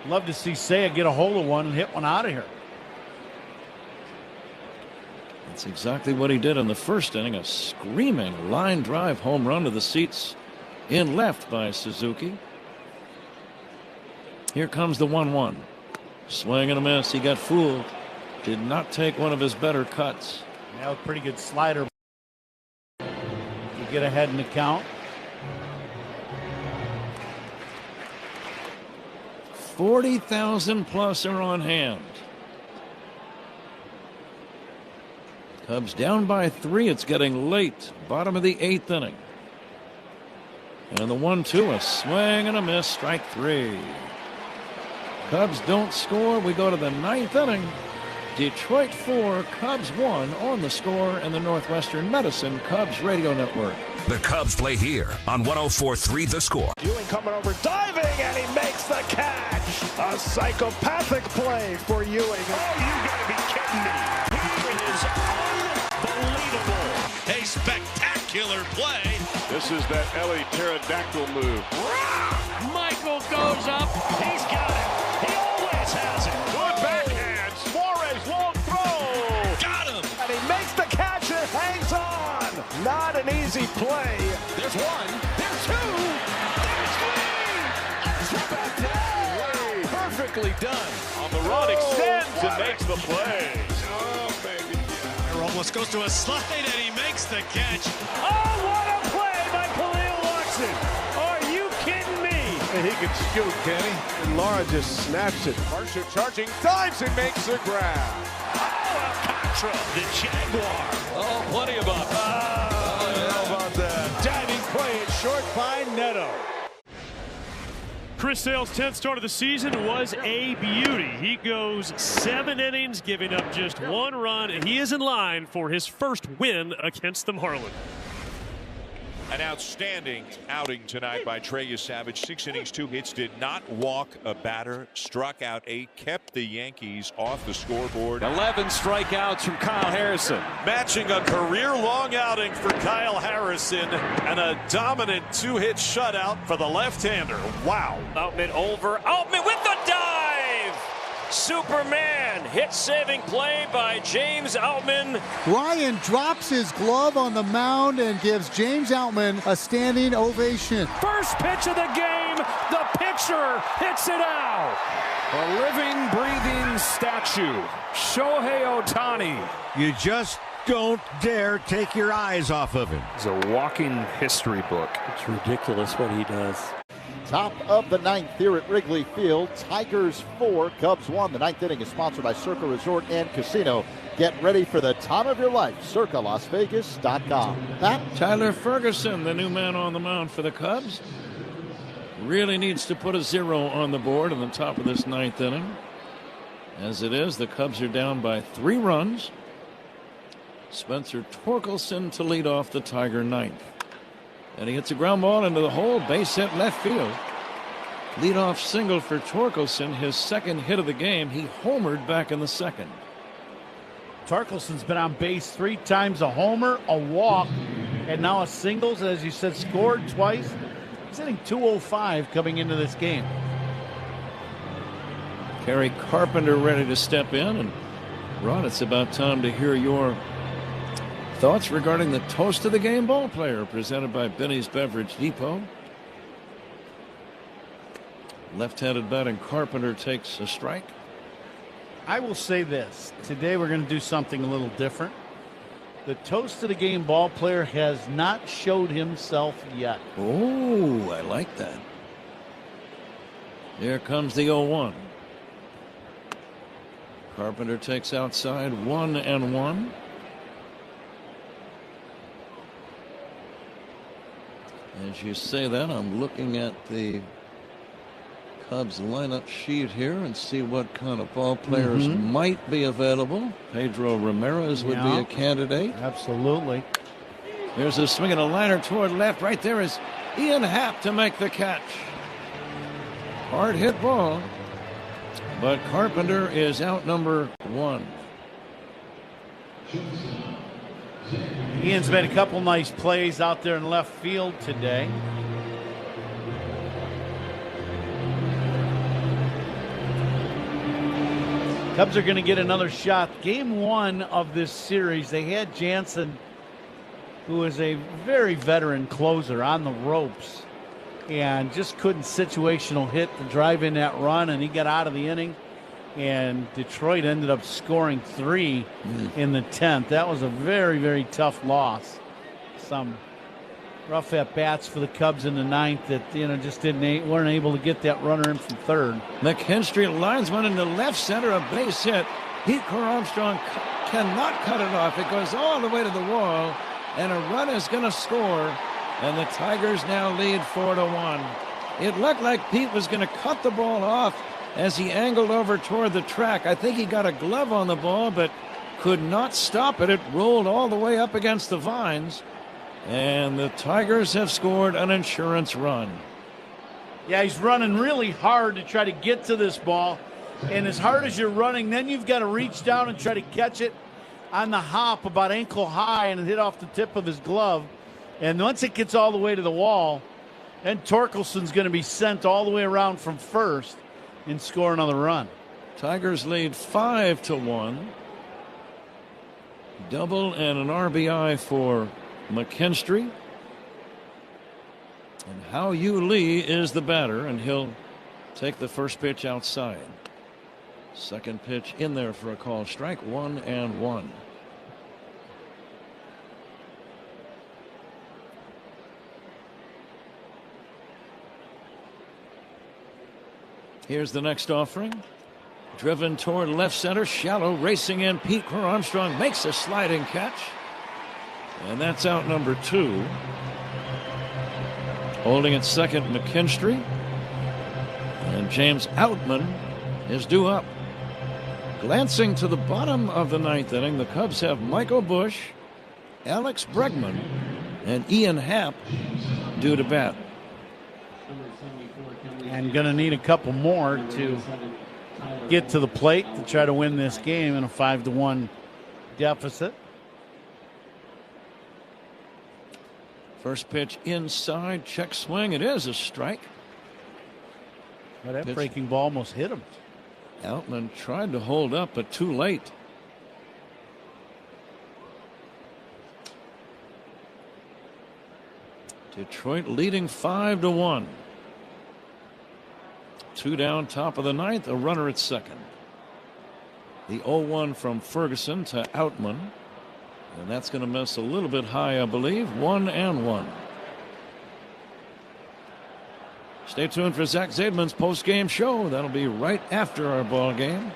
love to see Seiya get a hold of one and hit one out of here. That's exactly what he did in the first inning. A screaming line drive home run to the seats in left by Suzuki. Here comes the 1-1. Swing and a miss. He got fooled. Did not take one of his better cuts. That was a pretty good slider to get ahead in the count. 40,000 plus are on hand. Cubs down by 3. It's getting late. Bottom of the 8th inning. And the 1-2, a swing and a miss. Strike 3. Cubs don't score. We go to the 9th inning. Detroit 4, Cubs 1 on the score in the Northwestern Medicine Cubs Radio Network. The Cubs play here on 104.3 The Score. Ewing coming over, diving, and he makes the catch. A psychopathic play for Ewing. Oh, you gotta be kidding me. He is unbelievable. A spectacular play. This is that Ellie pterodactyl move. Michael goes up. He's got it. He always has it. Good backhand. Suarez won't throw. Got him. And he makes the catch and hangs on. Not an easy play. There's one. There's two. There's three. Perfectly done. On the run, extends and makes the play. Oh, baby. Almost goes to a slide and he makes the catch. Oh, what a play by Khalil Watson. Are you kidding me? And he can scoot, can he? And Laura just snaps it. Marcia charging, dives and makes the grab. Oh, Alcantara, the Jaguar. Oh, plenty of ups. How about that? Diving play and short by Neto. Chris Sale's 10th start of the season was a beauty. He goes 7 innings, giving up just 1 run, and he is in line for his first win against the Marlins. An outstanding outing tonight by Trey Savage. 6 innings, 2 hits, did not walk a batter, struck out 8, kept the Yankees off the scoreboard. 11 strikeouts from Kyle Harrison. Matching a career-long outing for Kyle Harrison and a dominant 2-hit shutout for the left-hander. Wow. Outman over. Outman with the dive! Superman hit-saving play by James Outman. Ryan drops his glove on the mound and gives James Outman a standing ovation. First pitch of the game, the pitcher hits it out. A living, breathing statue, Shohei Ohtani. You just don't dare take your eyes off of him. It's a walking history book. It's ridiculous what he does. Top of the 9th here at Wrigley Field. Tigers 4, Cubs 1. The 9th inning is sponsored by Circa Resort and Casino. Get ready for the time of your life. CircaLasVegas.com. Pat? Tyler Ferguson, the new man on the mound for the Cubs, really needs to put a 0 on the board in the top of this 9th inning. As it is, the Cubs are down by 3 runs. Spencer Torkelson to lead off the Tiger 9th. And he hits a ground ball into the hole, base hit left field. Leadoff single for Torkelson, his second hit of the game. He homered back in the second. Torkelson's been on base 3 times, a homer, a walk, and now a singles. As you said, scored twice. He's hitting .205 coming into this game. Kerry Carpenter ready to step in. And Ron, it's about time to hear your thoughts regarding the Toast of the Game ball player presented by Benny's Beverage Depot. Left-handed batting Carpenter takes a strike. I will say this. Today we're going to do something a little different. The Toast of the Game ball player has not showed himself yet. Oh, I like that. Here comes the 0-1. Carpenter takes outside, 1-1. As you say that, I'm looking at the Cubs lineup sheet here and see what kind of ball players might be available. Pedro Ramirez would be a candidate. Absolutely. There's a swing and a liner toward left. Right there is Ian Happ to make the catch. Hard hit ball, but Carpenter is out number 1. Ian's made a couple nice plays out there in left field today. Cubs are going to get another shot. Game 1 of this series, they had Jansen, who is a very veteran closer, on the ropes and just couldn't situational hit to drive in that run, and he got out of the inning, and Detroit ended up scoring 3 in the 10th. That was a very, very tough loss. Some rough at bats for the Cubs in the 9th that just weren't able to get that runner in from third. McKinstry lines one into left center, a base hit. Pete Armstrong cannot cut it off. It goes all the way to the wall, and a run is going to score, and the Tigers now lead 4-1. It looked like Pete was going to cut the ball off as he angled over toward the track. I think he got a glove on the ball, but could not stop it. It rolled all the way up against the vines. And the Tigers have scored an insurance run. Yeah, he's running really hard to try to get to this ball. And as hard as you're running, then you've got to reach down and try to catch it on the hop about ankle high and hit off the tip of his glove. And once it gets all the way to the wall, then Torkelson's going to be sent all the way around from first and score another run. Tigers lead 5-1. Double and an RBI for McKinstry. And Hao Yu Lee is the batter, and he'll take the first pitch outside. Second pitch in there for a call strike, 1-1. Here's the next offering. Driven toward left center, shallow, racing in. Pete Armstrong makes a sliding catch. And that's out number 2. Holding at second, McKinstry. And James Outman is due up. Glancing to the bottom of the 9th inning, the Cubs have Michael Busch, Alex Bregman, and Ian Happ due to bat. And going to need a couple more to get to the plate to try to win this game in a 5-1 deficit. First pitch inside, check swing. It is a strike. But that breaking ball almost hit him. Outman tried to hold up, but too late. Detroit leading 5-1. 2 down, top of the 9th, a runner at second. The 0-1 from Ferguson to Outman. And that's going to miss a little bit high, I believe. 1-1. Stay tuned for Zach Zaidman's post-game show. That'll be right after our ball game.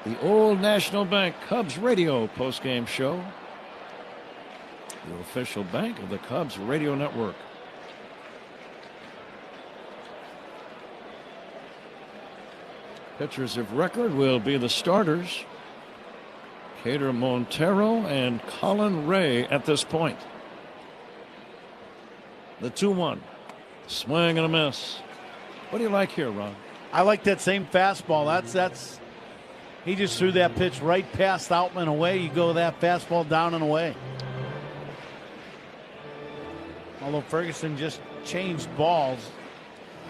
The Old National Bank Cubs radio post-game show. The official bank of the Cubs radio network. Pitchers of record will be the starters. Cater Montero and Colin Ray at this point. The 2-1. Swing and a miss. What do you like here, Ron? I like that same fastball. That's he just threw that pitch right past Outman away. You go that fastball down and away. Although Ferguson just changed balls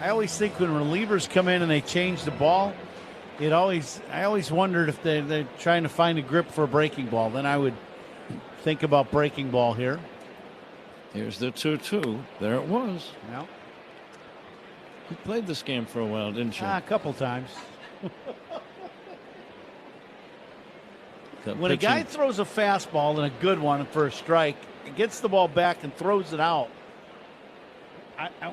I always think when relievers come in and they change the ball, I always wondered if they're trying to find a grip for a breaking ball. Then I would think about breaking ball here. Here's the 2-2. There it was. Well, you played this game for a while, didn't you? A couple times. When a guy throws a fastball and a good one for a strike, gets the ball back and throws it out.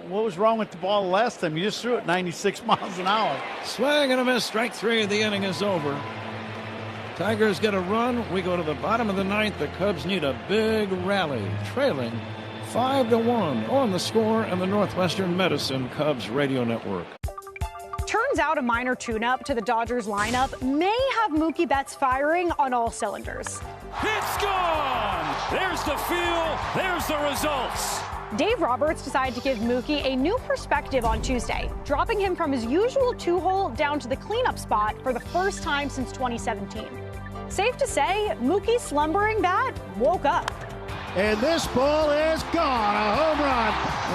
What was wrong with the ball last time? You just threw it 96 miles an hour. Swing and a miss. Strike 3. The inning is over. Tigers get a run. We go to the bottom of the ninth. The Cubs need a big rally, trailing 5-1 on the Score and the Northwestern Medicine Cubs radio network. Turns out a minor tune-up to the Dodgers lineup may have Mookie Betts firing on all cylinders. It's gone! There's the feel, there's the results. Dave Roberts decided to give Mookie a new perspective on Tuesday, dropping him from his usual 2-hole down to the cleanup spot for the first time since 2017. Safe to say, Mookie's slumbering bat woke up. And this ball is gone. A home run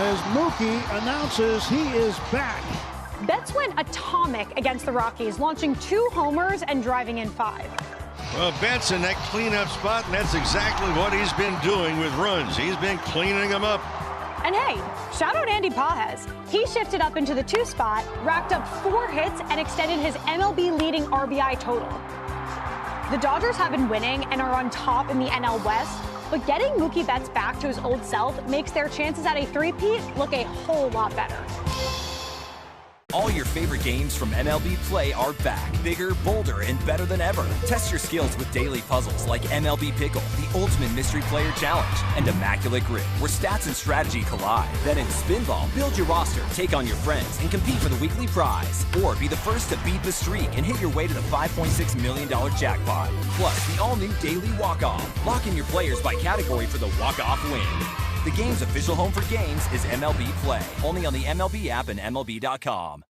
as Mookie announces he is back. Betts went atomic against the Rockies, launching 2 homers and driving in 5. Well, Betts in that cleanup spot, and that's exactly what he's been doing with runs. He's been cleaning them up. And hey, shout out Andy Pages. He shifted up into the 2 spot, racked up 4 hits, and extended his MLB leading RBI total. The Dodgers have been winning and are on top in the NL West, but getting Mookie Betts back to his old self makes their chances at a three-peat look a whole lot better. All your favorite games from MLB Play are back, bigger, bolder, and better than ever. Test your skills with daily puzzles like MLB Pickle, the Ultimate Mystery Player Challenge, and Immaculate Grid, where stats and strategy collide. Then in Spinball, build your roster, take on your friends, and compete for the weekly prize. Or be the first to beat the streak and hit your way to the $5.6 million jackpot. Plus, the all-new Daily Walk-Off. Lock in your players by category for the walk-off win. The game's official home for games is MLB Play. Only on the MLB app and MLB.com.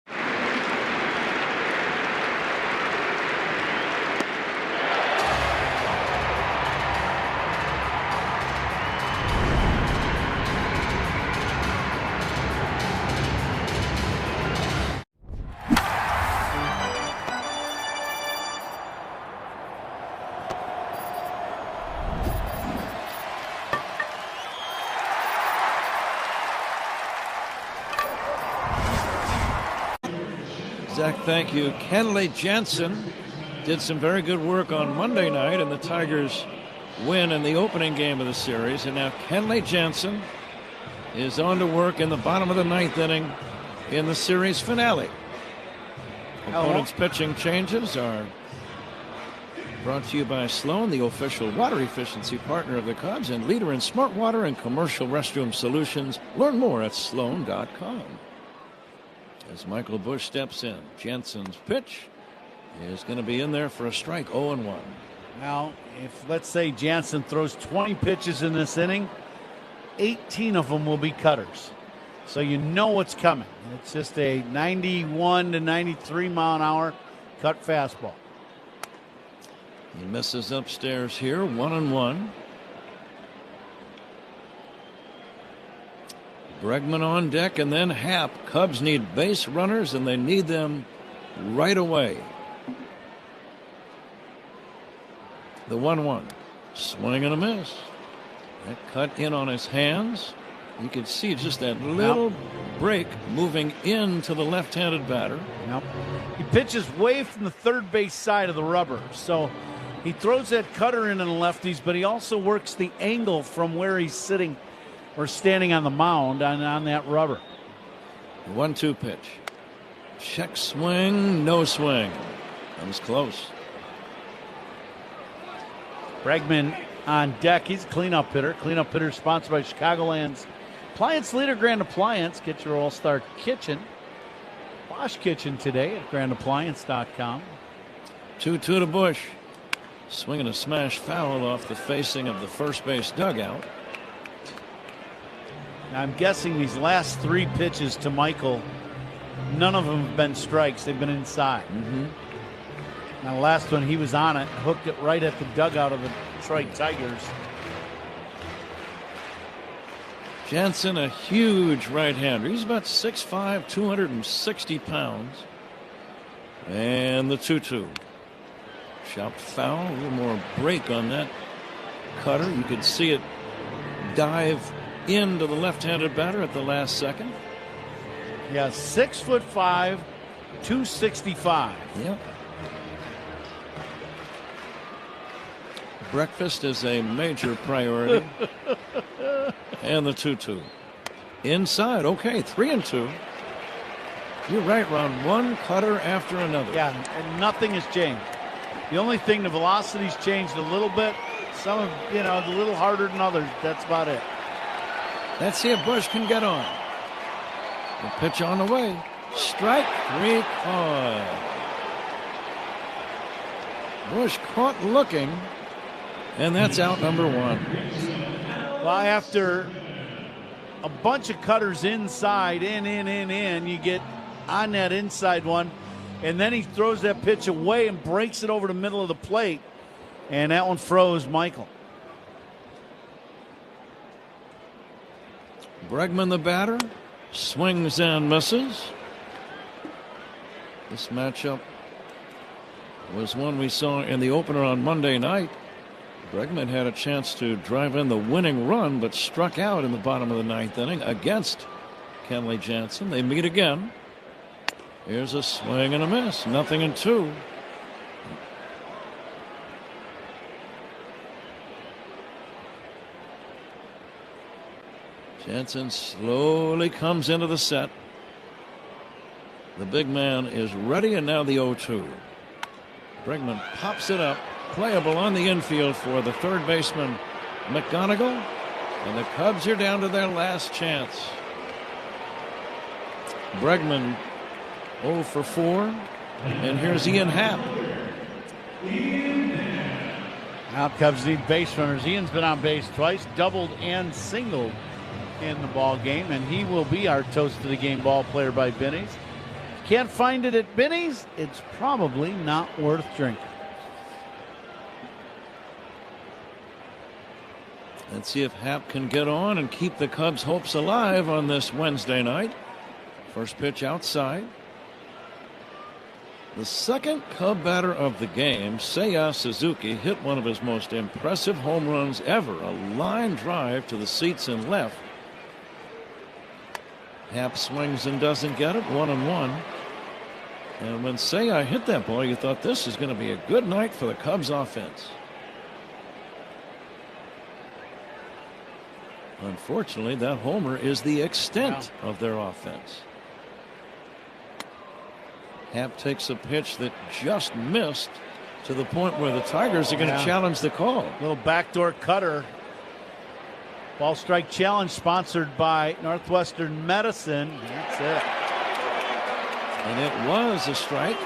Zach, thank you. Kenley Jansen did some very good work on Monday night, and the Tigers win in the opening game of the series. And now Kenley Jansen is on to work in the bottom of the ninth inning in the series finale. Opponents' pitching changes are brought to you by Sloan, the official water efficiency partner of the Cubs and leader in smart water and commercial restroom solutions. Learn more at sloan.com. As Michael Busch steps in, Jensen's pitch is going to be in there for a strike, 0-1. Now, if let's say Jansen throws 20 pitches in this inning, 18 of them will be cutters. So you know what's coming. It's just a 91 to 93 mile an hour cut fastball. He misses upstairs here, 1-1. Bregman on deck, and then Happ. Cubs need base runners, and they need them right away. The 1-1. Swing and a miss. That cut in on his hands. You could see just that little break moving into the left-handed batter. Yep. He pitches way from the third base side of the rubber, so he throws that cutter in on the lefties, but he also works the angle from where he's sitting or standing on the mound on that rubber. 1-2 pitch. Check swing, no swing. That was close. Bregman on deck. He's a cleanup hitter. Cleanup hitter sponsored by Chicagoland's Appliance Leader, Grand Appliance. Get your all-star kitchen. Bosch Kitchen today at grandappliance.com. 2-2 to Busch. Swinging a smash foul off the facing of the first base dugout. Now, I'm guessing these last 3 pitches to Michael, none of them have been strikes. They've been inside. Now, the last one, he was on it, hooked it right at the dugout of the Detroit Tigers. Jansen, a huge right-hander. He's about 6'5", 260 pounds. And the 2-2. Chopped foul. A little more break on that cutter. You could see it dive into the left-handed batter at the last second. Yeah, 6'5", 265. Yep. Breakfast is a major priority. And the 2-2. Inside. Okay, 3-2. You're right, Ron. One cutter after another. Yeah, and nothing has changed. The only thing, the velocity's changed a little bit. Some of, a little harder than others. That's about it. Let's see if Bush can get on. The pitch on the way. Strike 3 caught. Bush caught looking, and that's out number 1. Well, after a bunch of cutters inside, in, you get on that inside one, and then he throws that pitch away and breaks it over the middle of the plate, and that one froze Michael. Bregman, the batter, swings and misses. This matchup was one we saw in the opener on Monday night. Bregman had a chance to drive in the winning run, but struck out in the bottom of the 9th inning against Kenley Jansen. They meet again. Here's a swing and a miss. 0-2. Jansen slowly comes into the set. The big man is ready, and now the 0-2. Bregman pops it up. Playable on the infield for the third baseman, McGonigal. And the Cubs are down to their last chance. Bregman 0 for 4. And here's Ian Happ. Now Cubs need base runners. Ian's been on base twice, doubled and singled in the ball game, and he will be our toast of the game ball player by Binny's. Can't find it at Binny's, it's probably not worth drinking. Let's see if Happ can get on and keep the Cubs' hopes alive on this Wednesday night. First pitch outside. The second Cub batter of the game, Seiya Suzuki, hit one of his most impressive home runs ever, a line drive to the seats in left. Happ swings and doesn't get it, 1-1. And when Seiya hit that ball, you thought this is going to be a good night for the Cubs offense. Unfortunately, that homer is the extent of their offense. Happ takes a pitch that just missed to the point where the Tigers are going to challenge the call. Little backdoor cutter. Ball strike challenge sponsored by Northwestern Medicine. That's it. And it was a strike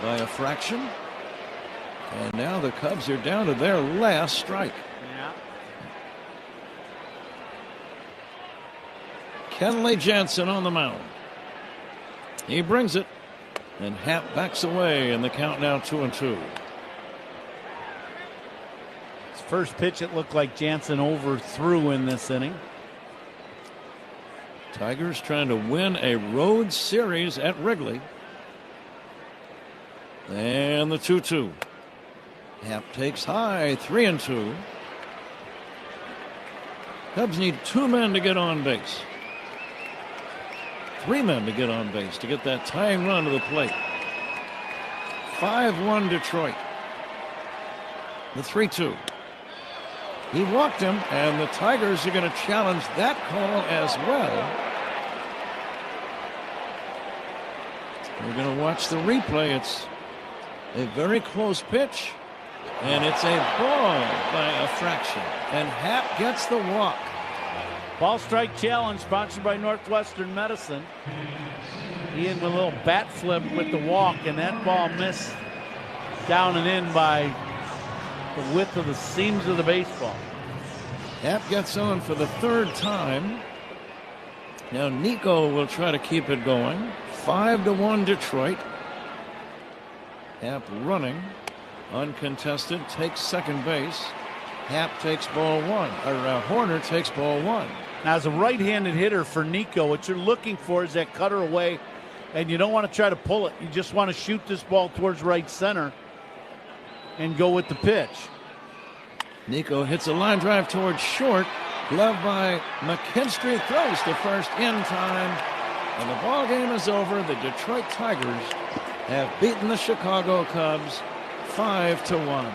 by a fraction. And now the Cubs are down to their last strike. Kenley Jansen on the mound. He brings it, and Happ backs away, and the count now 2-2. His first pitch, it looked like Jansen overthrew in this inning. Tigers trying to win a road series at Wrigley. And the 2-2. Happ takes high, 3-2. Cubs need 2 men to get on base. 3 men to get on base to get that tying run to the plate. 5-1 Detroit. The 3-2. He walked him, and the Tigers are going to challenge that call as well. We're going to watch the replay. It's a very close pitch, and it's a ball by a fraction. And Happ gets the walk. Ball strike challenge sponsored by Northwestern Medicine. Ian with a little bat flip with the walk, and that ball missed down and in by the width of the seams of the baseball. Happ gets on for the 3rd time. Now Nico will try to keep it going. 5-1 Detroit. Happ running, uncontested, takes second base. Happ takes ball one, or Horner takes ball one. Now, as a right-handed hitter for Nico, what you're looking for is that cutter away, and you don't want to try to pull it. You just want to shoot this ball towards right center and go with the pitch. Nico hits a line drive towards short. Glove by McKinstry, throws to first in time. And the ball game is over. The Detroit Tigers have beaten the Chicago Cubs 5-1.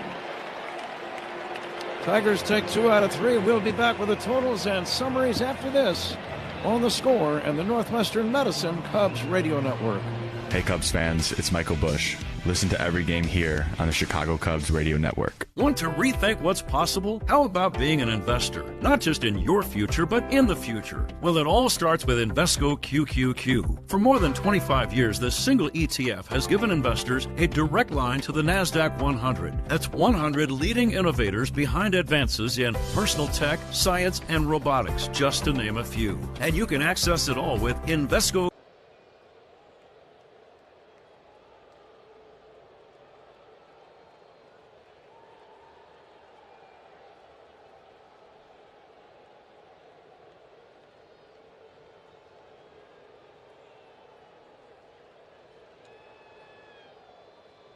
Tigers take 2 out of 3. We'll be back with the totals and summaries after this on The Score and the Northwestern Medicine Cubs Radio Network. Hey Cubs fans, it's Michael Bush. Listen to every game here on the Chicago Cubs Radio Network. Want to rethink what's possible? How about being an investor? Not just in your future, but in the future. Well, it all starts with Invesco QQQ. For more than 25 years, this single ETF has given investors a direct line to the NASDAQ 100. That's 100 leading innovators behind advances in personal tech, science, and robotics, just to name a few. And you can access it all with Invesco